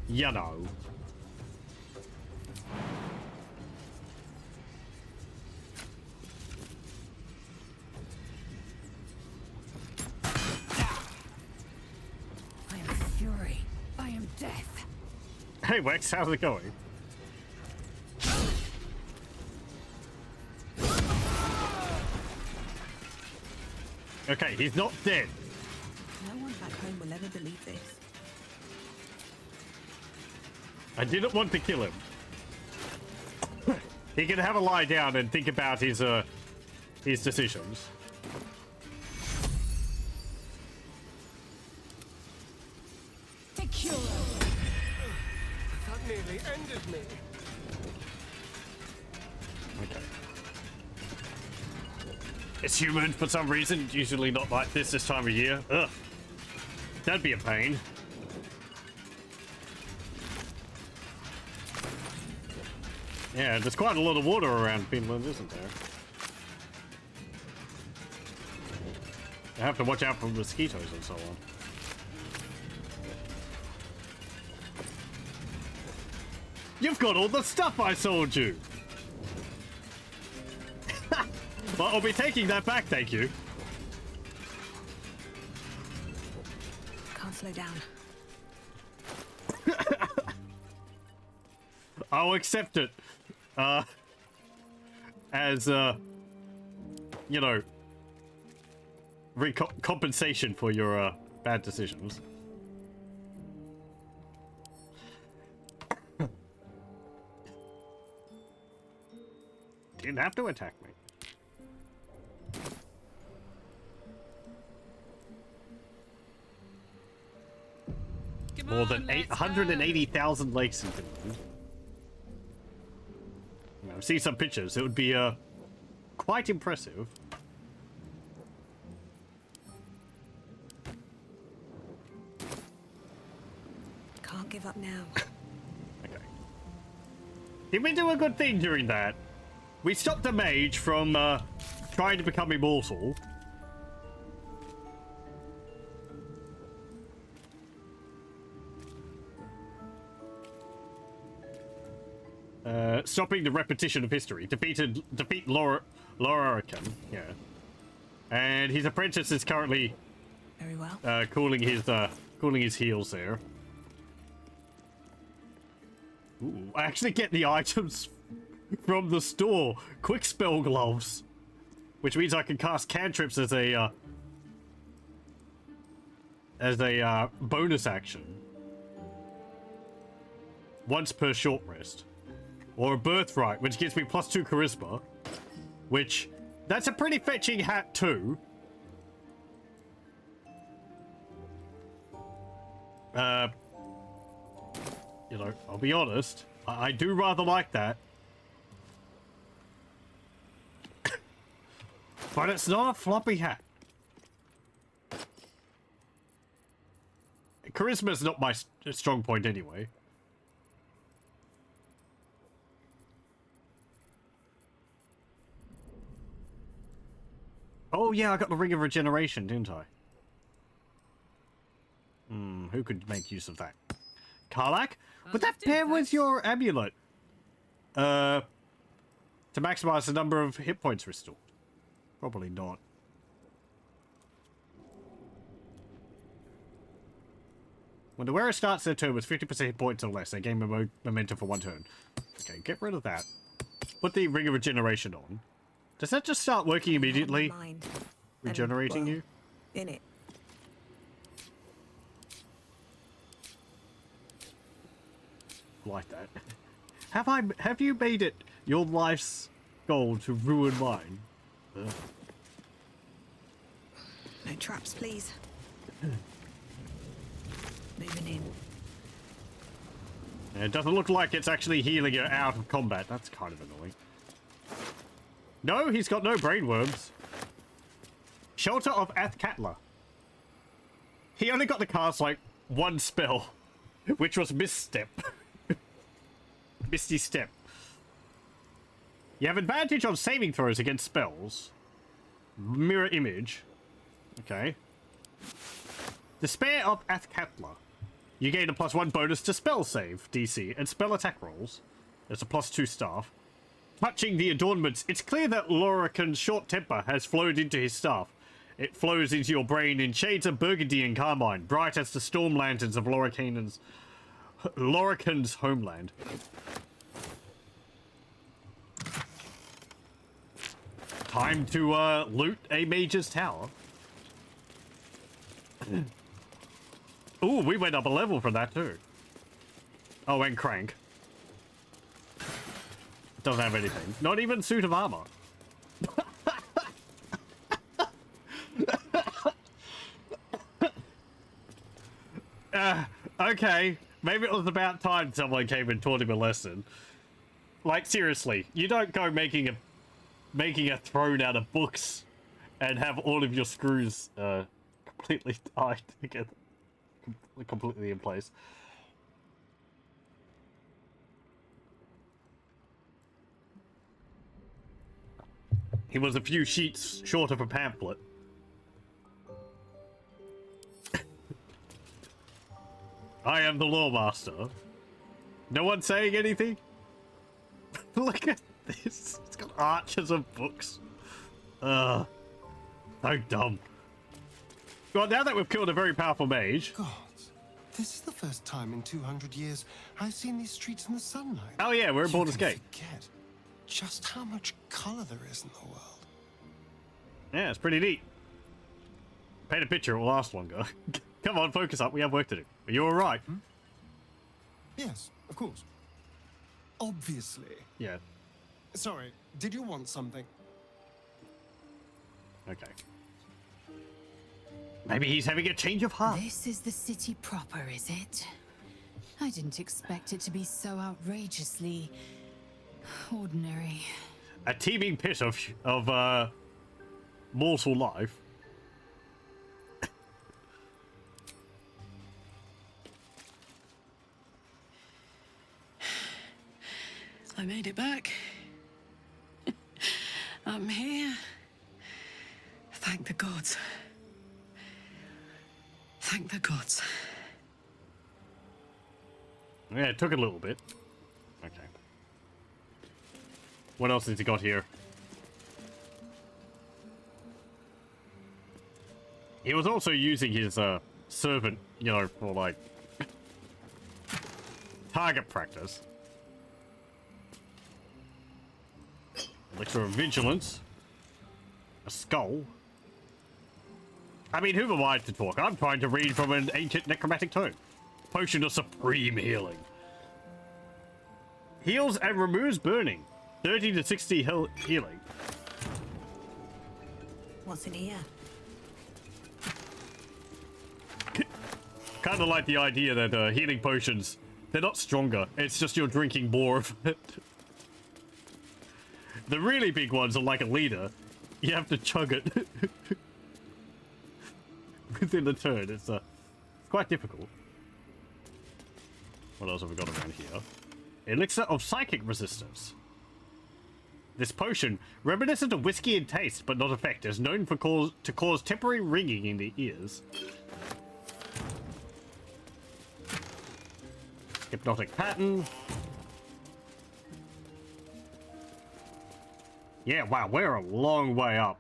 you know. I am fury. I am death. Hey Wex, how's it going? Okay, he's not dead. No one back home will ever believe this. I didn't want to kill him. He can have a lie down and think about his decisions. Tequila. That nearly ended me. Okay. It's human for some reason. Usually not like this time of year. Ugh. That'd be a pain. Yeah, there's quite a lot of water around Finland, isn't there? I have to watch out for mosquitoes and so on. You've got all the stuff I sold you! Well, I'll be taking that back, thank you. Can't slow down. I'll accept it. As, you know, compensation for your, bad decisions. Didn't have to attack me. More than 880,000 lakes in Finland. I've seen some pictures. It would be quite impressive. Can't give up now. Okay. Did we do a good thing during that? We stopped the mage from trying to become immortal. Stopping the repetition of history. Defeat Larian, yeah. And his apprentice is currently very well. cooling his heels there. Ooh, I actually get the items from the store. Quick spell gloves, which means I can cast cantrips as a bonus action once per short rest. Or a birthright, which gives me +2 charisma, which that's a pretty fetching hat too. You know, I'll be honest, I do rather like that. But it's not a floppy hat. Charisma's not my strong point anyway. Oh yeah, I got the Ring of Regeneration, didn't I? Who could make use of that? Karlak? Would that pair with your amulet? To maximize the number of hit points restored? Probably not. When the wearer starts their turn with 50% hit points or less, they gain momentum for 1 turn. Okay, get rid of that. Put the Ring of Regeneration on. Does that just start working immediately? Regenerating you? In it. Like that. Have you made it your life's goal to ruin mine? No traps, please. Moving in. It doesn't look like it's actually healing you out of combat. That's kind of annoying. No, he's got no brainworms. Shelter of Athkatla. He only got to cast like 1 spell, which was Misstep. Misty Step. You have advantage on saving throws against spells. Mirror Image. Okay. Despair of Athkatla. You gain a +1 bonus to spell save DC and spell attack rolls. There's a +2 staff. Touching the adornments, it's clear that Lorican's short temper has flowed into his staff. It flows into your brain in shades of burgundy and carmine, bright as the storm lanterns of Lorican's homeland. Time to loot a mage's tower. Ooh, we went up a level for that too. Oh, and Crank. Doesn't have anything. Not even suit of armor. Okay. Maybe it was about time someone came and taught him a lesson. Like, seriously, you don't go making a throne out of books and have all of your screws completely tied together. Completely in place. He was a few sheets short of a pamphlet. I am the Lawmaster. No one saying anything? Look at this. It's got arches of books. So dumb. Well, now that we've killed a very powerful mage. God, this is the first time in 200 years I've seen these streets in the sunlight. Oh yeah, we're in Baldur's Gate. Forget just how much color there is in the world. Yeah, it's pretty neat. Paint a picture, it will last longer. Come on, focus up, we have work to do. Are you alright? Yes, of course. Obviously. Yeah. Sorry, did you want something? Okay. Maybe he's having a change of heart. This is the city proper, is it? I didn't expect it to be so outrageously ordinary. A teeming pit of mortal life. I made it back. I'm here. Thank the gods. Thank the gods. Yeah, it took a little bit. Okay. What else has he got here? He was also using his servant, you know, for like target practice. Elixir of Vigilance. A skull. I mean, who am I to talk? I'm trying to read from an ancient necromantic tome. Potion of Supreme Healing. Heals and removes burning. 30 to 60 healing. What's in here? Kind of like the idea that healing potions, they're not stronger. It's just you're drinking more of it. The really big ones are like a liter. You have to chug it within a turn. It's quite difficult. What else have we got around here? Elixir of Psychic Resistance. This potion, reminiscent of whiskey in taste but not effect, is known for to cause temporary ringing in the ears. Hypnotic Pattern. Yeah, wow, we're a long way up.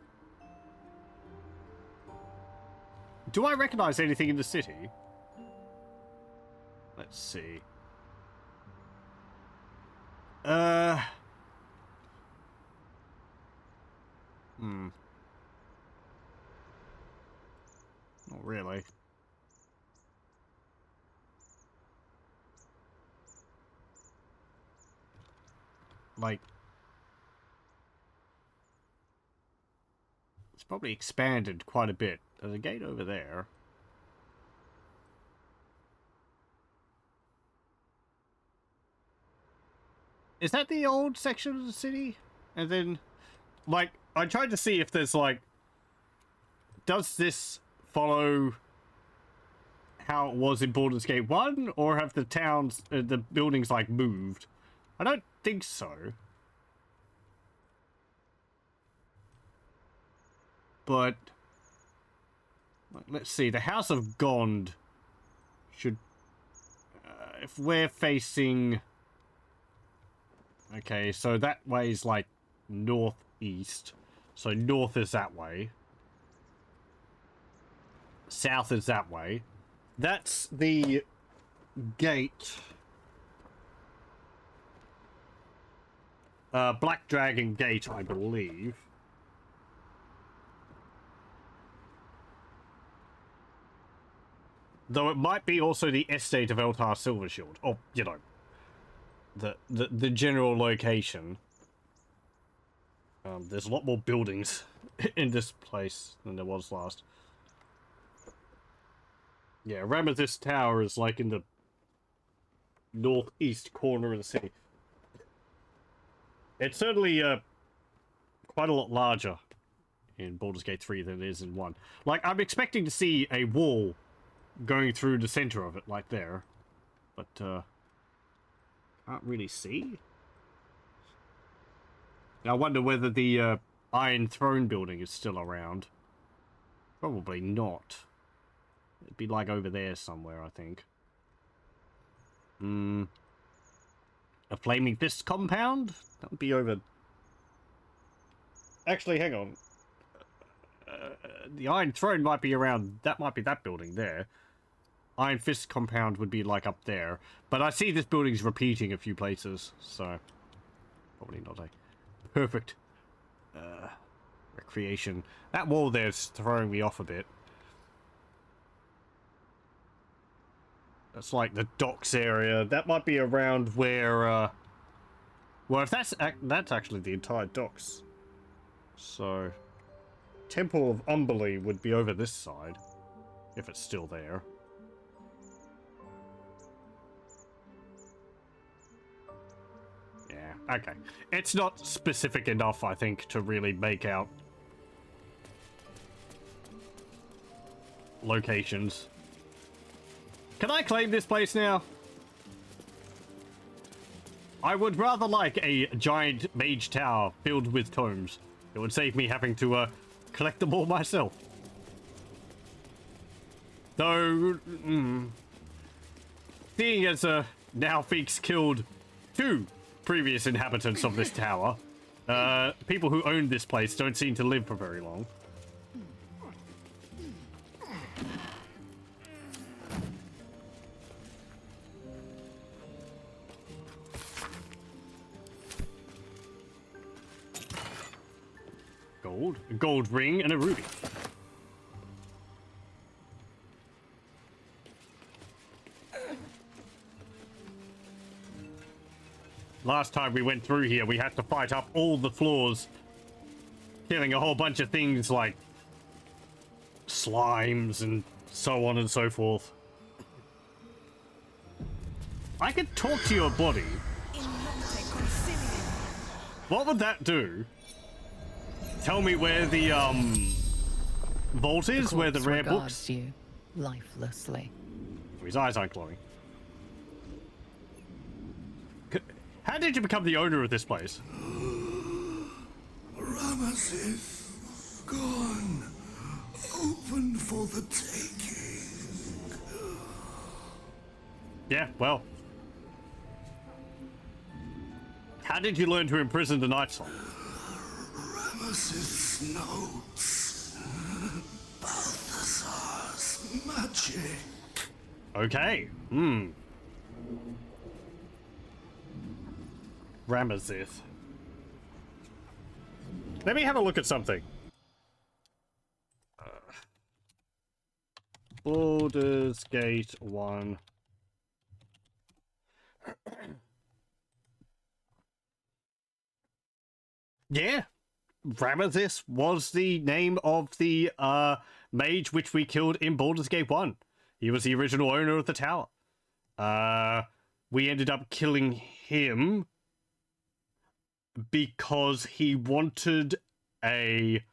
Do I recognize anything in the city? Let's see. Not really. Like, it's probably expanded quite a bit. There's a gate over there. Is that the old section of the city? And then, like, I tried to see if there's, like, does this follow how it was in Baldur's Gate 1? Or have the towns, the buildings, like, moved? I don't think so. But, let's see, the House of Gond should, if we're facing, okay, so that way is like northeast, so north is that way, south is that way, that's the gate, Black Dragon Gate, I believe. Though it might be also the estate of Eltar Silvershield. Or, you know, the general location. There's a lot more buildings in this place than there was last. Yeah, Ramathis Tower is like in the northeast corner of the city. It's certainly quite a lot larger in Baldur's Gate 3 than it is in 1. Like, I'm expecting to see a wall going through the center of it, like there. But, can't really see. I wonder whether the Iron Throne building is still around. Probably not. It'd be like over there somewhere, I think. A Flaming Fist compound? That would be over... Actually, hang on. The Iron Throne might be around... That might be that building there. Iron Fist compound would be like up there. But I see this building's repeating a few places, so... Probably not a perfect recreation. That wall there's throwing me off a bit. That's like the docks area. That might be around where Well, if that's actually the entire docks. So, Temple of Umberly would be over this side, if it's still there. Yeah, okay. It's not specific enough, I think, to really make out locations. Can I claim this place now? I would rather like a giant mage tower filled with tomes. It would save me having to collect them all myself. Though, seeing as now Pheak's killed 2 previous inhabitants of this tower, people who own this place don't seem to live for very long. Gold, a gold ring, and a ruby. Last time we went through here, we had to fight up all the floors, killing a whole bunch of things like slimes and so on and so forth. I could talk to your body. What would that do? Tell me where the vault is, where the rare books. You lifelessly. His eyes aren't glowing. How did you become the owner of this place? Ramesses gone. Open for the taking. Yeah, well. How did you learn to imprison the Night Song? Ramesses notes. Balthazar's magic. Okay. Ramesses. Let me have a look at something. Baldur's Gate 1. Yeah. Ramesses was the name of the mage which we killed in Baldur's Gate 1. He was the original owner of the tower. We ended up killing him because he wanted a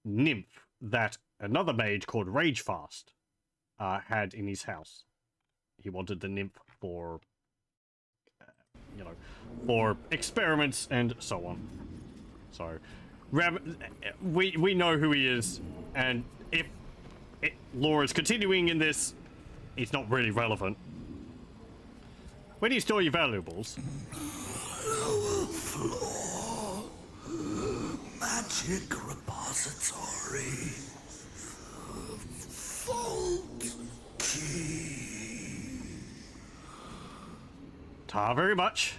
nymph that another mage called Ragefast had in his house. He wanted the nymph for, for experiments and so on. So, we know who he is, and if lore is continuing in this, it's not really relevant. Where do you store your valuables? Lower floor. Magic repository. Vault key. Ta very much.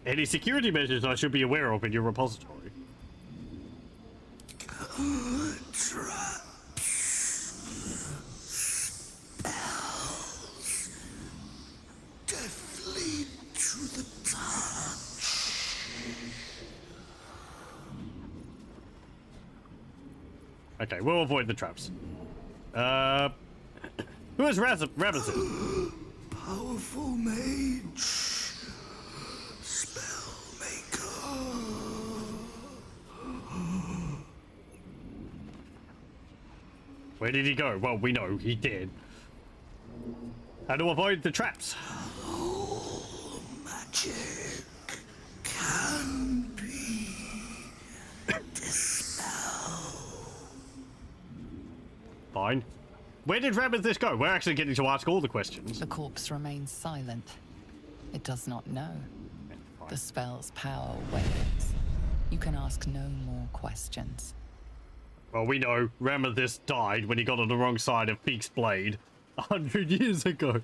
Any security measures I should be aware of in your repository? Traps. Spells. Deathly to the touch. Okay, we'll avoid the traps. Who is Ramesses? Powerful mage. Where did he go? Well, we know he did. How to avoid the traps? Oh, magic can be dispelled. Fine. Where did Ramesses go? We're actually getting to ask all the questions. The corpse remains silent. It does not know. The spell's power wanes. You can ask no more questions. Well, we know Ramesses died when he got on the wrong side of Pheak's blade 100 years ago.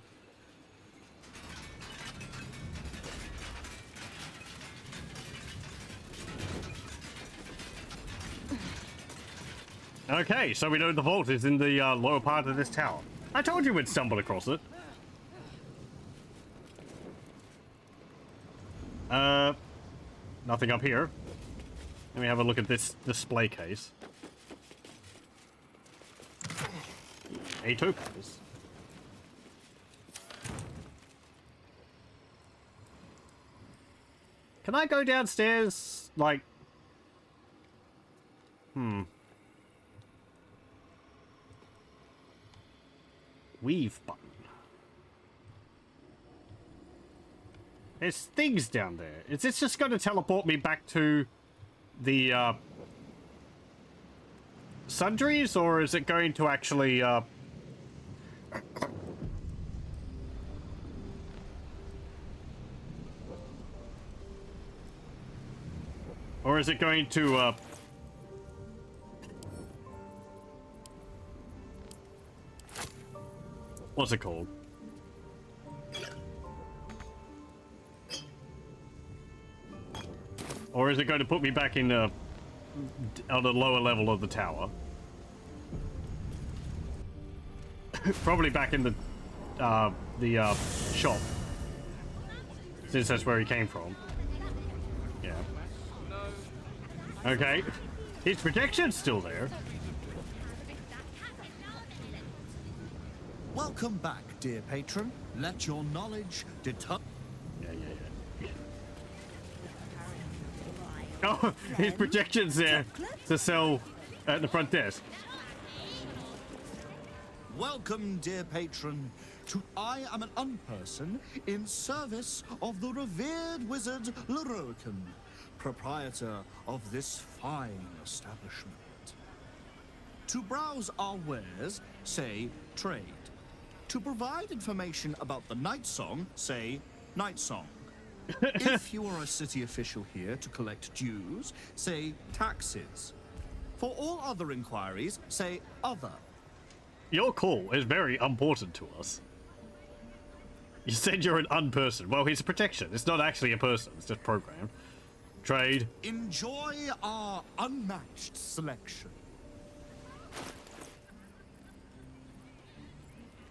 Okay, so we know the vault is in the lower part of this tower. I told you we'd stumble across it. Nothing up here. Let me have a look at this display case. A topaz. Can I go downstairs? Like... Weave button. There's things down there. Is this just going to teleport me back to the sundries, or is it going to actually or is it going to what's it called? Or is it going to put me back in on the lower level of the tower? Probably back in the shop, since that's where he came from. Yeah. Okay. His protection's still there. Welcome back, dear patron. Let your knowledge deter... Yeah. Oh, his projection's there to sell at the front desk. Welcome, dear patron, to I am an unperson in service of the revered wizard Larian, proprietor of this fine establishment. To browse our wares, say trade. To provide information about the night song, say night song. If you are a city official here to collect dues, say taxes. For all other inquiries, say other. Your call is very important to us. You said you're an unperson. Well, he's a protection. It's not actually a person. It's just programmed. Trade. Enjoy our unmatched selection.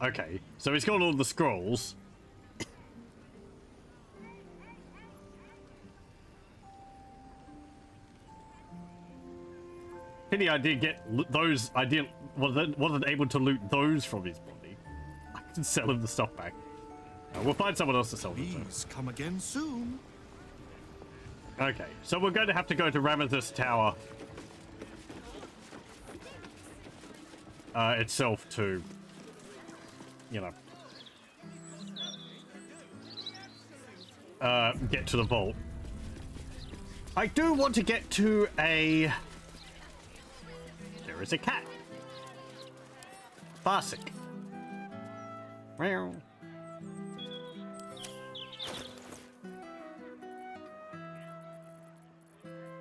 Okay, so he's got all the scrolls. Pity I didn't get those. I didn't wasn't able to loot those from his body. I can sell him the stuff back. We'll find someone else to sell them to. Please come again soon. Okay, so we're going to have to go to Ramethus Tower itself to, you know, get to the vault. I do want to get to a... There is a cat. Farsic. Meow.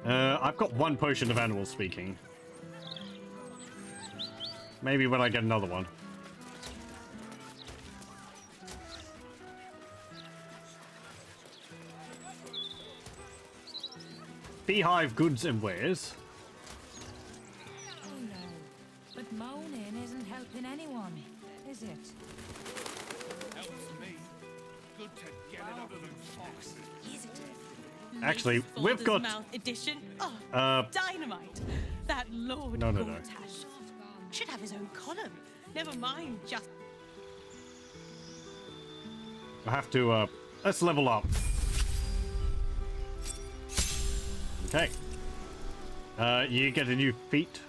I've got one potion of animal speaking. Maybe when I get another one. Beehive goods and wares. Oh no, but moaning isn't helping anyone, is it? Helps me. Good to get it up of them foxes. Is it? Actually, we've got edition. Oh, dynamite! That Lord No. Gortash should have his own column. Never mind, just. I have to, let's level up. Okay. You get a new feat.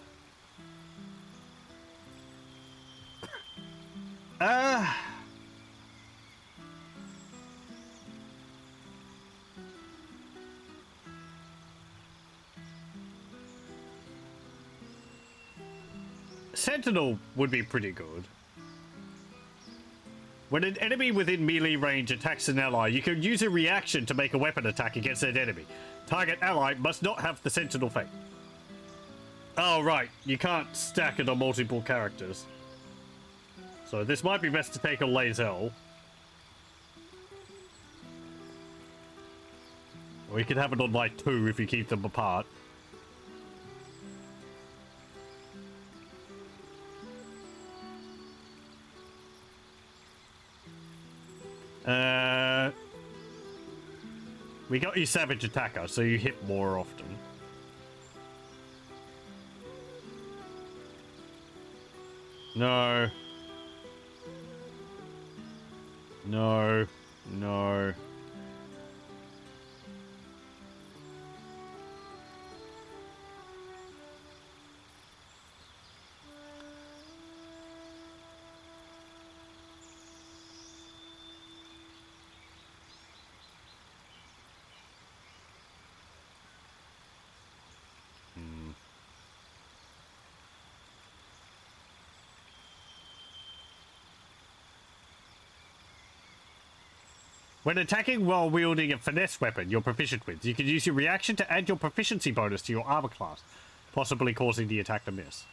Sentinel would be pretty good. When an enemy within melee range attacks an ally, you can use a reaction to make a weapon attack against that enemy. Target ally must not have the Sentinel fate. Oh, right. You can't stack it on multiple characters. So this might be best to take on Lae'zel. Or you can have it on like 2 if you keep them apart. We got you Savage Attacker, so you hit more often. No. No. No. When attacking while wielding a finesse weapon you're proficient with, you can use your reaction to add your proficiency bonus to your armor class, possibly causing the attack to miss.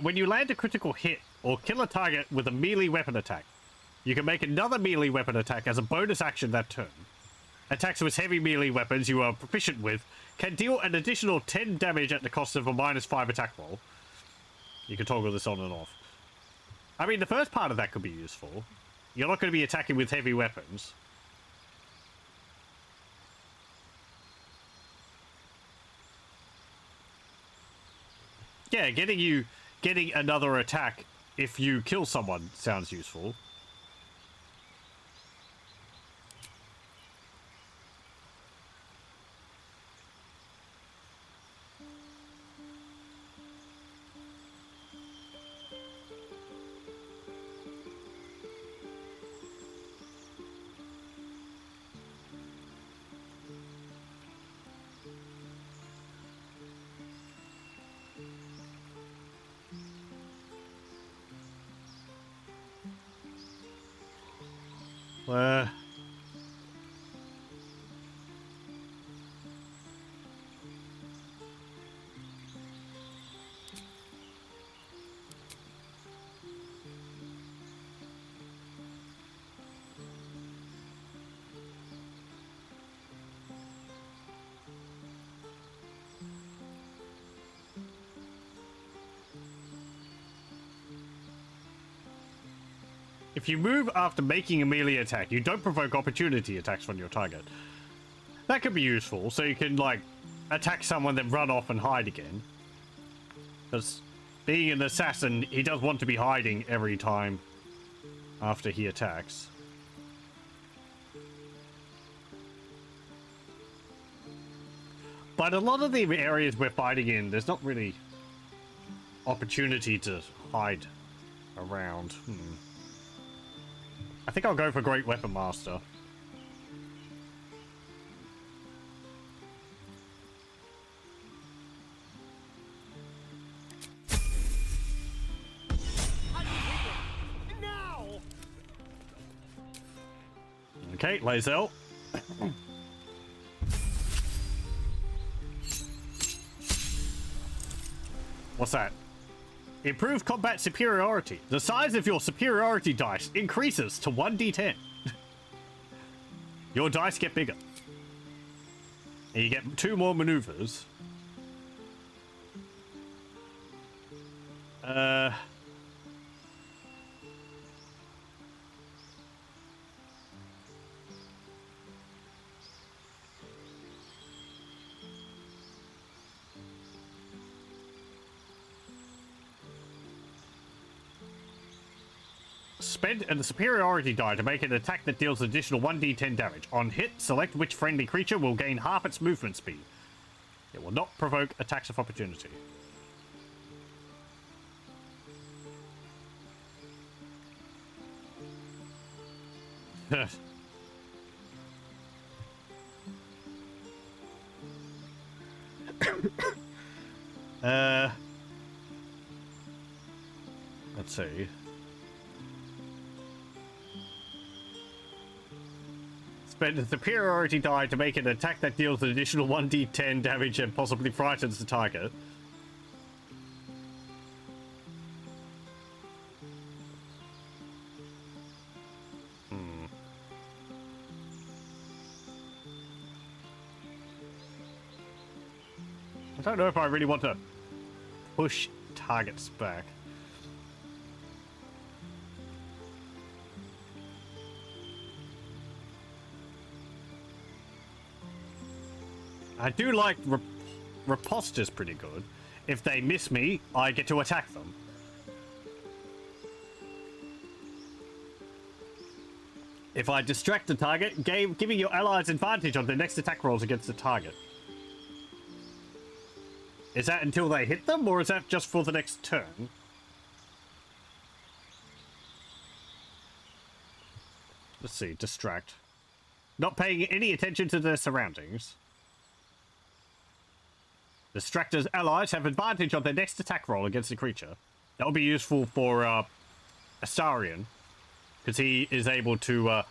When you land a critical hit or kill a target with a melee weapon attack, you can make another melee weapon attack as a bonus action that turn. Attacks with heavy melee weapons you are proficient with can deal an additional 10 damage at the cost of a -5 attack roll. You can toggle this on and off. I mean, the first part of that could be useful. You're not going to be attacking with heavy weapons. Yeah, getting another attack if you kill someone sounds useful. If you move after making a melee attack, you don't provoke opportunity attacks from your target. That could be useful, so you can, like, attack someone, then run off and hide again. Because being an assassin, he does want to be hiding every time after he attacks. But a lot of the areas we're fighting in, there's not really opportunity to hide around. I think I'll go for Great Weapon Master. Okay, Lae'zel. What's that? Improve combat superiority. The size of your superiority dice increases to 1d10. Your dice get bigger. And you get 2 more maneuvers. Spend the superiority die to make an attack that deals additional 1d10 damage. On hit, select which friendly creature will gain half its movement speed. It will not provoke attacks of opportunity. Let's see. spend a superiority die to make an attack that deals an additional 1d10 damage and possibly frightens the target. I don't know if I really want to push targets back. I do like riposta's pretty good. If they miss me, I get to attack them. If I distract the target, giving your allies advantage on their next attack rolls against the target. Is that until they hit them, or is that just for the next turn? Let's see, distract. Not paying any attention to their surroundings. Distractor's allies have advantage on their next attack roll against the creature. That will be useful for Astarion, because he is able to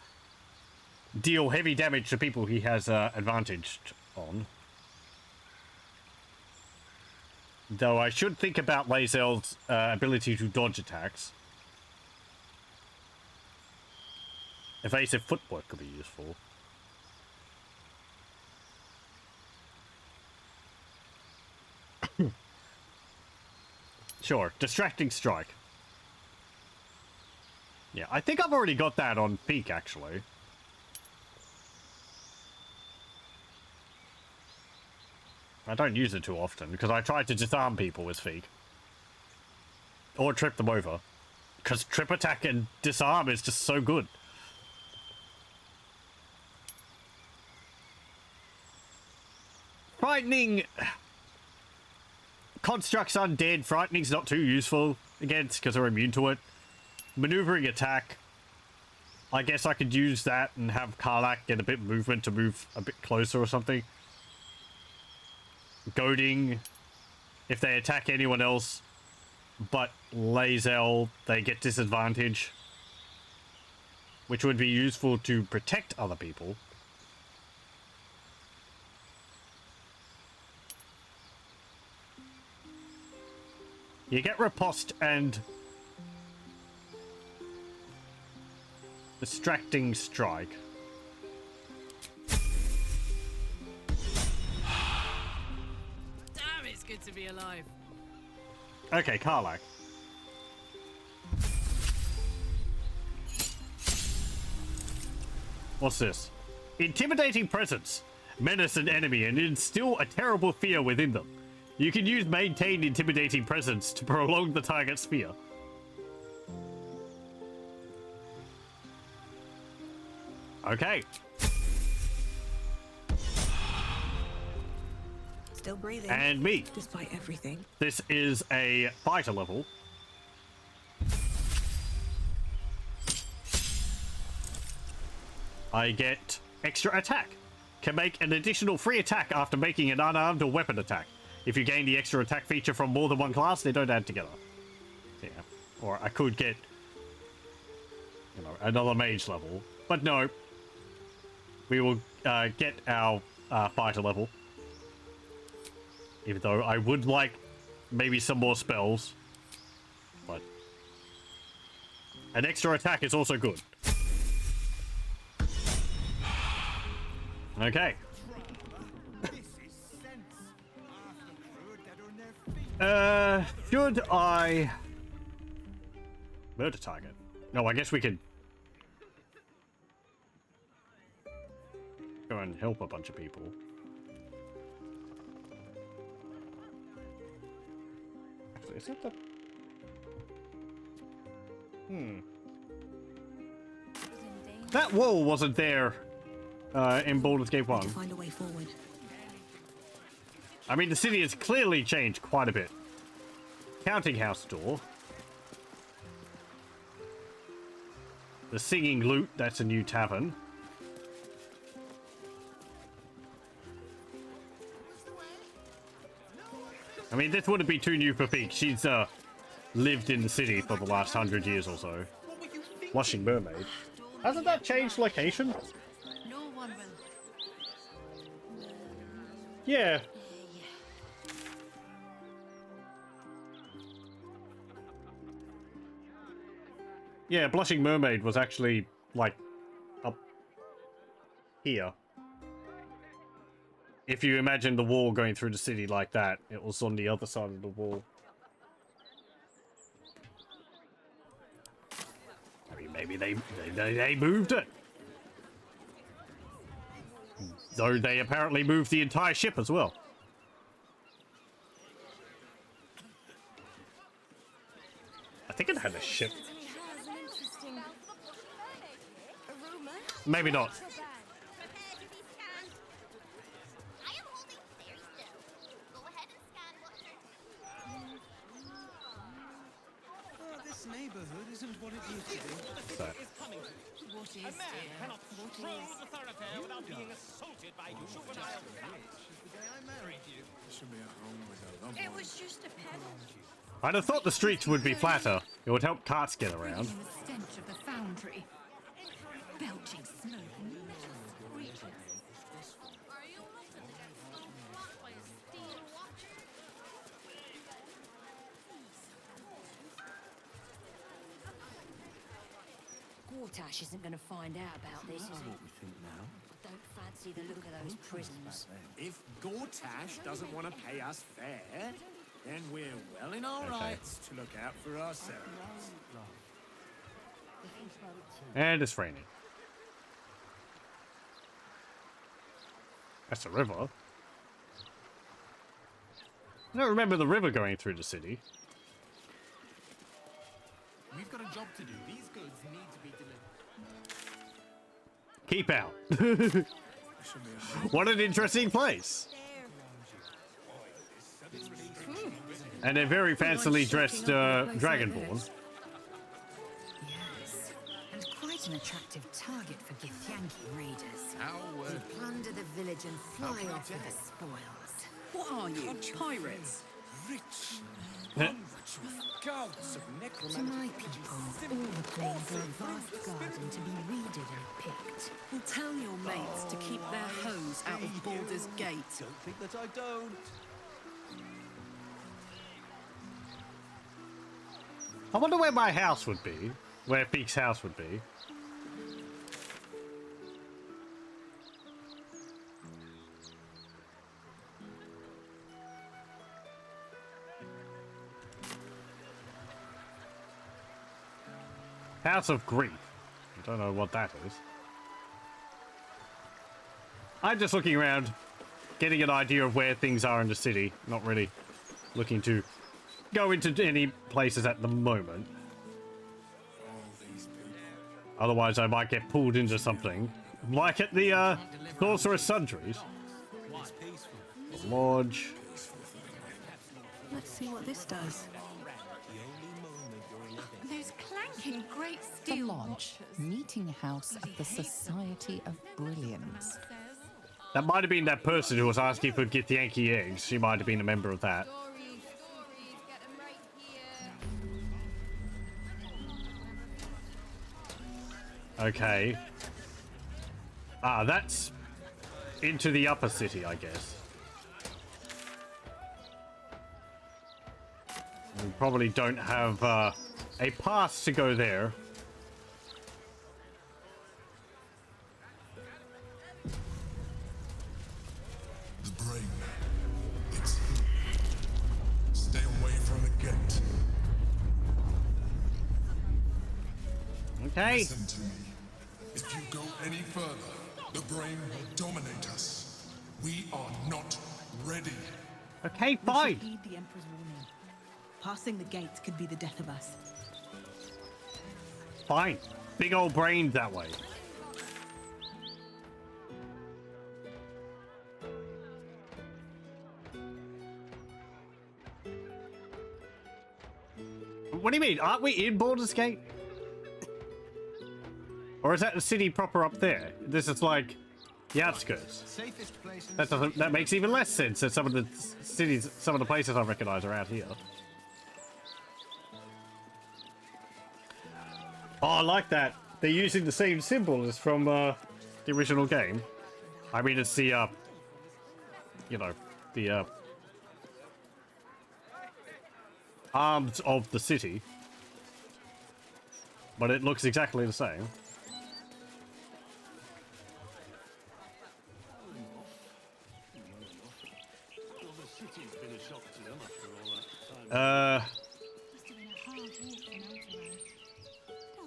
deal heavy damage to people he has advantage on. Though I should think about Lae'zel's ability to dodge attacks. Evasive footwork could be useful. Sure, distracting strike. Yeah, I think I've already got that on Pheak, actually. I don't use it too often, because I try to disarm people with Pheak. Or trip them over. Because trip attack and disarm is just so good. Frightening... Constructs undead. Frightening's not too useful against, because they're immune to it. Maneuvering attack. I guess I could use that and have Karlach get a bit of movement to move a bit closer or something. Goading. If they attack anyone else but Lae'zel, they get disadvantage. Which would be useful to protect other people. You get riposte and distracting strike. Damn, it's good to be alive. Okay, Karlach. What's this? Intimidating presence. Menace an enemy and instill a terrible fear within them. You can use maintain intimidating presence to prolong the target's fear. Okay. Still breathing. And me. Despite everything. This is a fighter level. I get extra attack. Can make an additional free attack after making an unarmed or weapon attack. If you gain the extra attack feature from more than one class, they don't add together. Yeah. Or I could get, you know, another mage level. But no. We will get our fighter level. Even though I would like maybe some more spells. But an extra attack is also good. Okay. Should I murder target? No, I guess we could go and help a bunch of people. Actually, is that the... That wall wasn't there in Baldur's Gate 1. To find a way forward. I mean, the city has clearly changed quite a bit. Counting house door. The Singing Lute, that's a new tavern. I mean, this wouldn't be too new for Pheak. She's lived in the city for the last 100 years or so. Washing Mermaid. Hasn't that changed location? one will. Yeah. Yeah, Blushing Mermaid was actually, like, up here. If you imagine the wall going through the city like that, it was on the other side of the wall. I mean, maybe they moved it. Though they apparently moved the entire ship as well. I think it had a ship. Maybe not. This neighborhood isn't what it used to be. So. What is A man cannot stroll the thoroughfare without being assaulted by juvenile crowds. The day I married you. This should be a home with a loved It one. was just a pebble. I'd have thought the streets would be flatter. It would help carts get around. The stench of the foundry. Belching smoke. Gortash isn't going to find out about this, is he? What we think now? Don't fancy the look of those prisons. If Gortash doesn't want to pay us fair, then we're well in our rights to look out for ourselves. And it's raining. That's a river. I don't remember the river going through the city. We've got a job to do. These goods need to be delivered. Keep out. What an interesting place. And a very fancily dressed Dragonborn. Yes, and quite an attractive target for Githyanki raiders. Who plunder the village and fly off with the spoils. What are you, pirates? Rich. Gods of To necromancy. my people, all the plains are a vast garden to be weeded and picked. Well, tell your mates to keep their hose out of Baldur's Gate. Don't think that I don't. I wonder where my house would be. Where Pheak's house would be. House of Grief. I don't know what that is. I'm just looking around, getting an idea of where things are in the city. Not really looking to go into any places at the moment. Otherwise, I might get pulled into something. Like at the Sorcerer's Sundries. The Lodge. Let's see what this does. Those clanking great The steel Lodge, meeting house of the Society of Brilliance. That might have been that person who was asking for Githyanki eggs. She might have been a member of that. Okay. Ah, that's into the upper city, I guess. We probably don't have a pass to go there. The brain. It's here. Stay away from the gate. Okay. Listen to me. If you go any further, the brain will dominate us. We are not ready. Okay, We fine. should heed the Emperor's warning. Passing the gates could be the death of us. Fine. Big old brain that way. What do you mean? Aren't we in Baldur's Gate? Or is that the city proper up there? This is like the outskirts. Safest place in That makes even less sense that some of the cities, some of the places I recognize are out here. Oh, I like that. They're using the same symbol as from the the original game. I mean, it's the, you know, the, arms of the city. But it looks exactly the same.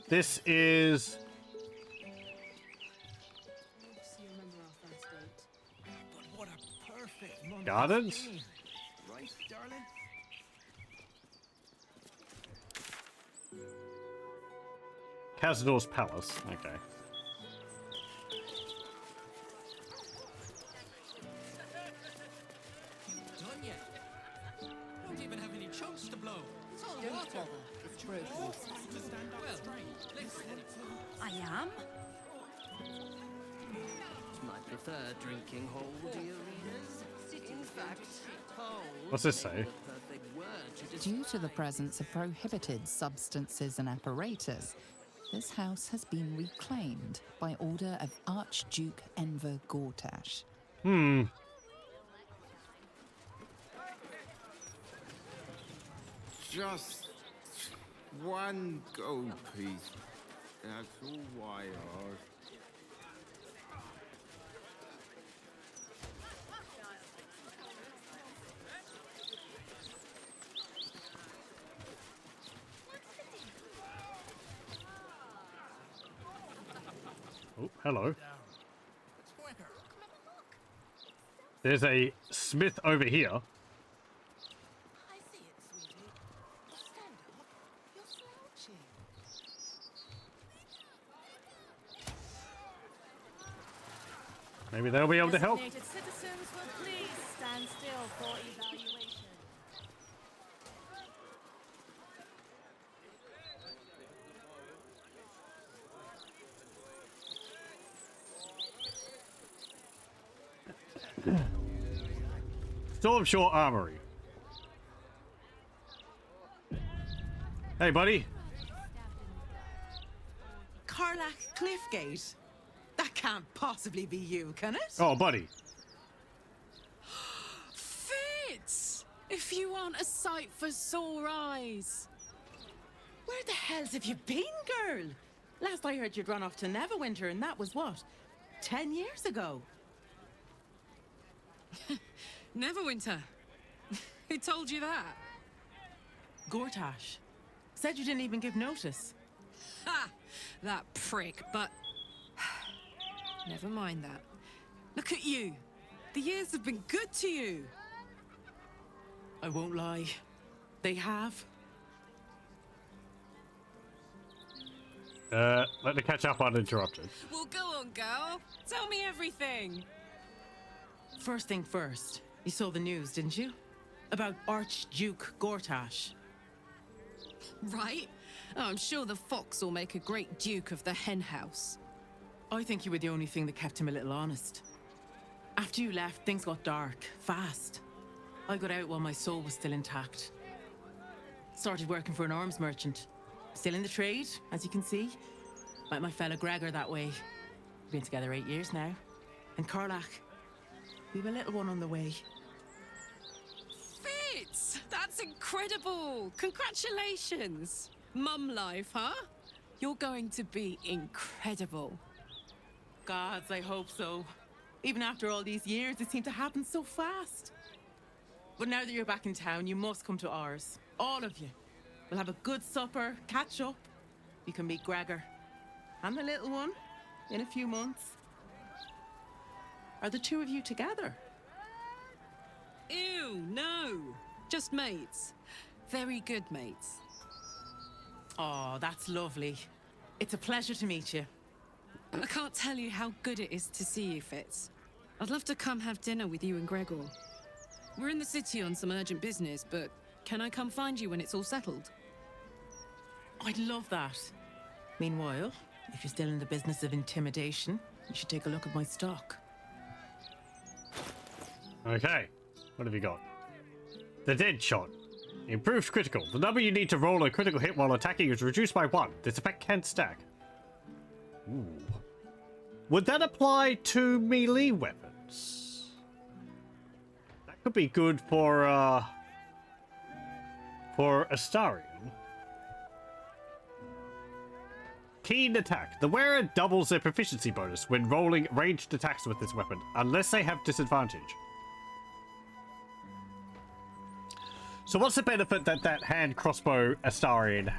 This is gardens? Right, darling? Cazador's Palace. Okay. Done yet? Don't even have any chunks to blow. It's all Don't water. bother. It's broken. Well, let's head it. I am. My preferred drinking hole, dear readers. In fact, hole What's this say? the perfect word to Due to the presence of prohibited substances and apparatus, this house has been reclaimed by order of Archduke Enver Gortash. Hmm. Just one gold piece. That's all I ask. Oh, hello. There's a smith over here. Maybe they'll be able to help. Designated citizens will please stand still for evaluation. Stormshore Armory. Hey, buddy. Carlac Cliffgate? That can't possibly be you, can it? Oh, buddy. Fitz! If you aren't a sight for sore eyes. Where the hells have you been, girl? Last I heard you'd run off to Neverwinter, and that was what? 10 years ago? Neverwinter. Who told you that? Gortash. Said you didn't even give notice. Ha! That prick, but... Never mind that. Look at you. The years have been good to you. I won't lie. They have. Let me catch up uninterrupted. Well, go on, girl. Tell me everything. First thing first. You saw the news, didn't you? About Archduke Gortash. Right? Oh, I'm sure the fox will make a great duke of the hen house. I think you were the only thing that kept him a little honest. After you left, things got dark, fast. I got out while my soul was still intact. Started working for an arms merchant. Still in the trade, as you can see. Met my fella Gregor that way. Been together 8 years now. And Carlac, we've a little one on the way. Fitz! That's incredible! Congratulations! Mum life, huh? You're going to be incredible. Gods, I hope so. Even after all these years, it seemed to happen so fast. But now that you're back in town, you must come to ours. All of you. We'll have a good supper, catch up. You can meet Gregor. And the little one. In a few months. Are the two of you together? Ew, no. Just mates. Very good mates. Oh, that's lovely. It's a pleasure to meet you. I can't tell you how good it is to see you, Fitz. I'd love to come have dinner with you and Gregor. We're in the city on some urgent business, but can I come find you when it's all settled? I'd love that. Meanwhile, if you're still in the business of intimidation, you should take a look at my stock. Okay. What have you got? The dead shot. Improved critical. The number you need to roll a critical hit while attacking is reduced by 1. This effect can stack. Ooh. Would that apply to melee weapons? That could be good for Astarion. Keen attack. The wearer doubles their proficiency bonus when rolling ranged attacks with this weapon, unless they have disadvantage. So what's the benefit that that hand crossbow Astarion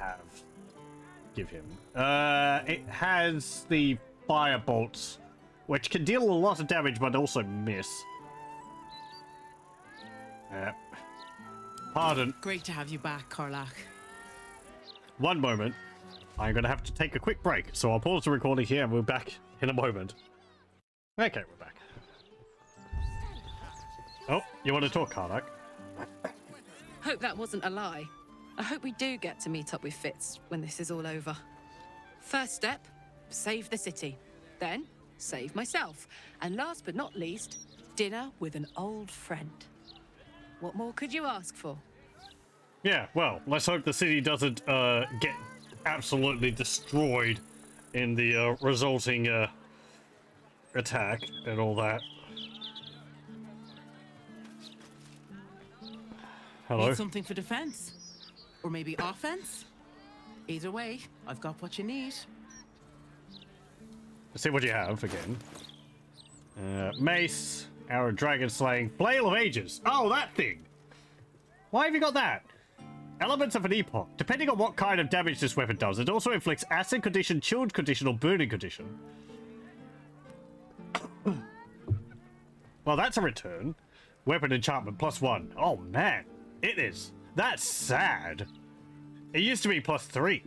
give him? It has the fire bolts, which can deal a lot of damage but also miss. Pardon. Great to have you back, Karlach. One moment. I'm going to have to take a quick break, so I'll pause the recording here and we're back in a moment. Okay, we're back. Oh, you want to talk, Karlach? Hope that wasn't a lie. I hope we do get to meet up with Fitz when this is all over. First step, save the city. Then, save myself. And last but not least, dinner with an old friend. What more could you ask for? Yeah, well, let's hope the city doesn't get absolutely destroyed in the resulting attack and all that. Hello? Need something for defense? Or maybe offense? Either way, I've got what you need. Let's see what you have again. Mace, Arrow Dragon Slaying, Flail of Ages. Oh, that thing! Why have you got that? Elements of an epoch. Depending on what kind of damage this weapon does, it also inflicts acid condition, chilled condition, or burning condition. Well, that's a return. Weapon enchantment +1. Oh man, it is. That's sad. It used to be +3.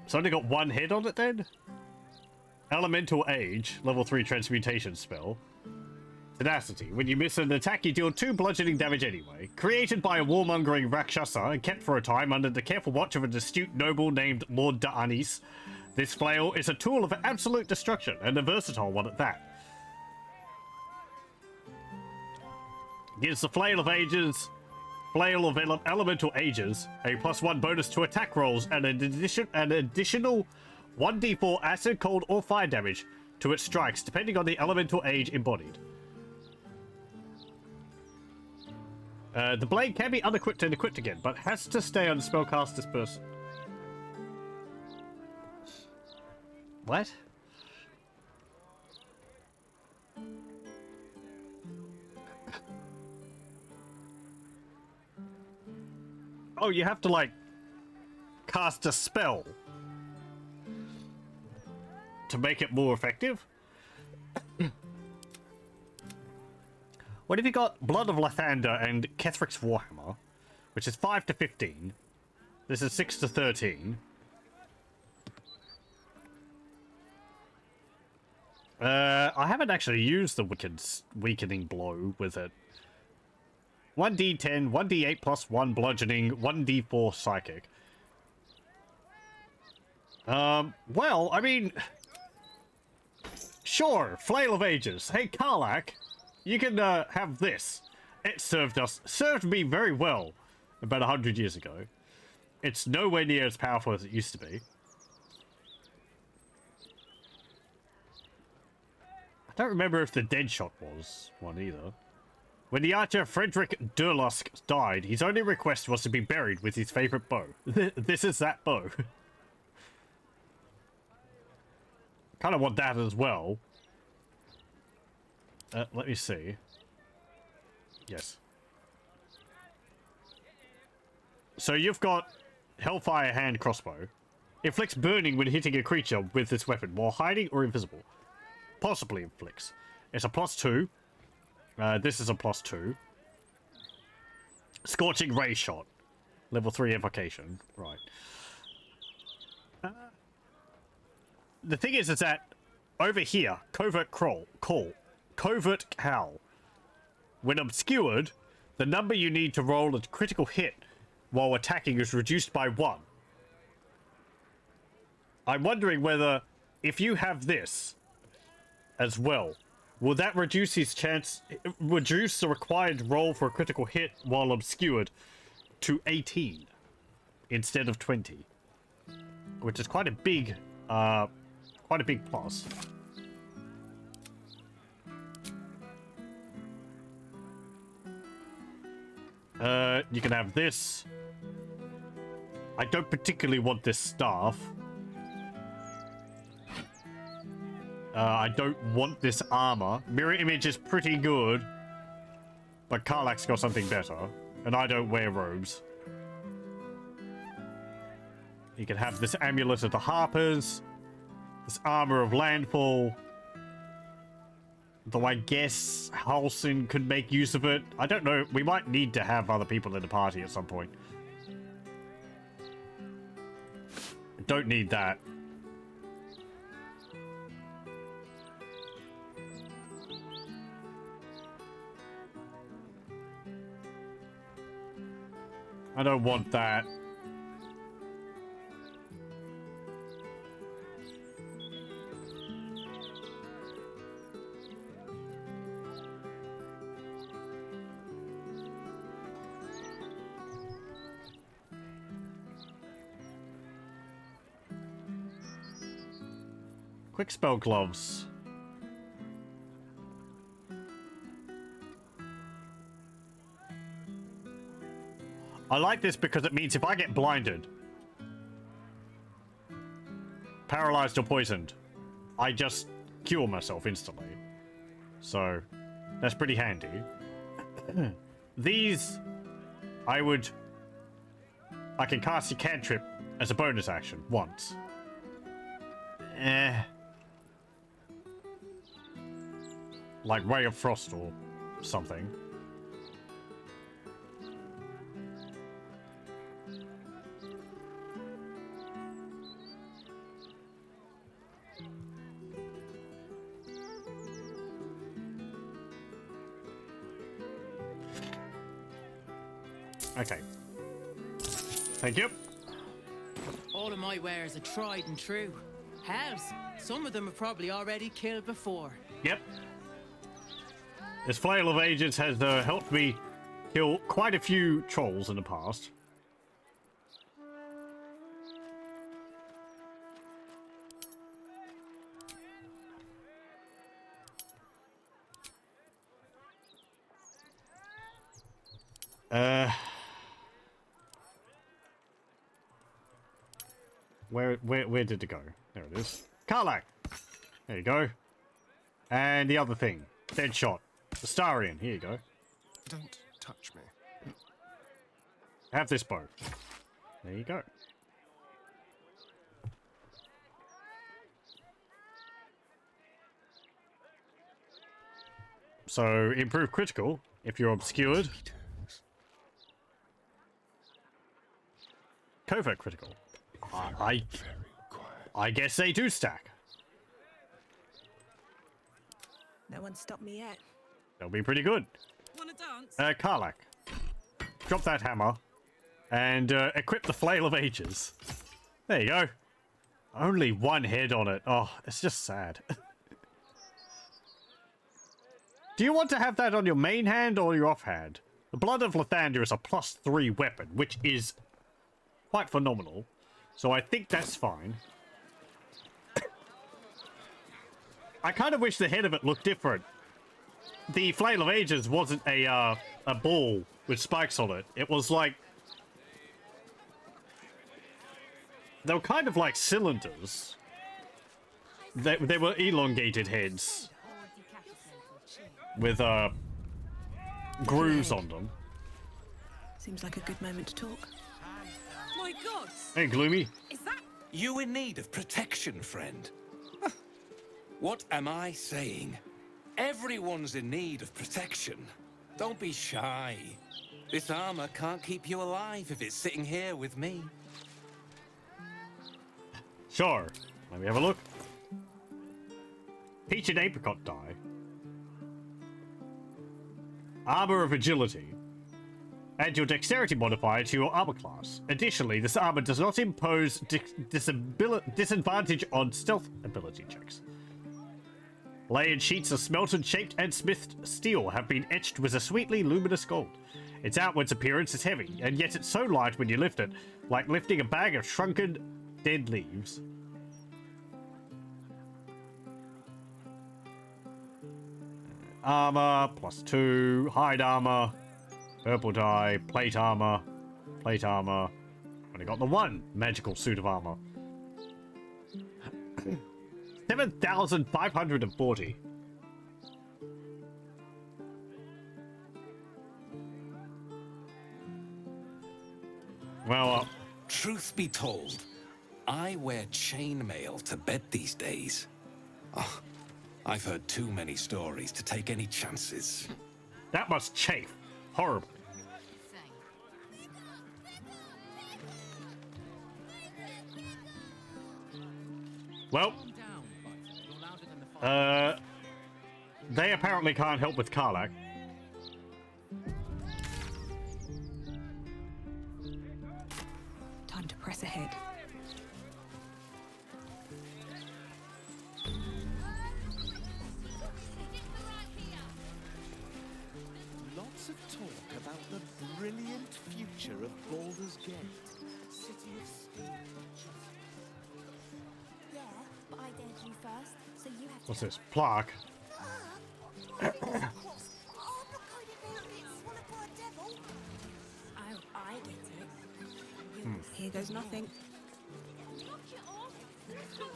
It's only got one hit on it then? Elemental Age, level 3 transmutation spell. Tenacity. When you miss an attack, you deal 2 bludgeoning damage anyway. Created by a warmongering Rakshasa and kept for a time under the careful watch of an astute noble named Lord Da'anis, this flail is a tool of absolute destruction, and a versatile one at that. Gives the Flail of Ages, Flail of Elemental Ages, a +1 bonus to attack rolls and an additional 1d4 acid, cold, or fire damage to its strikes, depending on the elemental age embodied. The blade can be unequipped and equipped again, but has to stay on the spellcaster's person. What? Oh, you have to, like, cast a spell to make it more effective? What have you got? Blood of Lathander and Kethric's Warhammer, which is 5 to 15. This is 6 to 13. I haven't actually used the weakening blow with it. 1d10, 1d8 +1 bludgeoning, 1d4 psychic. Well, I mean, sure, Flail of Ages. Hey, Karlach, you can have this. It served me very well about 100 years ago. It's nowhere near as powerful as it used to be. I don't remember if the Deadshot was one either. When the archer Frederick Durlusk died, his only request was to be buried with his favorite bow. This is that bow. Kind of want that as well. Let me see. Yes. So you've got Hellfire Hand Crossbow. Inflicts burning when hitting a creature with this weapon, while hiding or invisible. Possibly inflicts. It's a +2. This is a +2. Scorching Ray Shot. Level 3 evocation. Right. The thing is that over here, Covert Howl. When obscured, the number you need to roll a critical hit while attacking is reduced by 1. I'm wondering whether, if you have this as well, will that reduce his chance, reduce the required roll for a critical hit while obscured to 18 instead of 20, which is quite a big quite a big plus. You can have this. I don't particularly want this staff. I don't want this armor. Mirror image is pretty good, but Karlach's got something better, and I don't wear robes. You can have this amulet of the Harpers, this armor of landfall. Though I guess Halsin could make use of it. I don't know. We might need to have other people in the party at some point. Don't need that. I don't want that. Quick spell gloves. I like this because it means if I get blinded, paralyzed or poisoned, I just cure myself instantly. So that's pretty handy. These, I can cast a cantrip as a bonus action once. Like Ray of Frost or something. Okay. Thank you. All of my wares are tried and true. Hells, some of them have probably already killed before. Yep. This Flail of Ages has helped me kill quite a few trolls in the past. Where did it go? There it is. Karlach! There you go. And the other thing. Deadshot. The Starian. Here you go. Don't touch me. Have this bow. There you go. So, improve critical if you're obscured. Covert critical. I guess they do stack. No one stopped me yet. That'll be pretty good. Wanna dance? Karlach. Drop that hammer. And equip the Flail of Ages. There you go. Only one head on it. Oh, it's just sad. Do you want to have that on your main hand or your offhand? The Blood of Lathander is a +3 weapon, which is quite phenomenal. So I think that's fine. I kind of wish the head of it looked different. The Flail of Ages wasn't a ball with spikes on it. It was like... They were kind of like cylinders. They were elongated heads. With, grooves on them. Seems like a good moment to talk. My God! Hey, Gloomy. Is that... You in need of protection, friend? What am I saying? Everyone's in need of protection. Don't be shy. This armor can't keep you alive if it's sitting here with me. Sure. Let me have a look. Peach and Apricot die. Armor of Agility. Add your dexterity modifier to your armor class. Additionally, this armor does not impose disadvantage on stealth ability checks. Layered sheets of smelted, shaped, and smithed steel have been etched with a sweetly luminous gold. Its outwards appearance is heavy, and yet it's so light when you lift it, like lifting a bag of shrunken dead leaves. Armor, +2. Hide armor. Purple dye. Plate armor. Plate armor. Only got the one magical suit of armor. 7,540. Well, truth be told, I wear chainmail to bed these days. Oh, I've heard too many stories to take any chances. That must chafe horribly. Well, they apparently can't help with Karlach. Time to press ahead. Lots of talk about the brilliant future of Baldur's Gate. City of Steel. Yeah, but I dared you first, so you have What's this? Plaque. Oh, I'm not going in there and get swallowed by a devil. Oh, I get it. Here goes nothing.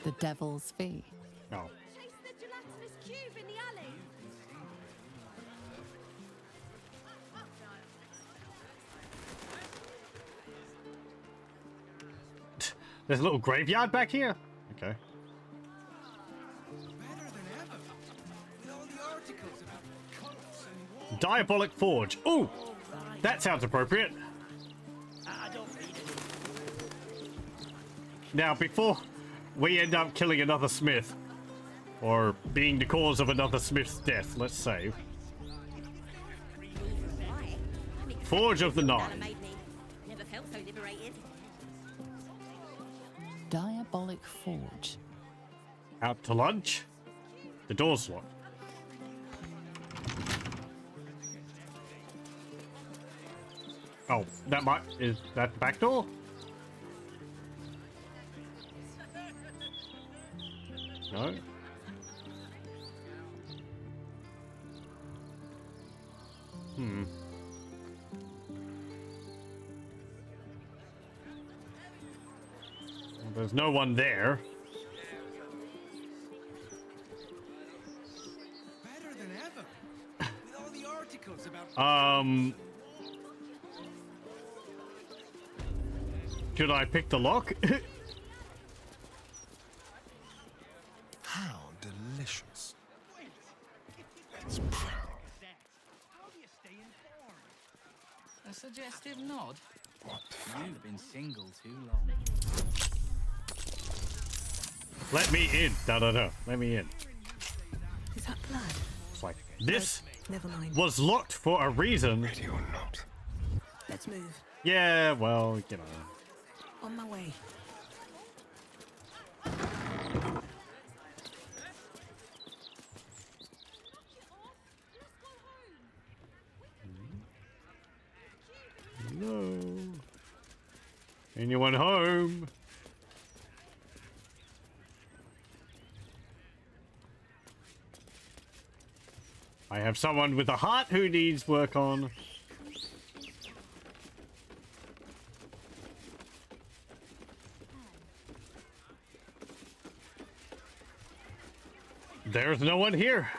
The Devil's Fee. Oh. Chase the gelatinous cube in the alley. There's a little graveyard back here? Okay. Diabolic Forge. Ooh! That sounds appropriate. Now, before we end up killing another smith, or being the cause of another smith's death, let's save. Forge of the Nine. Never felt so liberated. Diabolic Forge. Out to lunch? The door's locked. Oh, that might... Is that the back door? No? Hmm. Well, there's no one there. Better than ever. With all the articles about Should I pick the lock? How delicious. It's proud. A suggestive nod? You've been single too long. Let me in. No. Let me in. Is that blood? It's like, this Never mind. was locked for a reason. Ready or not. Let's move. Yeah, well, you know. On my way. No. Anyone home? I have someone with a heart who needs work on. There's no one here.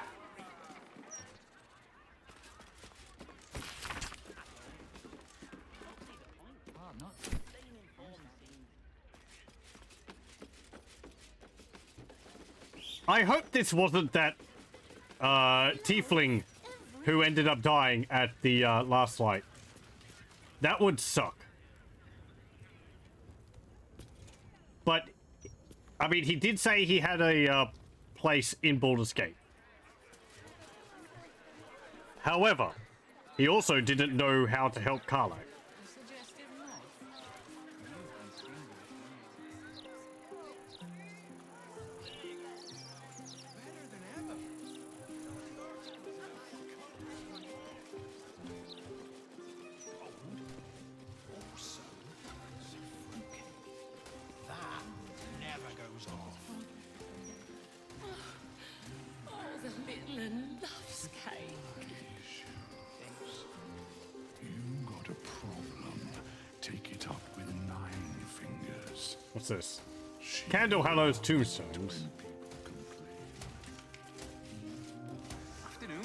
I hope this wasn't that tiefling who ended up dying at the last light. That would suck. But, I mean, he did say he had a place in Baldur's Gate. However, he also didn't know how to help Karlach. That never goes off. Oh, the Midland loves cake. What's this? Candle Hallows Tombstones. Afternoon.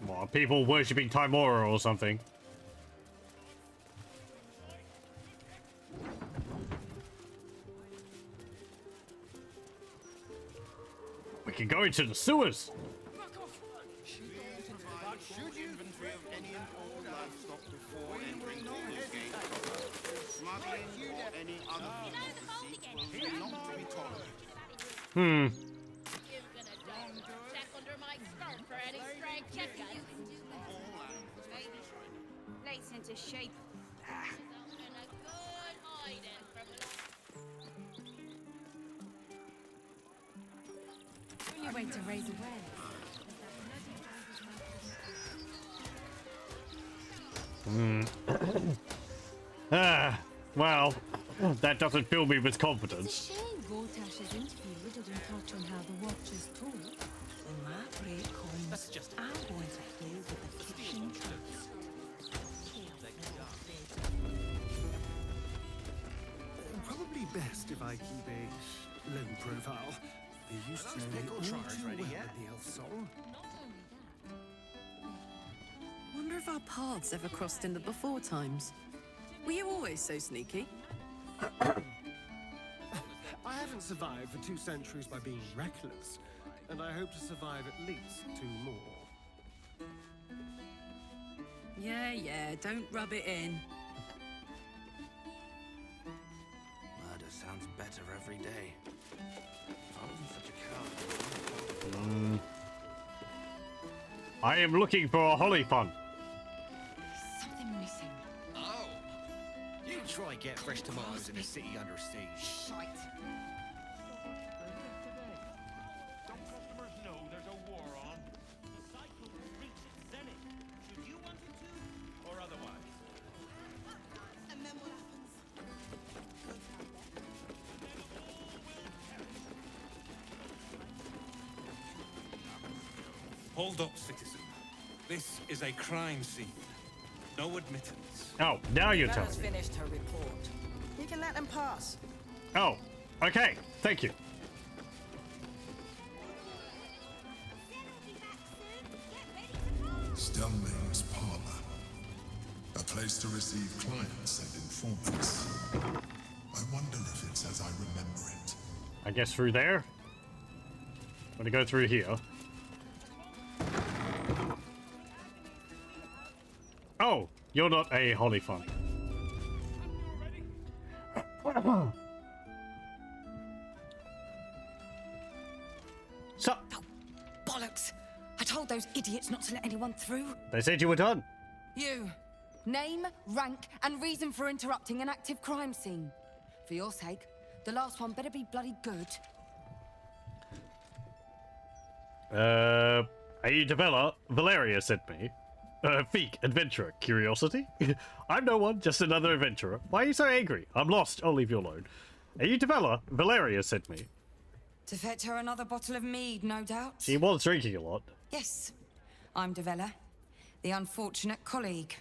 Well, people worshipping Timora or something. We can go into the sewers. Should you inventory of any and all livestock before entering this gate? Smuggling or any other form of receipt will not be tolerated. Check under my skirt for any stray chickens. Place into shape. In a good hiding from On your way to raise awareness. Well, that doesn't fill me with confidence. It's a shame Voltash's interview didn't touch on how the Watchers talk. When my break comes, I want to play with the kitchen cats. Probably best if I keep a low profile. They used to know me all too well with the elf song. Wonder if our paths ever crossed in the before times. Were you always so sneaky? I haven't survived for 2 centuries by being reckless, and I hope to survive at least 2 more. Yeah, don't rub it in. Murder sounds better every day. If I wasn't such a coward. I am looking for a holly fund. Something missing. Oh! You try get fresh tomatoes in a city under siege. shite. Some customers know there's a war on. The cycle will reach its zenith. Should you want it to, or otherwise? And then what happens? Hold up, citizen. This is a crime scene. No admittance. Oh, now you're telling Bella's me. finished her report. You can let them pass. Oh, okay. Thank you. Stelmane's Parlor. A place to receive clients and informants. I wonder if it's as I remember it. I guess through there. I'm gonna go through here. Oh, you're not a holly fund. So, Bollocks! I told those idiots not to let anyone through. they said you were done. You. Name, rank, and reason for interrupting an active crime scene. For your sake, the last one better be bloody good. A developer, Valeria sent me. Pheak, adventurer, curiosity? I'm no one, just another adventurer. Why are you so angry? I'm lost, I'll leave you alone. A developer, Valeria sent me. To fetch her another bottle of mead, no doubt. She was drinking a lot. Yes, I'm Devella, the unfortunate colleague.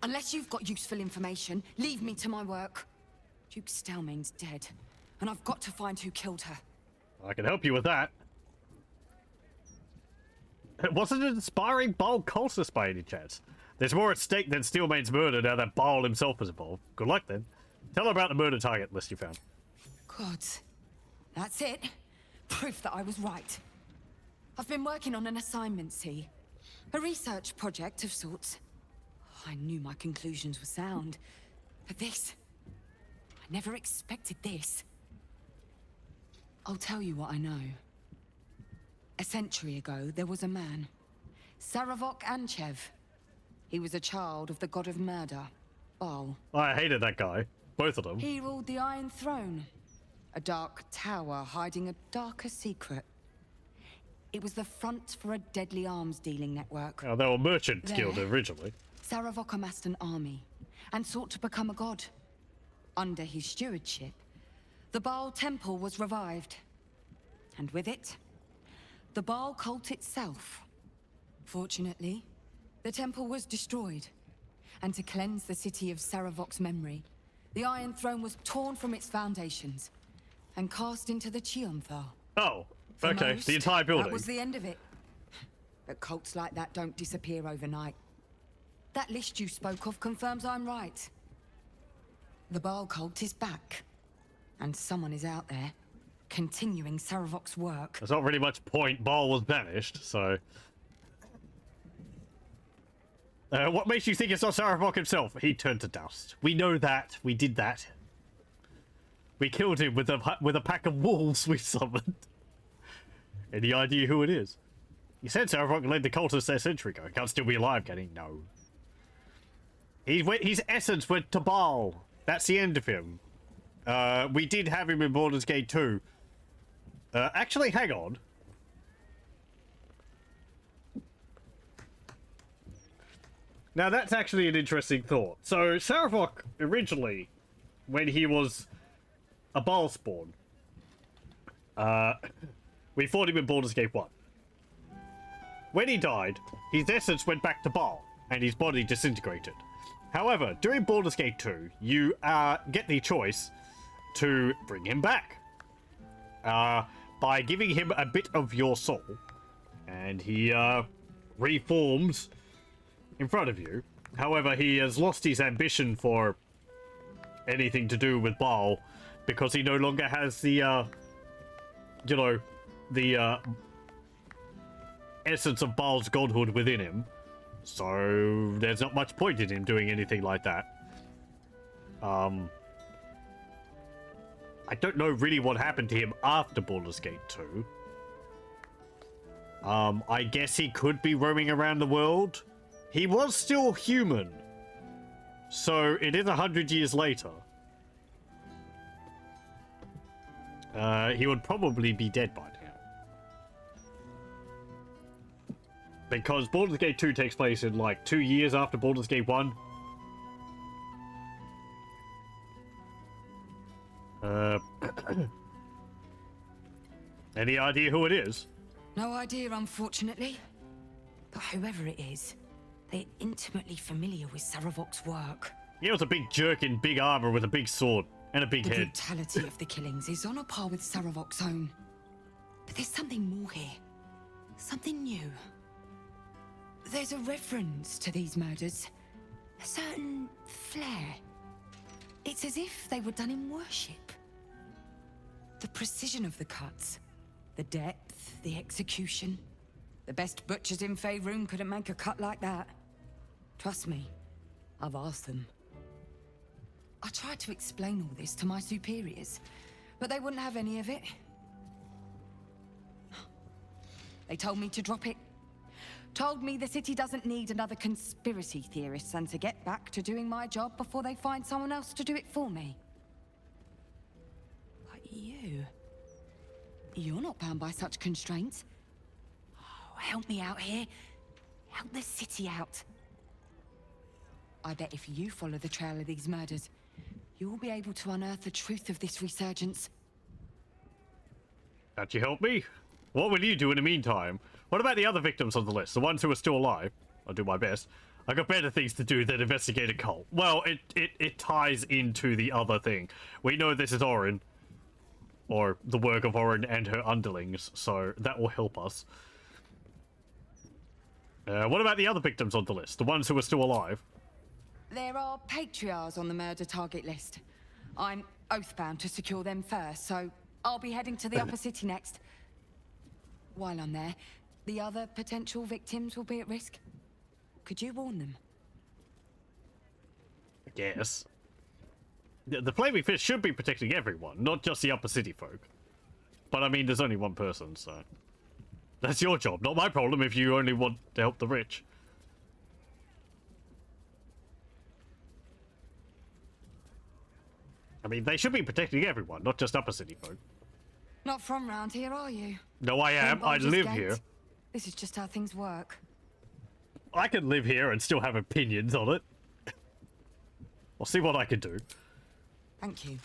Unless you've got useful information, leave me to my work. Duke Stelmane's dead, and I've got to find who killed her. I can help you with that. Wasn't it inspiring Baal cultist by any chance? There's more at stake than Stelmane's murder now that Baal himself is involved. Good luck then. Tell her about the murder target list you found. Good. That's it. Proof that I was right. I've been working on an assignment, see? A research project of sorts. I knew my conclusions were sound. But this... I never expected this. I'll tell you what I know. A century ago, there was a man. Saravok Anchev. He was a child of the god of murder, Baal. I hated that guy. Both of them. He ruled the Iron Throne. A dark tower hiding a darker secret. It was the front for a deadly arms dealing network. Oh, they were merchant guild There. originally. Saravok amassed an army and sought to become a god. Under his stewardship, The Baal temple was revived. And with it, the Baal cult itself. Fortunately, the temple was destroyed. And to cleanse the city of Saravok's memory, the Iron Throne was torn from its foundations and cast into the Chionthar. Oh, For okay, most, the entire building. That was the end of it. But cults like that don't disappear overnight. That list you spoke of confirms I'm right. The Baal cult is back. And someone is out there, continuing Saravok's work. There's not really much point. Baal was banished, so... what makes you think it's not Saravok himself? He turned to dust. We know that. We did that. We killed him with a pack of wolves we summoned. Any idea who it is? You said Saravok led the cultists a century ago. Can't still be alive, can he? No. His essence went to Baal. That's the end of him. We did have him in Baldur's Gate 2. Actually, hang on. Now, that's actually an interesting thought. So, Saravok, originally, when he was a Baal spawn, we fought him in Baldur's Gate 1. When he died, his essence went back to Baal, and his body disintegrated. However, during Baldur's Gate 2, you get the choice to bring him back. By giving him a bit of your soul, and he reforms in front of you. However, he has lost his ambition for anything to do with Baal because he no longer has the, you know, the essence of Baal's godhood within him. So there's not much point in him doing anything like that. I don't know really what happened to him after Baldur's Gate 2. I guess he could be roaming around the world. He was still human. So it is 100 years later. He would probably be dead by now. Because Baldur's Gate 2 takes place in like 2 years after Baldur's Gate 1. Any idea who it is? No idea, unfortunately. But whoever it is, they're intimately familiar with Saravok's work. He was a big jerk in big armor with a big sword and a big head. The brutality of the killings is on a par with Saravok's own. But there's something more here. Something new. There's a reference to these murders. A certain flair. It's as if they were done in worship. The precision of the cuts. The depth, the execution. The best butchers in Faerun couldn't make a cut like that. Trust me, I've asked them. I tried to explain all this to my superiors, but they wouldn't have any of it. They told me to drop it. Told me the city doesn't need another conspiracy theorist and to get back to doing my job before they find someone else to do it for me. But you're not bound by such constraints. Oh, help me out here. Help the city out. I bet if you follow the trail of these murders, you'll be able to unearth the truth of this resurgence. Can't you help me? What will you do in the meantime? What about the other victims on the list? The ones who are still alive? I'll do my best. I got better things to do than investigate a cult. Well, it ties into the other thing. We know this is Orin. Or the work of Orin and her underlings, so that will help us. What about the other victims on the list? The ones who are still alive? There are patriarchs on the murder target list. I'm oathbound to secure them first, so I'll be heading to the upper city next. While I'm there, the other potential victims will be at risk. Could you warn them? I guess. The Flaming Fist should be protecting everyone, not just the upper city folk. But I mean, there's only one person, so... That's your job, not my problem if you only want to help the rich. I mean, they should be protecting everyone, not just upper city folk. Not from round here, are you? No, I am. I live here. This is just how things work. I can live here and still have opinions on it. I'll see what I can do. Thank you.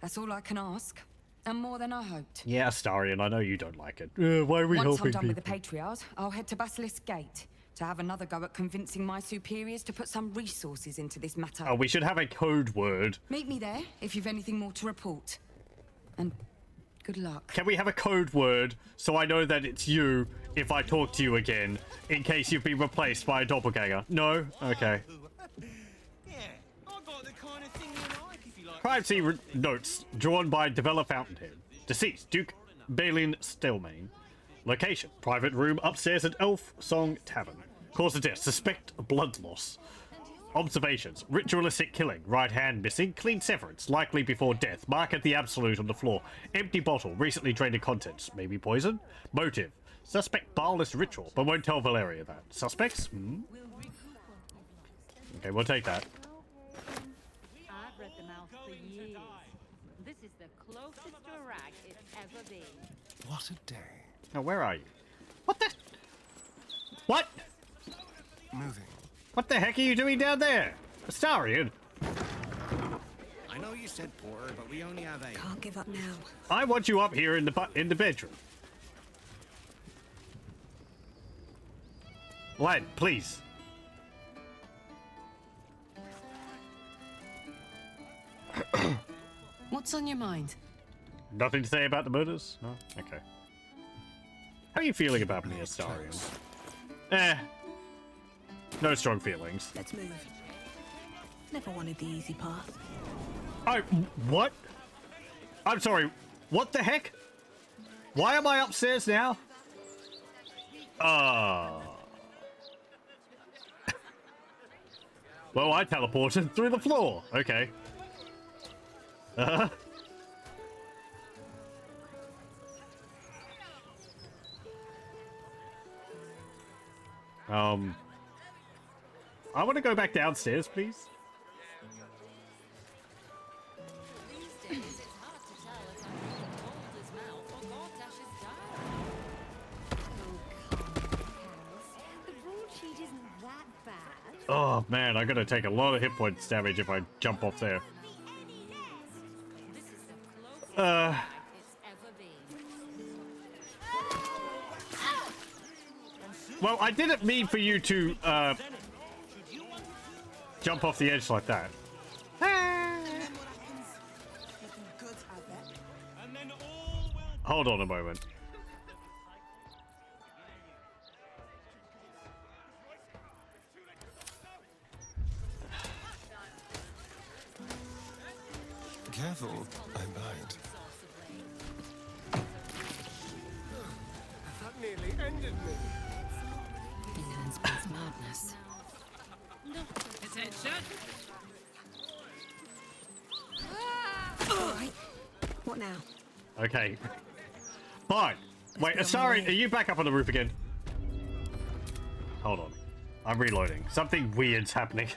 That's all I can ask. And more than I hoped. Yeah, Astarion, I know you don't like it. Why are we Once helping I'm done with the people? Patriarch, I'll head to Basilisk Gate to have another go at convincing my superiors to put some resources into this matter. Oh, we should have a code word. Meet me there if you've anything more to report. And good luck. Can we have a code word so I know that it's you if I talk to you again, in case you've been replaced by a doppelganger? No? Okay. Crime scene notes drawn by Develler Fountainhead. Deceased, Duke Balin Stelmane. Location, private room upstairs at Elf Song Tavern. Cause of death, suspect blood loss. Observations, ritualistic killing, right hand missing, clean severance, likely before death, mark at the absolute on the floor, empty bottle, recently drained of contents, maybe poison? Motive, suspect barless ritual, but won't tell Valeria that. Suspects? Okay, we'll take that. I've read them out for years. This is the closest to a rag it's ever been. What a day. Now, where are you? What the? What? Moving. What the heck are you doing down there? Astarion? I know you said porter, but we only have 8. Can't give up now. I want you up here in the bedroom. Lad, please. What's on your mind? Nothing to say about the murders? No? Okay. How are you feeling about me, Astarion? No strong feelings. Let's move. Never wanted the easy path. What? I'm sorry. What the heck? Why am I upstairs now? Well, I teleported through the floor. Okay. I want to go back downstairs, please. Oh man, I'm gonna take a lot of hit points damage if I jump off there. Well, I didn't mean for you to jump off the edge like that. Hold on a moment. Careful, I might. That nearly ended me. Enhancements madness. Attention! Alright. What now? Okay. Fine. Wait, sorry, are you back up on the roof again? Hold on. I'm reloading. Something weird's happening.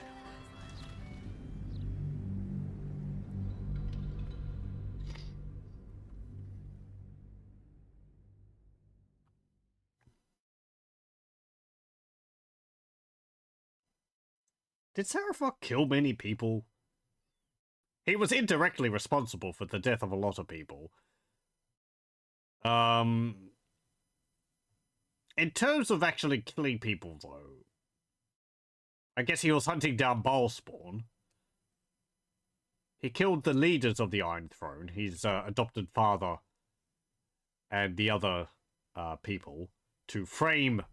Did Seraphoc kill many people? He was indirectly responsible for the death of a lot of people. In terms of actually killing people, though, I guess he was hunting down Balspawn. He killed the leaders of the Iron Throne, his adopted father, and the other people, to frame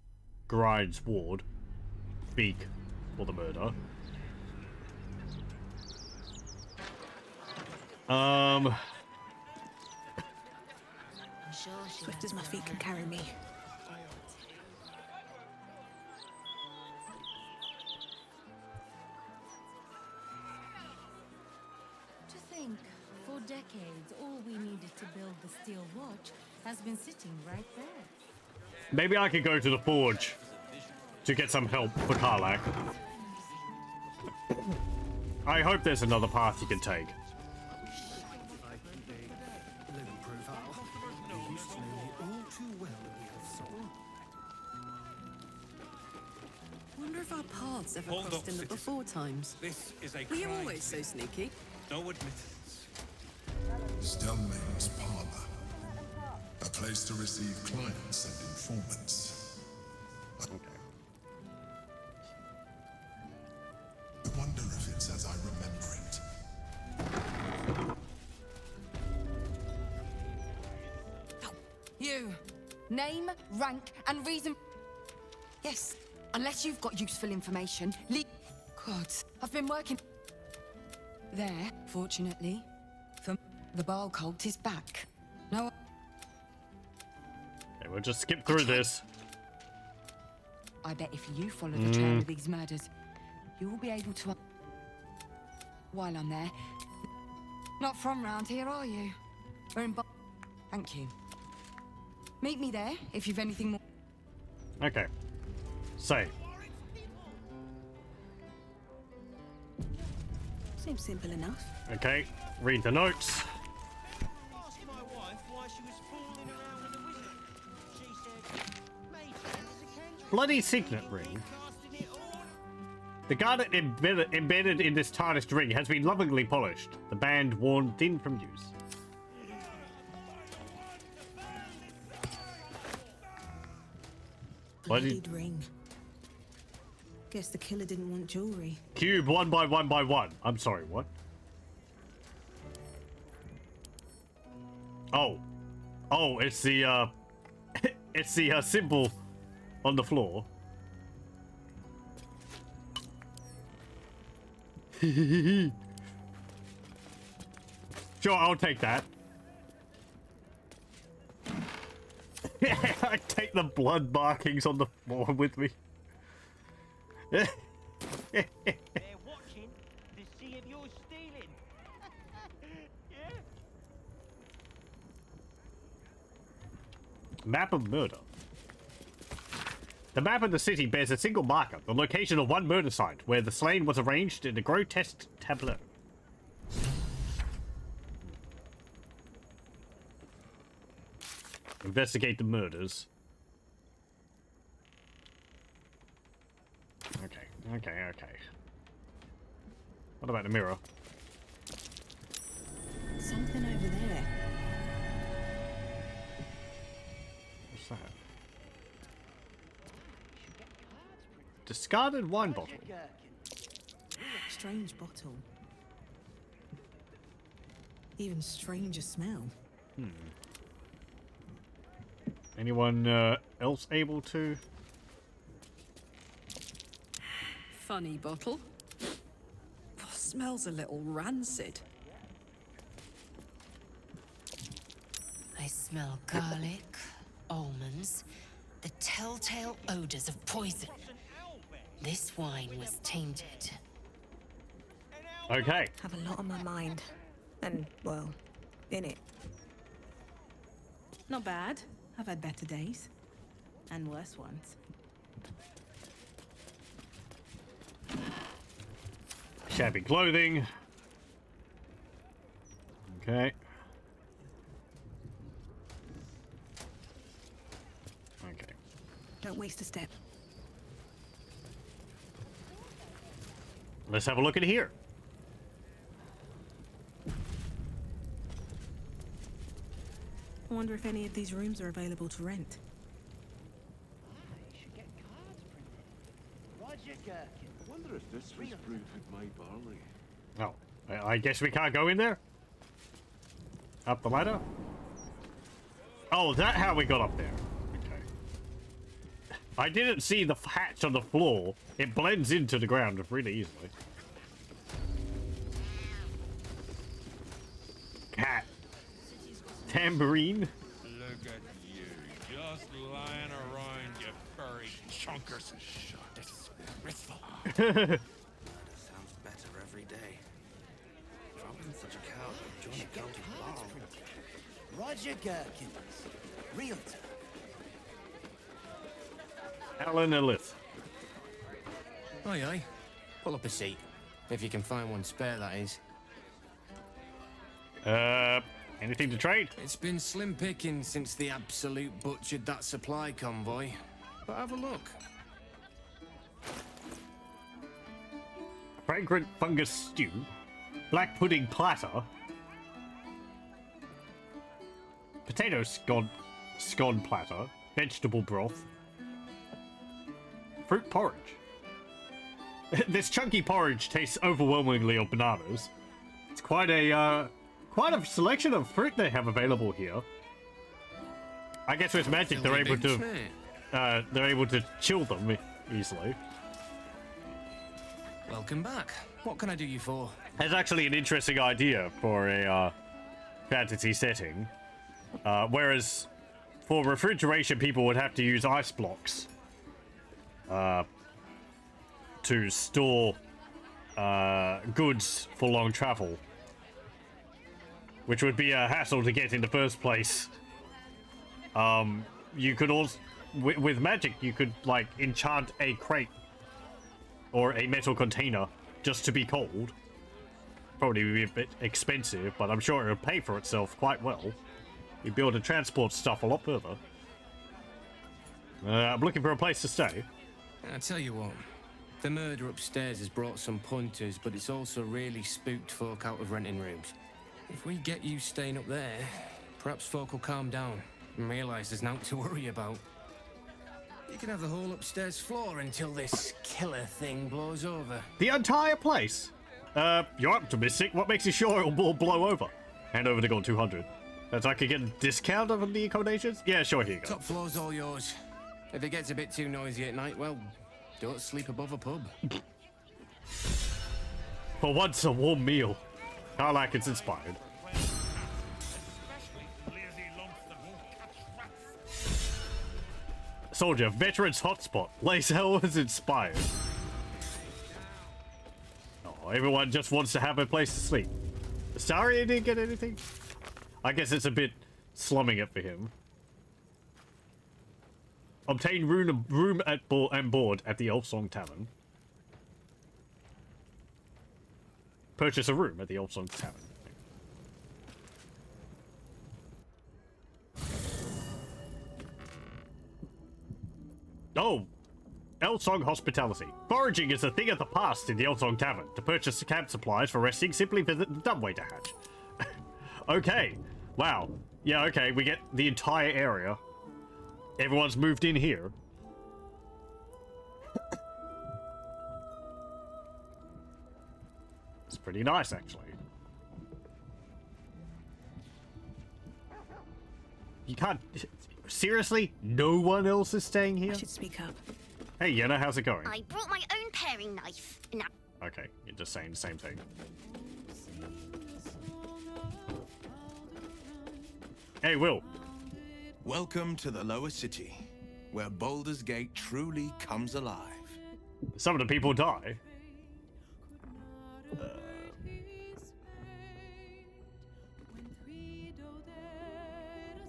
Grind's ward, Pheak, for the murder. Swift as my feet can carry me. To think, for decades, all we needed to build the steel watch has been sitting right there. Maybe I could go to the forge to get some help for Karlach. I hope there's another path you can take. Wonder if our paths ever Hold crossed up, in the citizen. before times. This is a Were you crime always so scene. sneaky? No admittance. Stellmane's parlor. A place to receive clients and informants. Okay. I wonder if it's as I remember it. You. Name, rank, and reason. Yes, unless you've got useful information. God, I've been working there, fortunately. For the Baal cult is back. No. Okay, we'll just skip through this. I bet if you follow the trail of these murders, you'll be able to. While I'm there. Not from round here, are you? We're in. Thank you. Meet me there if you've anything more. Okay. Say. Seems simple enough. Okay. Read the notes. Bloody signet ring. The garnet embedded in this tarnished ring has been lovingly polished, the band worn thin from use. Bloodied ring. Guess the killer didn't want jewelry. Cube 1 by 1 by 1. I'm sorry, what? Oh. Oh, it's the, it's the, symbol on the floor. Sure, I'll take that. I take the blood markings on the floor with me. They're watching to see if you're stealing. Yeah? Map of murder. The map of the city bears a single marker, the location of one murder site, where the slain was arranged in a grotesque tableau. Investigate the murders. Okay. What about the mirror? Something over there. What's that? Discarded wine bottle. Strange bottle. Even stranger smell. Anyone else able to? Funny bottle. Smells a little rancid. I smell garlic, almonds, the telltale odors of poison. This wine was tainted. Okay. Have a lot on my mind. And, well, in it. Not bad. I've had better days. And worse ones. Shabby clothing. Okay. Okay. Don't waste a step. Let's have a look at here. I wonder if any of these rooms are available to rent. You should get cards printed. Roger Gherkin. I wonder if this was brewed with my barley. Oh, I guess we can't go in there? Up the ladder? Oh, is that how we got up there? Okay. I didn't see the hatch on the floor. It blends into the ground really easily. Cat. Tambourine. Look at you, just lying around, you furry chunkers. Disgraceful. Sounds better every day. If I wasn't such a coward, I'd join the county bar. Roger Gherkins, realtor. Alan Elith. Aye, aye. Pull up a seat. If you can find one spare, that is. Anything to trade? It's been slim picking since the Absolute butchered that supply convoy. But have a look. Fragrant fungus stew. Black pudding platter. potato scone platter, vegetable broth, fruit porridge. This chunky porridge tastes overwhelmingly of bananas. It's quite a selection of fruit they have available here. I guess with magic they're able to chill them easily. Welcome back. What can I do you for? That's actually an interesting idea for a fantasy setting. Whereas for refrigeration, people would have to use ice blocks to store goods for long travel, which would be a hassle to get in the first place. You could also, with magic, you could like enchant a crate or a metal container just to be cold. Probably be a bit expensive, but I'm sure it would pay for itself quite well. You'd be able to transport stuff a lot further. I'm looking for a place to stay. I tell you what, the murder upstairs has brought some punters, but it's also really spooked folk out of renting rooms. If we get you staying up there, perhaps folk will calm down and realise there's nothing to worry about. You can have the whole upstairs floor until this killer thing blows over. The entire place? You're optimistic. What makes you sure it will blow over? Hand over the gold 200. That I could get a discount on the accommodations? Yeah, sure, here you go. Top floor's all yours. If it gets a bit too noisy at night, well, don't sleep above a pub. For once, a warm meal. I like it's inspired. Soldier, veterans hotspot. Lace Hell is inspired. Oh, everyone just wants to have a place to sleep. Sorry I didn't get anything? I guess it's a bit slumming it for him. Obtain room and board at the Elfsong Tavern. Purchase a room at the Elfsong Tavern. Oh, Elfsong Hospitality. Foraging is a thing of the past in the Elfsong Tavern. To purchase camp supplies for resting, simply visit the dumbwaiter hatch. Okay. Wow. Yeah, okay, we get the entire area. Everyone's moved in here. It's pretty nice, actually. You can't... Seriously? No one else is staying here? I should speak up. Hey, Yenna, how's it going? I brought my own paring knife. Now. Okay, you're just saying the same thing. Hey, Will. Welcome to the lower city, where Baldur's Gate truly comes alive. Some of the people die.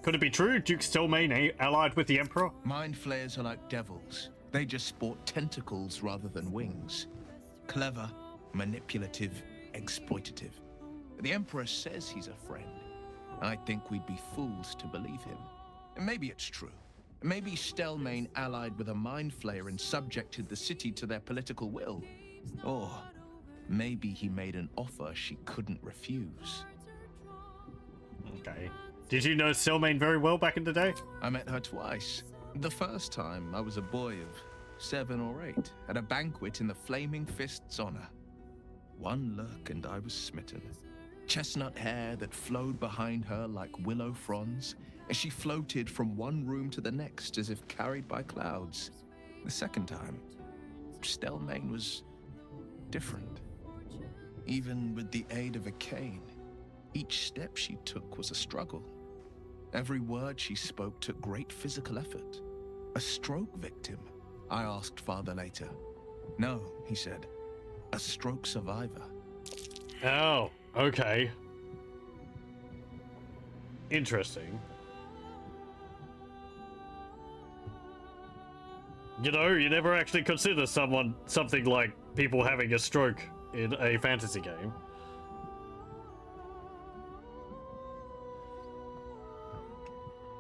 Could it be true? Duke Stelmane allied with the Emperor? Mind flayers are like devils. They just sport tentacles rather than wings. Clever, manipulative, exploitative. The Emperor says he's a friend. I think we'd be fools to believe him. And maybe it's true. Maybe Stelmane allied with a mind flayer and subjected the city to their political will. Or maybe he made an offer she couldn't refuse. Okay. Did you know Stelmane very well back in the day? I met her twice. The first time, I was a boy of 7 or 8, at a banquet in the Flaming Fist's honor. One look and I was smitten. Chestnut hair that flowed behind her like willow fronds, as she floated from one room to the next as if carried by clouds. The second time, Stelmane was different. Even with the aid of a cane, each step she took was a struggle. Every word she spoke took great physical effort. A stroke victim? I asked Father later. No, he said. A stroke survivor. Oh, okay. Interesting. You know, you never actually consider something like people having a stroke in a fantasy game.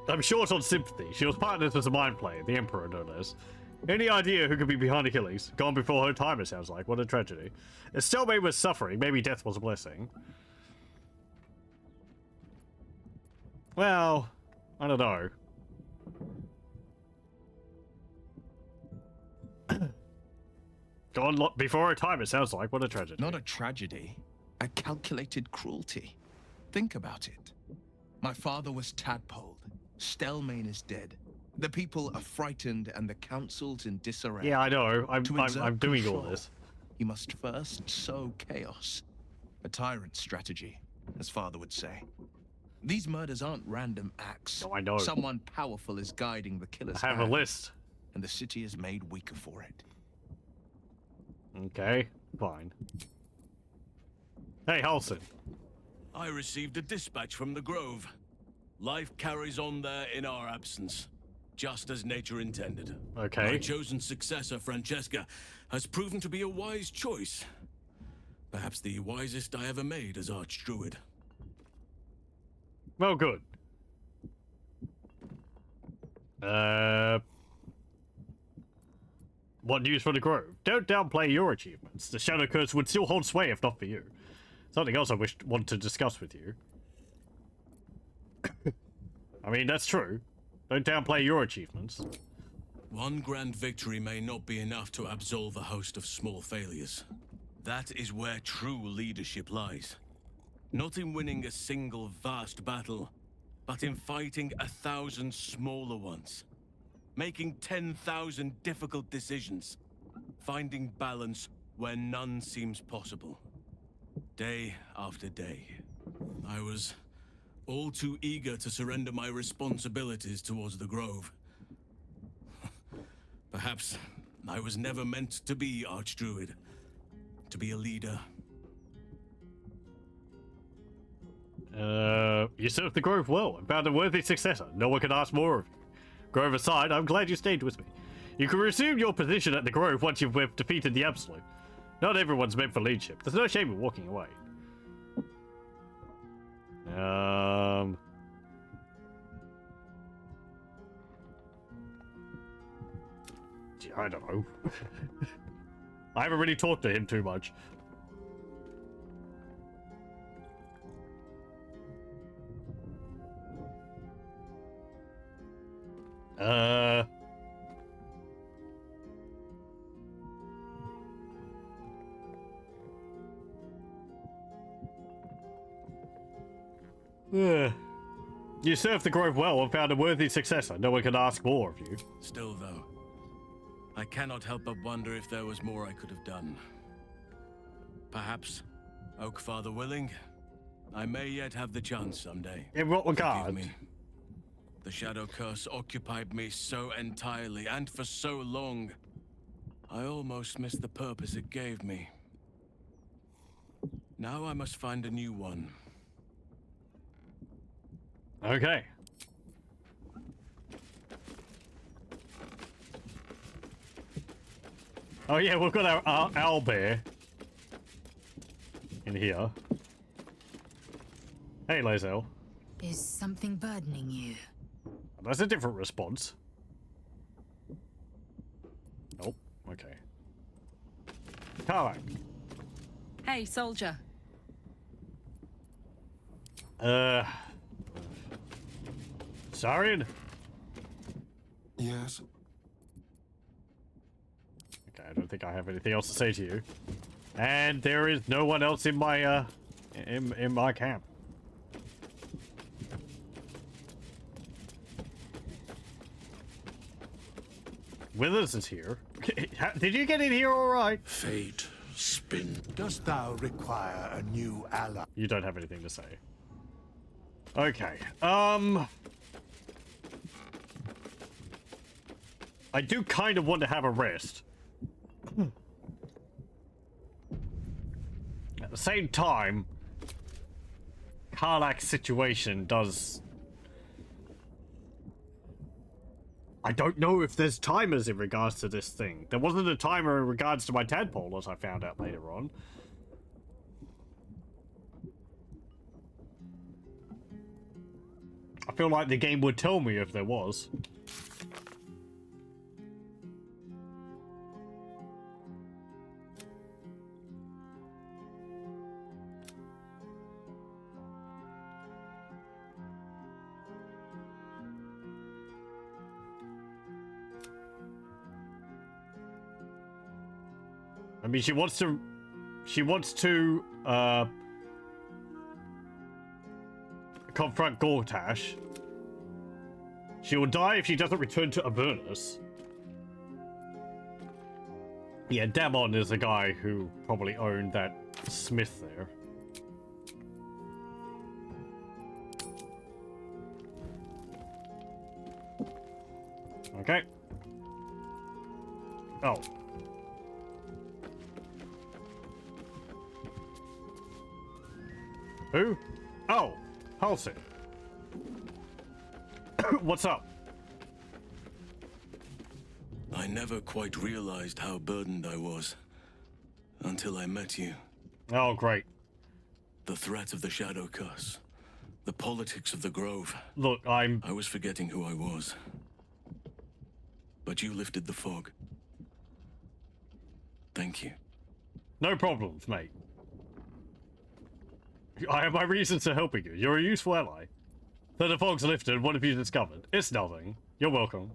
I'm short on sympathy. She was partners with a mind player, the Emperor, no less. Any idea who could be behind the killings? Gone before her time, it sounds like. What a tragedy. If Stelmane was suffering, maybe death was a blessing. Well, I don't know. Gone before our time, it sounds like. What a tragedy. Not a tragedy, a calculated cruelty. Think about it. My father was tadpoled. Stelmane is dead. The people are frightened and the council's in disarray. Yeah, I know. I'm doing all control, this. You must first sow chaos. A tyrant's strategy, as father would say. These murders aren't random acts. No, I know. Someone powerful is guiding the killer's I have hand, a list. and the city is made weaker for it. Okay, fine. Hey, Halson. I received a dispatch from the Grove. Life carries on there in our absence, just as nature intended. Okay. My chosen successor, Francesca, has proven to be a wise choice. Perhaps the wisest I ever made as Archdruid. Well, good. What news from the Grove? Don't downplay your achievements. The Shadow Curse would still hold sway if not for you. Something else I want to discuss with you. I mean, that's true. Don't downplay your achievements. One grand victory may not be enough to absolve a host of small failures. That is where true leadership lies. Not in winning a single vast battle, but in fighting 1,000 smaller ones. Making 10,000 difficult decisions. Finding balance where none seems possible. Day after day. I was all too eager to surrender my responsibilities towards the Grove. Perhaps I was never meant to be Archdruid. To be a leader. You served the Grove well and found a worthy successor. No one could ask more of you. Grove aside, I'm glad you stayed with me. You can resume your position at the Grove once you've defeated the Absolute. Not everyone's meant for leadership. There's no shame in walking away. I don't know. I haven't really talked to him too much. You served the Grove well and found a worthy successor. No one can ask more of you. Still, though, I cannot help but wonder if there was more I could have done. Perhaps, Oakfather willing, I may yet have the chance someday. In what regard? Forgive me. The Shadow Curse occupied me so entirely and for so long, I almost missed the purpose it gave me. Now I must find a new one. Okay. Oh yeah, we've got our owlbear in here. Hey, Lae'zel. Is something burdening you? That's a different response. Nope. Okay. Tarek. Hey, soldier. Sarian? Yes? Okay, I don't think I have anything else to say to you. And there is no one else in my, in my camp. Withers is here. Did you get in here all right? Fate, spin. Dost thou require a new ally? You don't have anything to say. Okay. I do kind of want to have a rest. At the same time, Karlak's situation does... I don't know if there's timers in regards to this thing. There wasn't a timer in regards to my tadpole, as I found out later on. I feel like the game would tell me if there was. I mean, she wants to confront Gortash. She will die if she doesn't return to Avernus. Yeah, Damon is the guy who probably owned that smith there. Okay. Oh. Who? Oh, Halsey. What's up? I never quite realized how burdened I was until I met you. Oh, great. The threat of the Shadow Curse, the politics of the Grove. Look, I was forgetting who I was. But you lifted the fog. Thank you. No problems, mate. I have my reasons for helping you. You're a useful ally. So the fog's lifted, what have you discovered? It's nothing. You're welcome.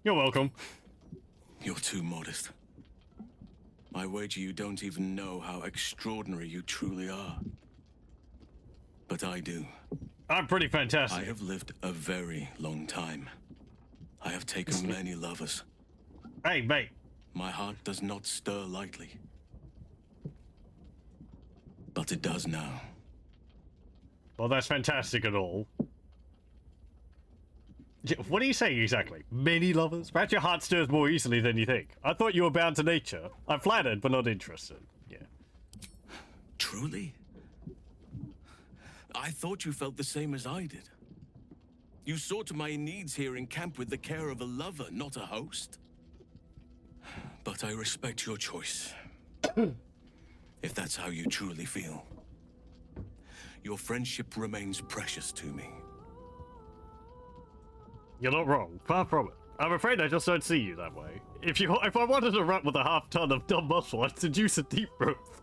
You're welcome. You're too modest. I wager you don't even know how extraordinary you truly are. But I do. I'm pretty fantastic. I have lived a very long time. I have taken many lovers. Hey, mate. My heart does not stir lightly. But it does now. Well, that's fantastic and all. What are you saying exactly? Many lovers? Perhaps your heart stirs more easily than you think. I thought you were bound to nature. I'm flattered, but not interested. Yeah. Truly? I thought you felt the same as I did. You saw to my needs here in camp with the care of a lover, not a host. But I respect your choice. If that's how you truly feel. Your friendship remains precious to me. You're not wrong. Far from it. I'm afraid I just don't see you that way. If I wanted to run with a half-ton of dumb muscle, I'd seduce a deep growth.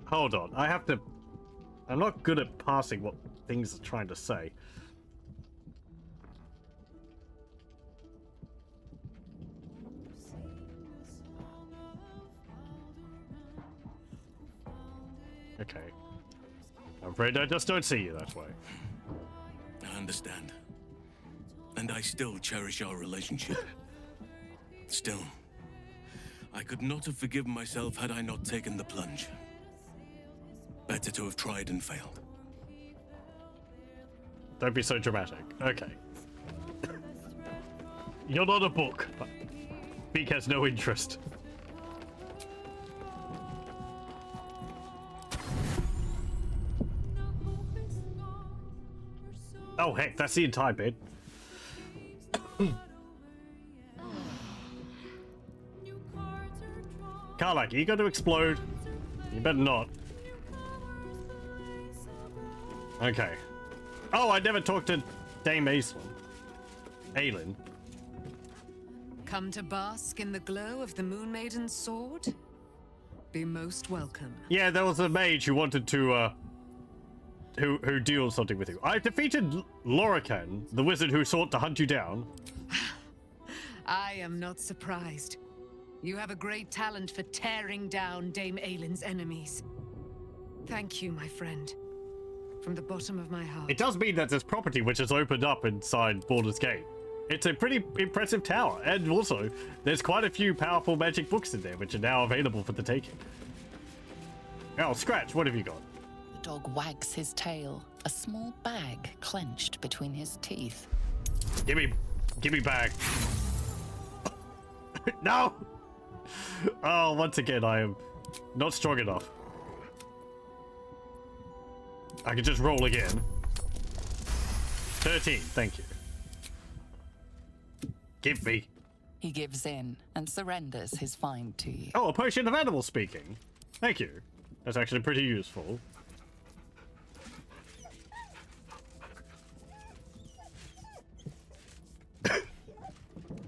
Hold on. I'm not good at parsing what things are trying to say. Okay. I'm afraid I just don't see you that way. I understand. And I still cherish our relationship. Still, I could not have forgiven myself had I not taken the plunge. Better to have tried and failed. Don't be so dramatic. Okay. You're not a book. Pheak has no interest. Oh heck, that's the entire bit. Karlak, you got to explode? You better not. Okay. Oh, I never talked to Dame Aelin. Come to bask in the glow of the Moon Maiden's sword? Be most welcome. Yeah, there was a mage who wanted to, who deals something with you. I defeated Lorican, the wizard who sought to hunt you down. I am not surprised. You have a great talent for tearing down Dame Aelin's enemies. Thank you, my friend. From the bottom of my heart. It does mean that there's property which has opened up inside Baldur's Gate. It's a pretty impressive tower, and also, there's quite a few powerful magic books in there which are now available for the taking. Oh, Scratch, what have you got? The dog wags his tail, a small bag clenched between his teeth. Give me bag. No! Oh, once again, I am not strong enough. I can just roll again. 13, thank you. Give me. He gives in and surrenders his find to you. Oh, a potion of animal speaking. Thank you. That's actually pretty useful.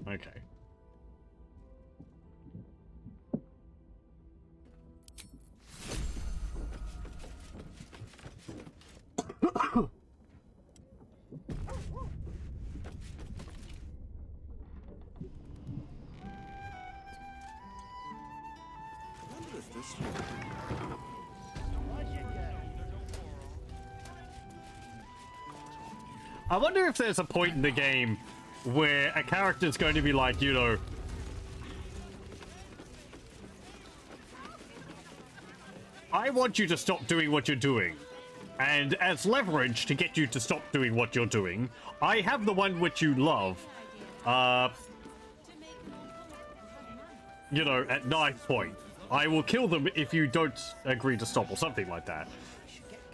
Okay. I wonder if there's a point in the game where a character's going to be like, you know, I want you to stop doing what you're doing. And as leverage to get you to stop doing what you're doing, I have the one which you love, you know, at knife point. I will kill them if you don't agree to stop, or something like that.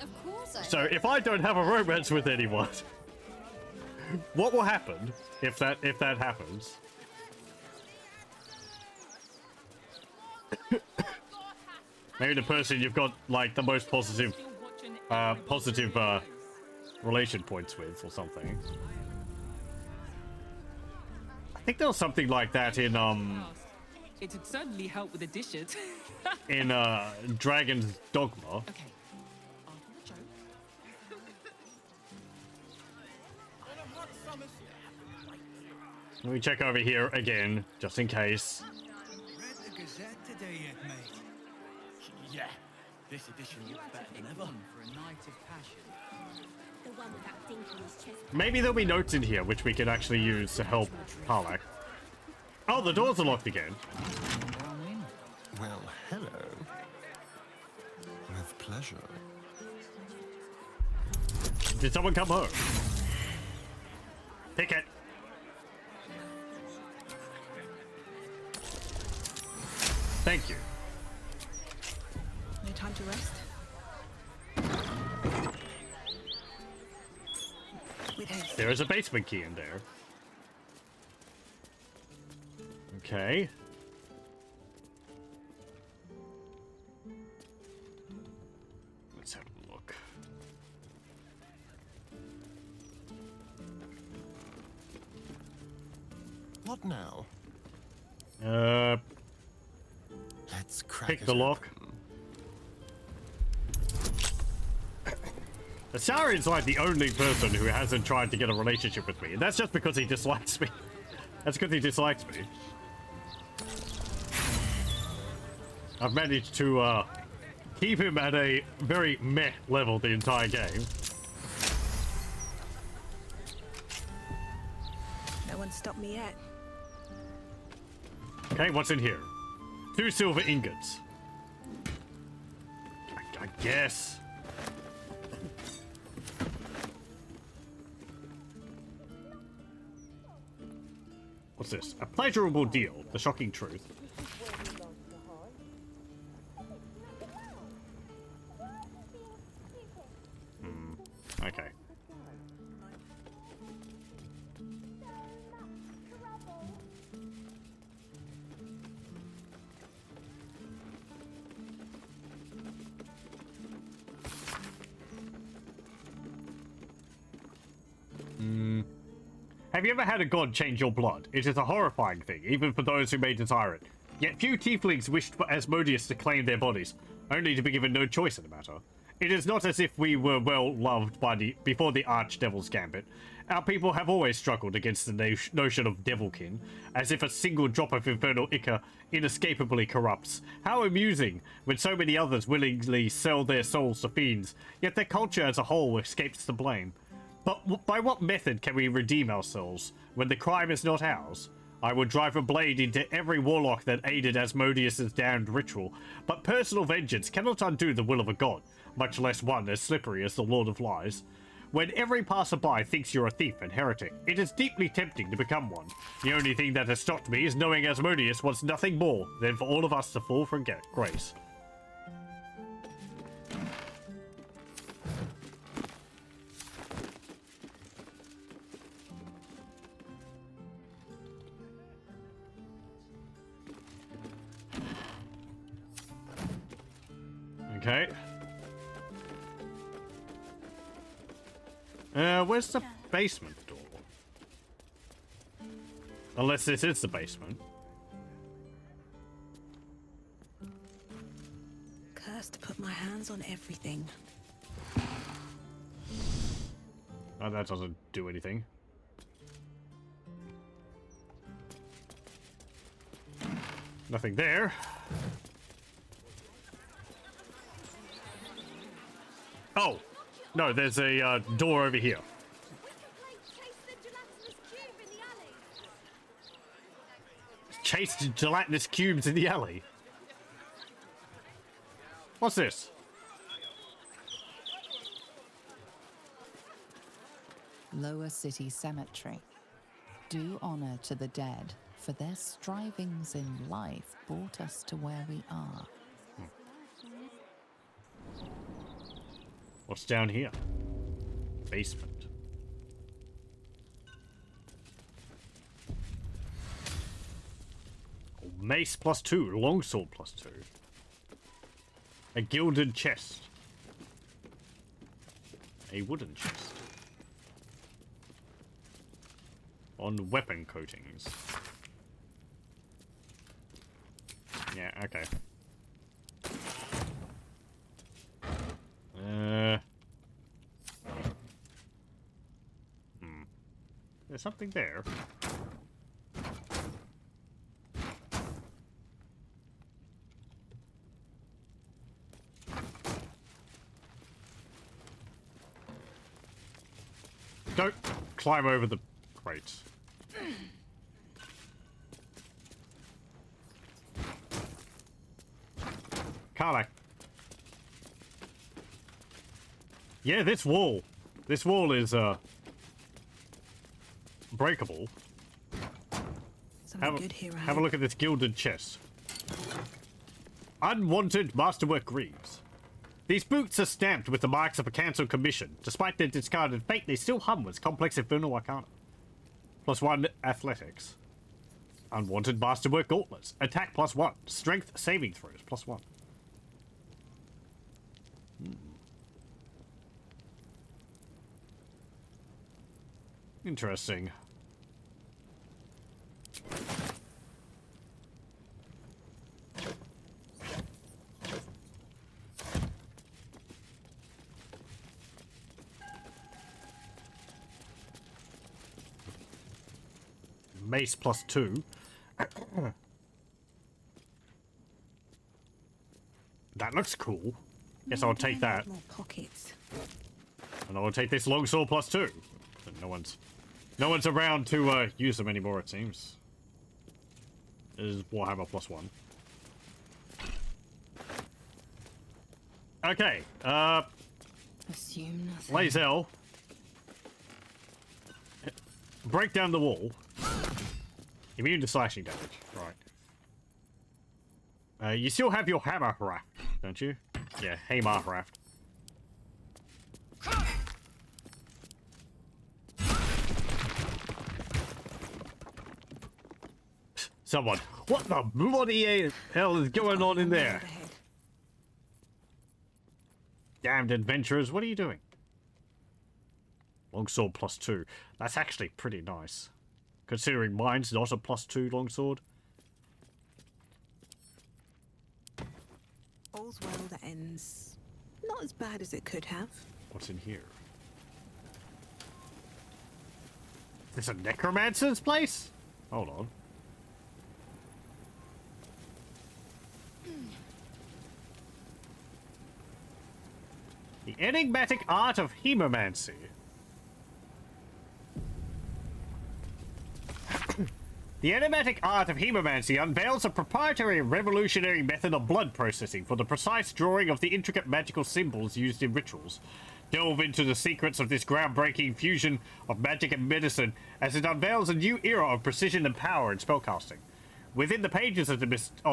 Of course I So if I don't have a romance with anyone, what will happen if that happens? Maybe the person you've got like the most positive relation points with, or something. I think there was something like that in It'd certainly help with the dishes. in Dragon's Dogma. Okay. Let me check over here again, just in case. Read the Gazette today yet, mate? Yeah, this edition looks better than ever. For a night of passion. The one with that dink in his chest. Maybe there'll be notes in here which we can actually use to help Karlach. Oh, the doors are locked again. Well, hello. With pleasure. Did someone come home? Ticket. Thank you. No time to rest? With haste. There is a basement key in there. Okay. Let's have a look. What now? Let's crack Pick the lock. Asarian's like the only person who hasn't tried to get a relationship with me, and that's just because he dislikes me. That's because he dislikes me. I've managed to keep him at a very meh level the entire game. No one stopped me yet. Okay, what's in here? 2 silver ingots. I guess. What's this? A pleasurable deal. The shocking truth. Okay. Have you ever had a god change your blood? It is a horrifying thing, even for those who may desire it. Yet few tieflings wished for Asmodeus to claim their bodies, only to be given no choice in the matter. It is not as if we were well loved before the Archdevil's Gambit. Our people have always struggled against the notion of devilkin, as if a single drop of infernal ichor inescapably corrupts. How amusing, when so many others willingly sell their souls to fiends, yet their culture as a whole escapes the blame. But by what method can we redeem ourselves, when the crime is not ours? I would drive a blade into every warlock that aided Asmodeus' damned ritual, but personal vengeance cannot undo the will of a god, much less one as slippery as the Lord of Lies. When every passerby thinks you're a thief and heretic, it is deeply tempting to become one. The only thing that has stopped me is knowing Asmodeus wants nothing more than for all of us to fall from grace. Okay. Where's the basement door? Unless this is the basement. Cursed to put my hands on everything. Oh, that doesn't do anything. Nothing there. Oh, no, there's a door over here. Chase the gelatinous cubes in the alley. What's this? Lower City Cemetery. Do honor to the dead, for their strivings in life brought us to where we are. What's down here? Basement. Mace +2, longsword +2. A gilded chest. A wooden chest. On weapon coatings. Yeah, okay. There's something there. Don't climb over the crates. Can't I? Yeah, this wall. This wall is, breakable. Have a look at this gilded chest. Unwanted masterwork greaves. These boots are stamped with the marks of a cancelled commission. Despite their discarded fate, they still hum with complex infernal arcana. +1 athletics. Unwanted masterwork gauntlets. Attack +1. Strength saving throws +1. Interesting. Mace +2. That looks cool. Guess I'll take that. More pockets. And I'll take this longsword +2. But no one's around to use them anymore, it seems. This is Warhammer +1. Okay, Assume nothing. Lazel. Break down the wall. Immune to slashing damage. Right. You still have your hammer raft, don't you? Yeah, hammer raft. Someone. What the bloody hell is going on in there? Damned adventurers, what are you doing? Longsword +2. That's actually pretty nice. Considering mine's not a +2 longsword. All's well that ends not as bad as it could have. What's in here? Is this a necromancer's place? Hold on. The enigmatic art of hemomancy. The enigmatic art of hemomancy unveils a proprietary and revolutionary method of blood processing for the precise drawing of the intricate magical symbols used in rituals. Delve into the secrets of this groundbreaking fusion of magic and medicine as it unveils a new era of precision and power in spellcasting. Within the pages of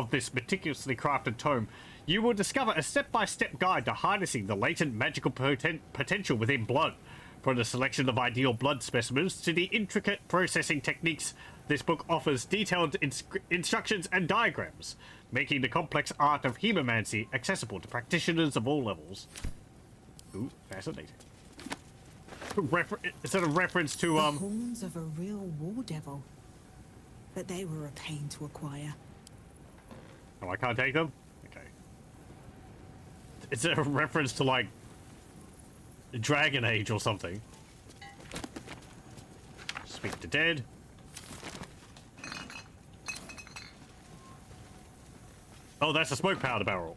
this meticulously crafted tome, you will discover a step-by-step guide to harnessing the latent magical potential within blood. From the selection of ideal blood specimens to the intricate processing techniques, this book offers detailed instructions and diagrams, making the complex art of hemomancy accessible to practitioners of all levels. Ooh, fascinating. It's a reference to, The horns of a real war devil. But they were a pain to acquire. Oh, I can't take them? Okay. It's a reference to, like, Dragon Age or something. Speak to dead. Oh, that's a smoke powder barrel.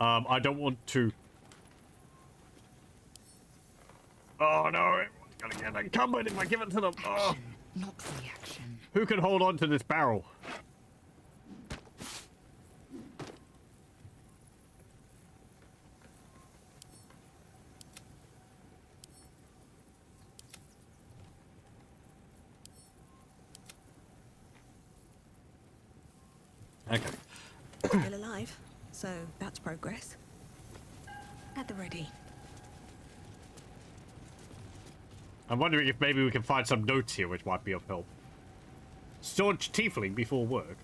I don't want to Oh no, it's gonna get encumbered if I give it to them. Oh. Not reaction. Who can hold on to this barrel? Okay. Still alive, so that's progress. At the ready. I'm wondering if maybe we can find some notes here which might be of help. Staunch tiefling before work.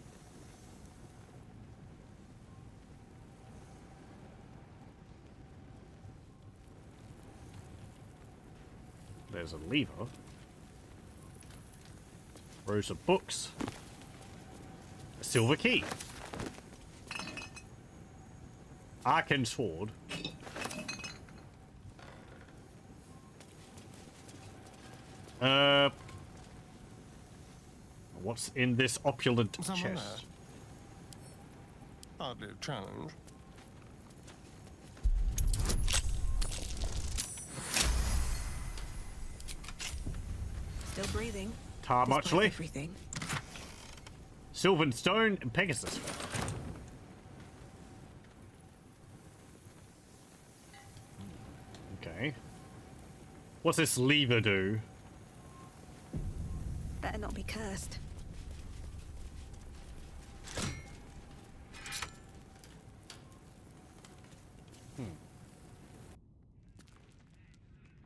There's a lever. Rows of books. A silver key. Arcane sword. What's in this opulent chest? Hardly a challenge. Still breathing. Tar muchly. Everything. Sylvan stone and Pegasus. Okay. What's this lever do? Better not be cursed.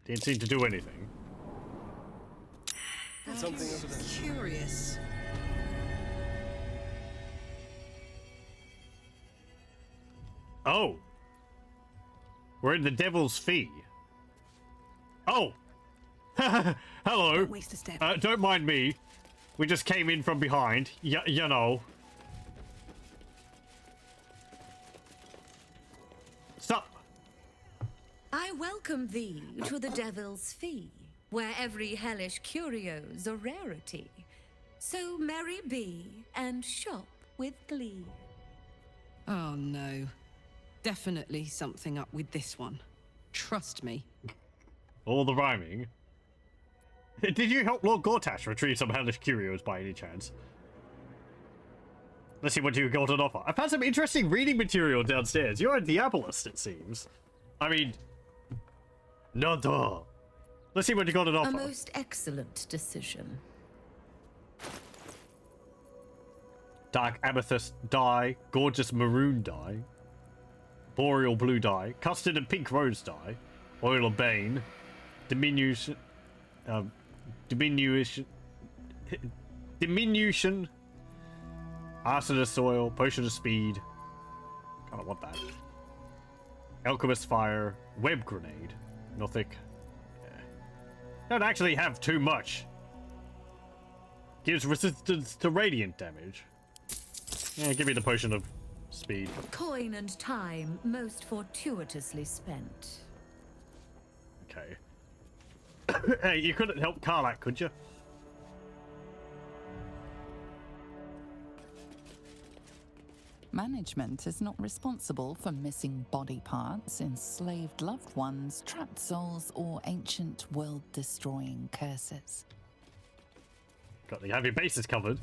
Didn't seem to do anything. Something over there. Curious. Oh. We're in the Devil's Fee. Oh. Hello. Don't waste a step. Don't mind me. We just came in from behind. You know. Stop. I welcome thee to the Devil's Fee, where every hellish curio's a rarity. So merry be and shop with glee. Oh no. Definitely something up with this one. Trust me. All the rhyming. Did you help Lord Gortash retrieve some hellish curios by any chance? Let's see what you got on offer. I found some interesting reading material downstairs. You're a Diabolist, it seems. I mean... no duh. Let's see what you got on offer. A most excellent decision. Dark amethyst dye, gorgeous maroon dye, boreal blue dye, custard and pink rose dye, oil of bane, diminution, arsonist oil, potion of speed. Kind of want that. Alchemist fire, web grenade, Nothic. Yeah. Don't actually have too much. Gives resistance to radiant damage. Yeah, give me the potion of speed. Coin and time most fortuitously spent. Okay. Hey, you couldn't help Karlak, could you? Management is not responsible for missing body parts, enslaved loved ones, trapped souls, or ancient world-destroying curses. Got to have your bases covered.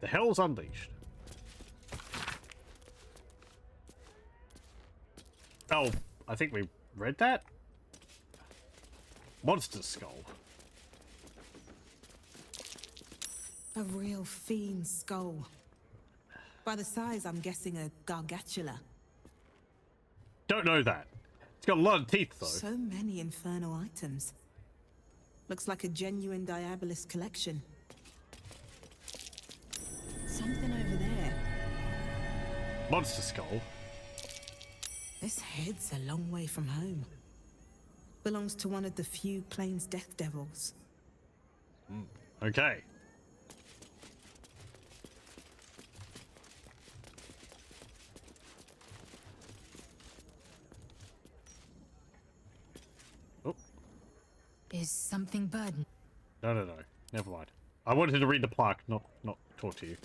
The hell's unleashed? Oh, I think we read that? Monster skull. A real fiend skull. By the size, I'm guessing a gargantula. Don't know that. It's got a lot of teeth, though. So many infernal items. Looks like a genuine Diabolist collection. Something over there. Monster skull. This head's a long way from home. Belongs to one of the few plains death devils. Okay. Oh. Is something burdened? No. Never mind. I wanted to read the plaque, not talk to you.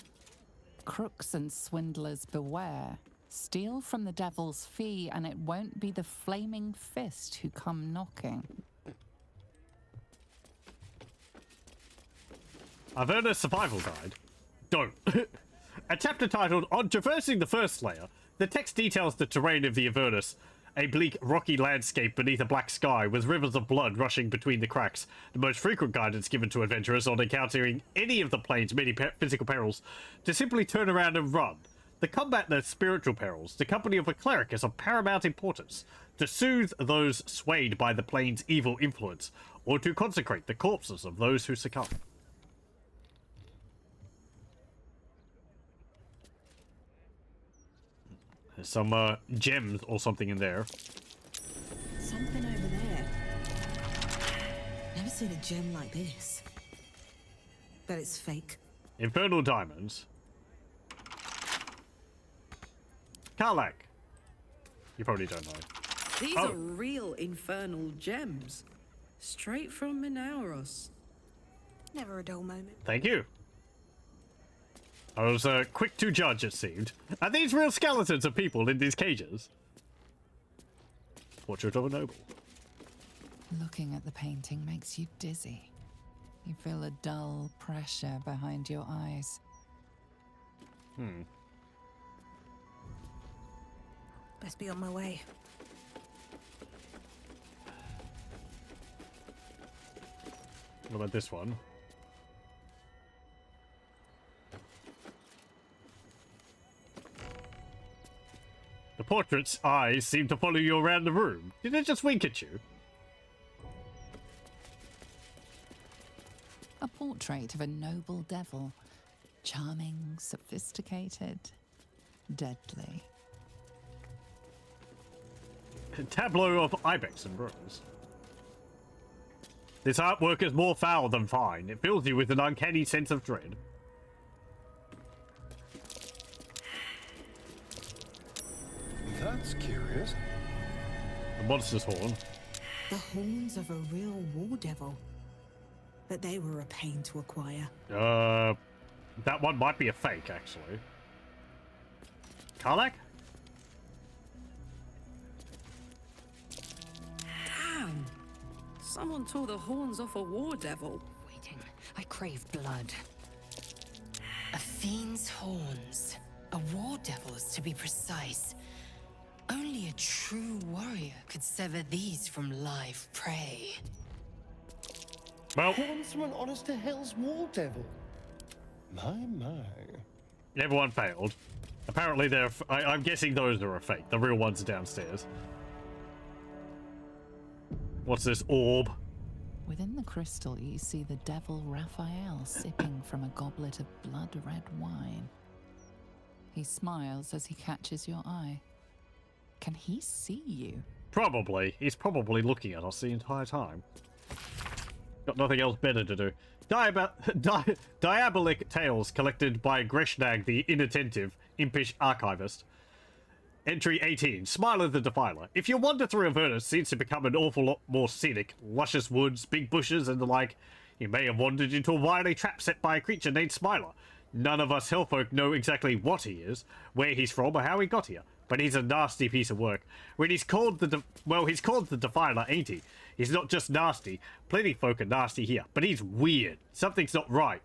Crooks and swindlers beware. Steal from the devil's fee, and it won't be the flaming fist who come knocking. Avernus Survival Guide. Don't. A chapter titled On Traversing the First Layer, the text details the terrain of the Avernus, a bleak, rocky landscape beneath a black sky with rivers of blood rushing between the cracks, the most frequent guidance given to adventurers on encountering any of the plane's many physical perils, to simply turn around and run. To combat their spiritual perils, the company of a cleric is of paramount importance, to soothe those swayed by the plane's evil influence, or to consecrate the corpses of those who succumb. There's some gems or something in there. Something over there. Never seen a gem like this. But it's fake. Infernal diamonds. Karlak. You probably don't know. These are real infernal gems. Straight from Minauros. Never a dull moment. Thank you. I was quick to judge, it seemed. Are these real skeletons of people in these cages? Portrait of a noble. Looking at the painting makes you dizzy. You feel a dull pressure behind your eyes. Best be on my way. What about this one? The portrait's eyes seem to follow you around the room. Did it just wink at you? A portrait of a noble devil. Charming, sophisticated, deadly. A tableau of ibex and rose. This artwork is more foul than fine. It fills you with an uncanny sense of dread. That's curious. A monster's horn. The horns of a real war devil. But they were a pain to acquire. That one might be a fake, actually. Karlak? Damn! Someone tore the horns off a war devil. Waiting. I crave blood. A fiend's horns. A war devil's, to be precise. Only a true warrior could sever these from live prey. Well, horns from an honest to hell's war devil. My. Everyone failed. Apparently they're... I'm guessing those are a fake. The real ones are downstairs. What's this orb? Within the crystal, you see the devil Raphael sipping from a goblet of blood-red wine. He smiles as he catches your eye. Can he see you? Probably. He's probably looking at us the entire time. Got nothing else better to do. Diabolic tales collected by Greshnag the Inattentive, impish archivist. Entry 18. Smiler the Defiler. If your wander through Avernus seems to become an awful lot more scenic, luscious woods, big bushes, and the like, you may have wandered into a wily trap set by a creature named Smiler. None of us hellfolk know exactly what he is, where he's from, or how he got here. But he's a nasty piece of work. When he's called he's called the Defiler, ain't he? He's not just nasty. Plenty folk are nasty here, but he's weird. Something's not right.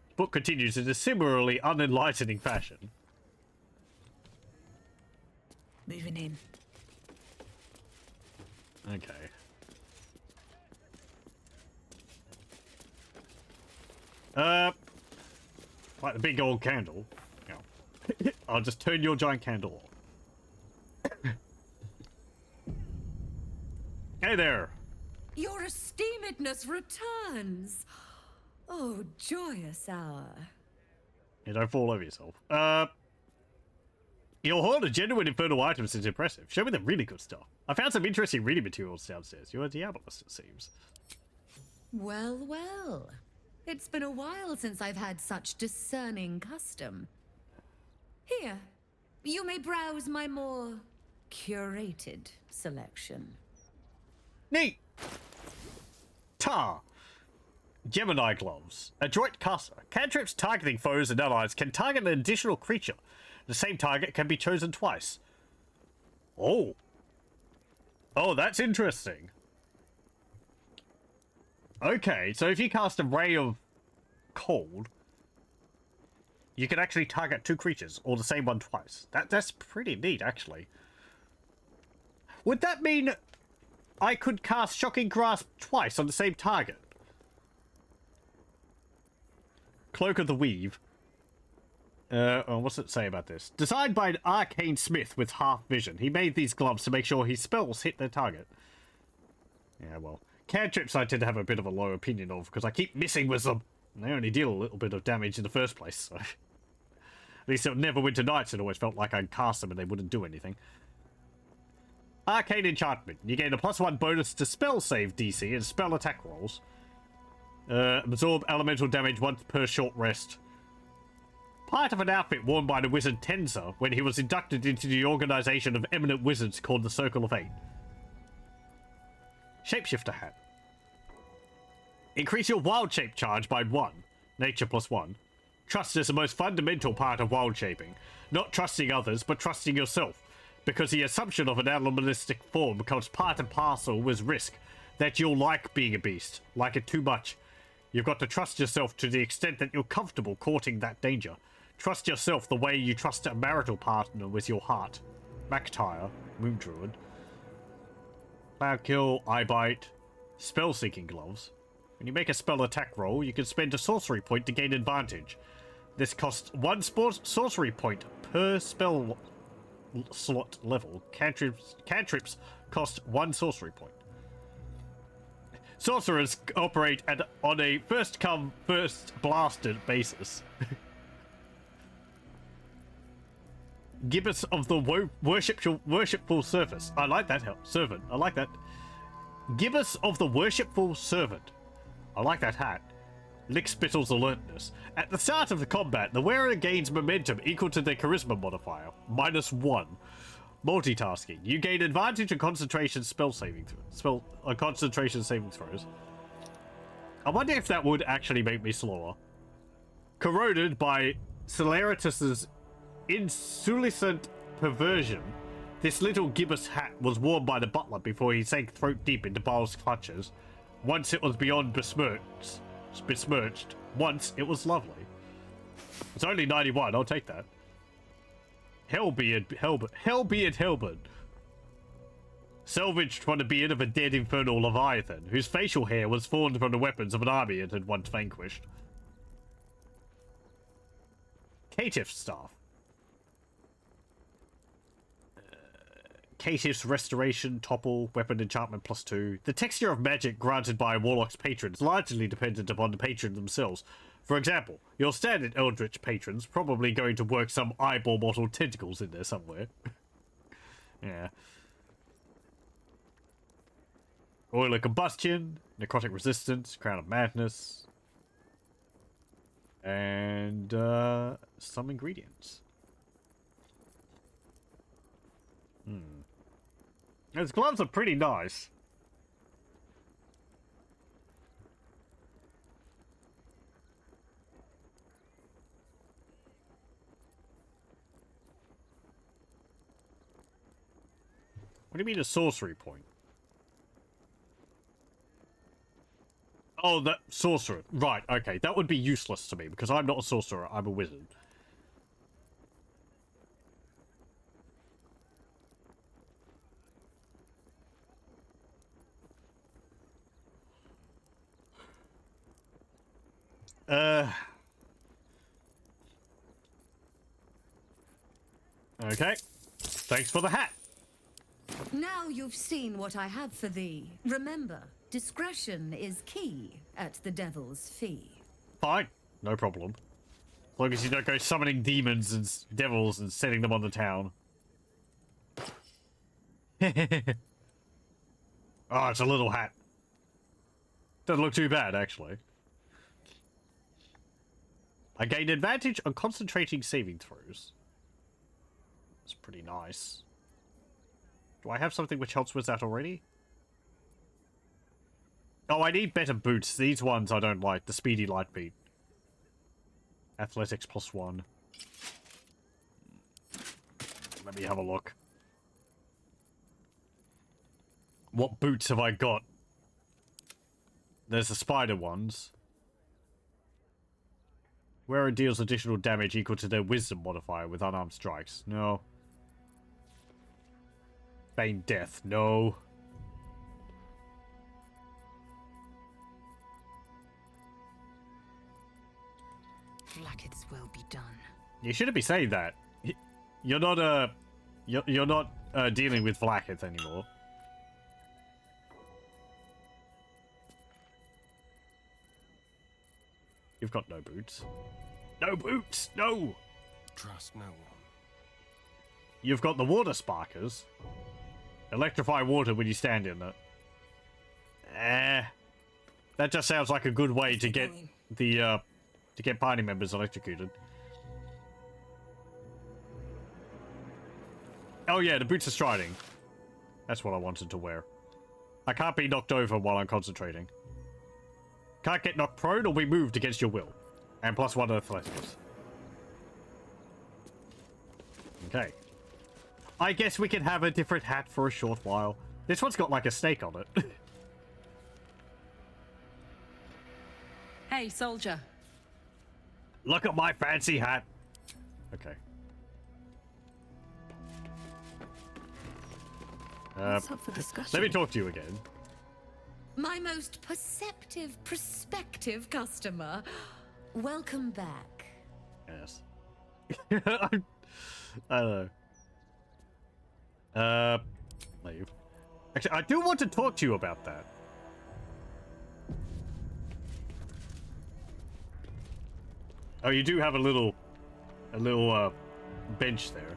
The book continues in a similarly unenlightening fashion. Moving in. Okay. Like the big old candle. No. I'll just turn your giant candle off. Hey there. Your esteemedness returns. Oh, joyous hour. You don't fall over yourself. Your hoard of genuine infernal items is impressive. Show me the really good stuff. I found some interesting reading materials downstairs. You're a Diabolist, it seems. Well, well. It's been a while since I've had such discerning custom. Here, you may browse my more curated selection. Neat! Tar. Gemini gloves. Adroit caster. Cantrips targeting foes and allies can target an additional creature. The same target can be chosen twice. Oh. Oh, that's interesting. Okay, so if you cast a ray of cold, you can actually target 2 creatures, or the same one twice. That's pretty neat, actually. Would that mean I could cast Shocking Grasp twice on the same target? Cloak of the Weave. Oh, what's it say about this? Designed by an arcane smith with half vision. He made these gloves to make sure his spells hit their target. Yeah, well. Cantrips I tend to have a bit of a low opinion of, because I keep missing with them. And they only deal a little bit of damage in the first place, so... At least it never Winter Nights, it always felt like I'd cast them and they wouldn't do anything. Arcane Enchantment. You gain a +1 bonus to spell save DC and spell attack rolls. Absorb elemental damage once per short rest. Part of an outfit worn by the wizard Tenza when he was inducted into the organization of eminent wizards called the Circle of Eight. Shapeshifter Hat. Increase your wild shape charge by 1. Nature +1. Trust is the most fundamental part of wild shaping. Not trusting others, but trusting yourself. Because the assumption of an animalistic form becomes part and parcel with risk. That you'll like being a beast. Like it too much. You've got to trust yourself to the extent that you're comfortable courting that danger. Trust yourself the way you trust a marital partner with your heart. MacTire, Moon Druid. Cloud Kill, Eye Bite, Spell Seeking Gloves. When you make a spell attack roll, you can spend a sorcery point to gain advantage. This costs 1 sorcery point per spell slot level. Cantrips cost 1 sorcery point. Sorcerers operate on a first come, first blasted basis. Gibbous of the worshipful service. I like that servant. I like that. Gibbous of the worshipful servant. I like that hat. Lickspittle's alertness. At the start of the combat, the wearer gains momentum equal to their charisma modifier, -1. Multitasking. You gain advantage on concentration concentration saving throws. I wonder if that would actually make me slower. Corroded by Celeritus's insulicent perversion, this little gibbous hat was worn by the butler before he sank throat deep into Baal's clutches. Once it was beyond besmirched. Once it was lovely. It's only 91, I'll take that. Hellbeard. Salvaged from the beard of a dead infernal leviathan, whose facial hair was formed from the weapons of an army it had once vanquished. Caitiff's Staff. Caitiff's Restoration, Topple, Weapon Enchantment +2. The texture of magic granted by a Warlock's patron is largely dependent upon the patron themselves. For example, your standard Eldritch patron's probably going to work some eyeball mottled tentacles in there somewhere. Yeah. Oil of Combustion, Necrotic Resistance, Crown of Madness, and some ingredients. Those gloves are pretty nice. What do you mean a sorcery point? Oh, that sorcerer. Right, okay. That would be useless to me because I'm not a sorcerer, I'm a wizard. Okay. Thanks for the hat. Now you've seen what I have for thee. Remember, discretion is key at the Devil's Fee. Fine. No problem. As long as you don't go summoning demons and devils and setting them on the town. Oh, it's a little hat. Doesn't look too bad, actually. I gained advantage on concentrating saving throws. That's pretty nice. Do I have something which helps with that already? Oh, I need better boots. These ones I don't like. The Speedy Light Beat. Athletics +1. Let me have a look. What boots have I got? There's the spider ones. Wearer deals additional damage equal to their wisdom modifier with unarmed strikes. No. Feign death. No. Blackets will be done. You shouldn't be saying that. You're not you're not dealing with Blackets anymore. You've got no boots. No boots! No! Trust no one. You've got the water sparkers. Electrify water when you stand in it. That just sounds like a good way to get the to get party members electrocuted. Oh yeah, the boots of striding. That's what I wanted to wear. I can't be knocked over while I'm concentrating. Can't get knocked prone or be moved against your will. And +1 athletics. Okay. I guess we can have a different hat for a short while. This one's got like a snake on it. Hey, soldier. Look at my fancy hat. Okay. What's up for discussion? Let me talk to you again. My most perceptive, prospective customer. Welcome back. Yes. I don't know. Leave. Actually, I do want to talk to you about that. Oh, you do have a little bench there.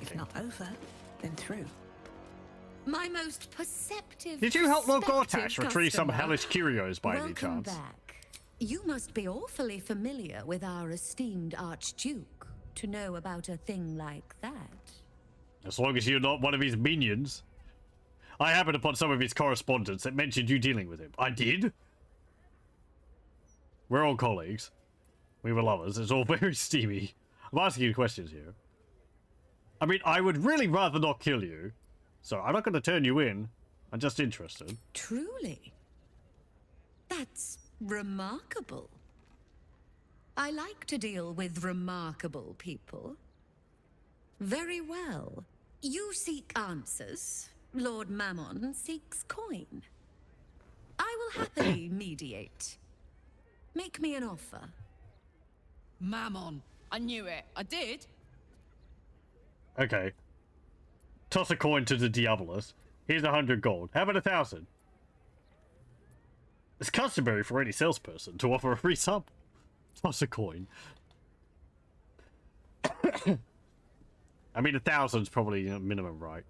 If not over, then through. My most perceptive. Did you help Lord prospective Gortash retrieve some customer. hellish curios by any Welcome chance? back. You must be awfully familiar with our esteemed Archduke to know about a thing like that. As long as you're not one of his minions. I happened upon some of his correspondence that mentioned you dealing with him. I did? We're all colleagues. We were lovers. It's all very steamy. I'm asking you questions here. I mean, I would really rather not kill you. So I'm not going to turn you in. I'm just interested. Truly? That's remarkable. I like to deal with remarkable people. Very well. You seek answers. Lord Mammon seeks coin. I will happily mediate. Make me an offer. Mammon. I knew it. I did. Okay. Toss a coin to the Diabolus. Here's 100 gold. How about 1,000? It's customary for any salesperson to offer a free sample. Toss a coin. I mean, 1,000's probably minimum, right?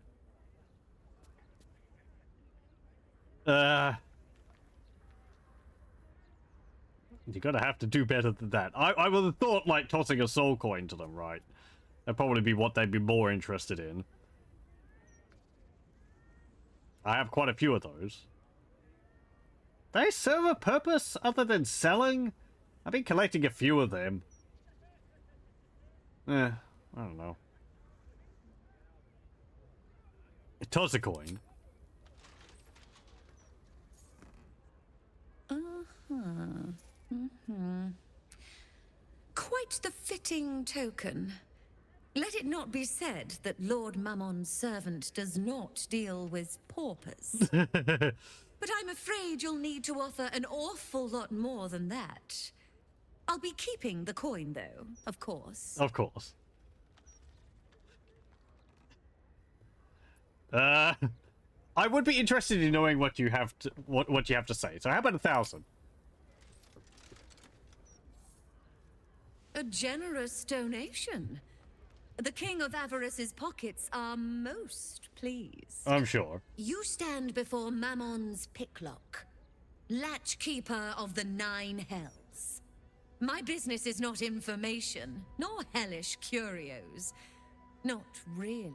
You're gonna have to do better than that. I would have thought, like, tossing a soul coin to them, right? That'd probably be what they'd be more interested in. I have quite a few of those. They serve a purpose other than selling? I've been collecting a few of them. I don't know. Toss a coin. Quite the fitting token. Let it not be said that Lord Mammon's servant does not deal with paupers. But I'm afraid you'll need to offer an awful lot more than that. I'll be keeping the coin, though, of course. Of course. I would be interested in knowing what you have to what you have to say. So how about 1,000? A generous donation. The King of Avarice's pockets are most pleased. I'm sure. You stand before Mammon's picklock, latchkeeper of the 9 hells. My business is not information, nor hellish curios. Not really.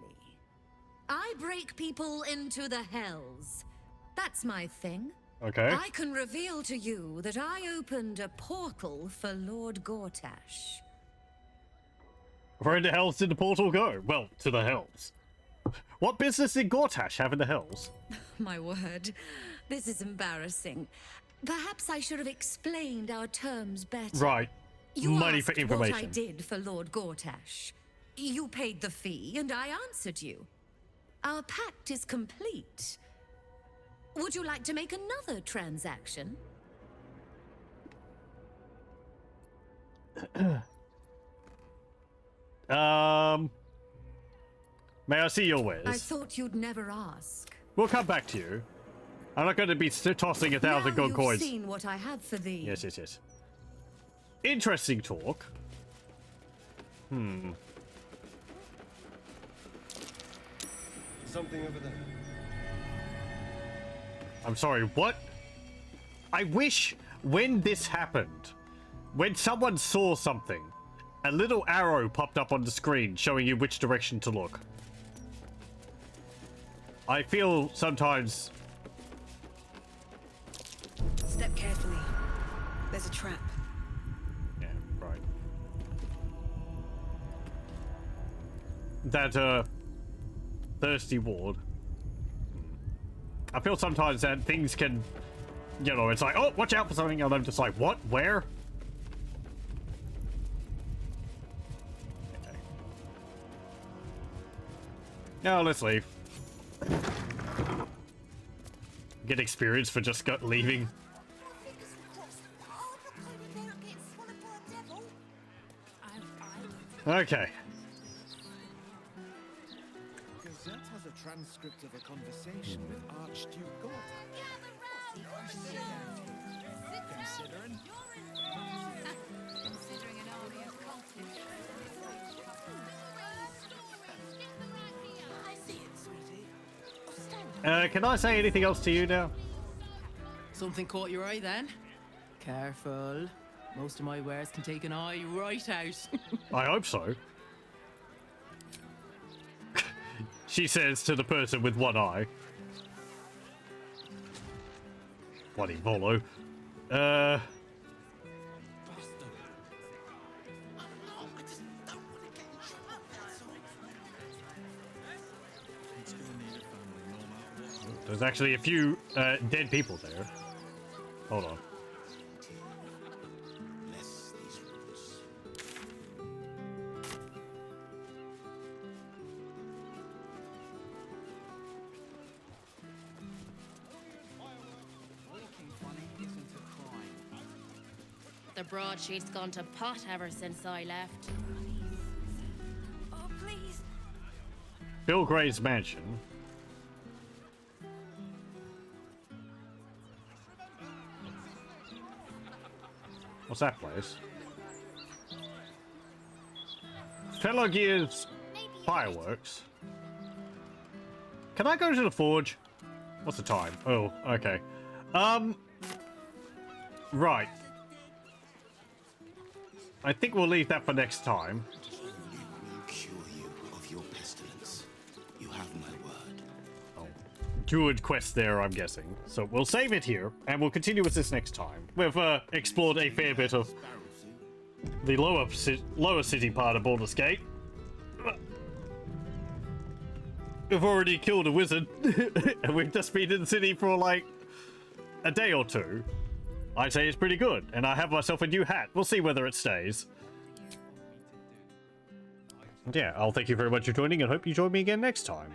I break people into the hells. That's my thing. Okay. I can reveal to you that I opened a portal for Lord Gortash. Where in the hells did the portal go? Well, to the hells. What business did Gortash have in the hells? My word, this is embarrassing. Perhaps I should have explained our terms better. Right. You Money asked for information. what I did for Lord Gortash. You paid the fee, and I answered you. Our pact is complete. Would you like to make another transaction? May I see your wares? I thought you'd never ask. We'll come back to you. I'm not going to be tossing 1,000 gold coins. You've seen what I have for thee. Yes, yes, yes. Interesting talk. Something over there. I'm sorry, what? I wish when this happened, when someone saw something, a little arrow popped up on the screen showing you which direction to look. I feel sometimes... Step carefully. There's a trap. Yeah, right. That, thirsty ward. I feel sometimes that things can, you know, it's like, oh, watch out for something, and I'm just like, what? Where? Okay. No, let's leave. Get experience for just leaving. Okay. Gazette has a transcript of a conversation with Archduke Gortash. Considering? Considering an army of cultists. I see it, sweetie. Can I say anything else to you now? Something caught your eye then? Careful. Most of my wares can take an eye right out. I hope so. She says to the person with one eye. Bloody Volo. There's actually a few dead people there. Hold on. The broadsheet's gone to pot ever since I left. Oh, please. Bill Gray's mansion. What's that place? Fellow Gears fireworks. Can I go to the forge? What's the time? Oh, okay. Right. I think we'll leave that for next time. Will cure you of your pestilence. You have my word. Oh. Druid quest there, I'm guessing. So we'll save it here, and we'll continue with this next time. We've explored a fair bit of the lower city part of Baldur's Gate. We've already killed a wizard, and we've just been in the city for like a day or two. I'd say it's pretty good, and I have myself a new hat. We'll see whether it stays. And yeah, I'll thank you very much for joining, and hope you join me again next time.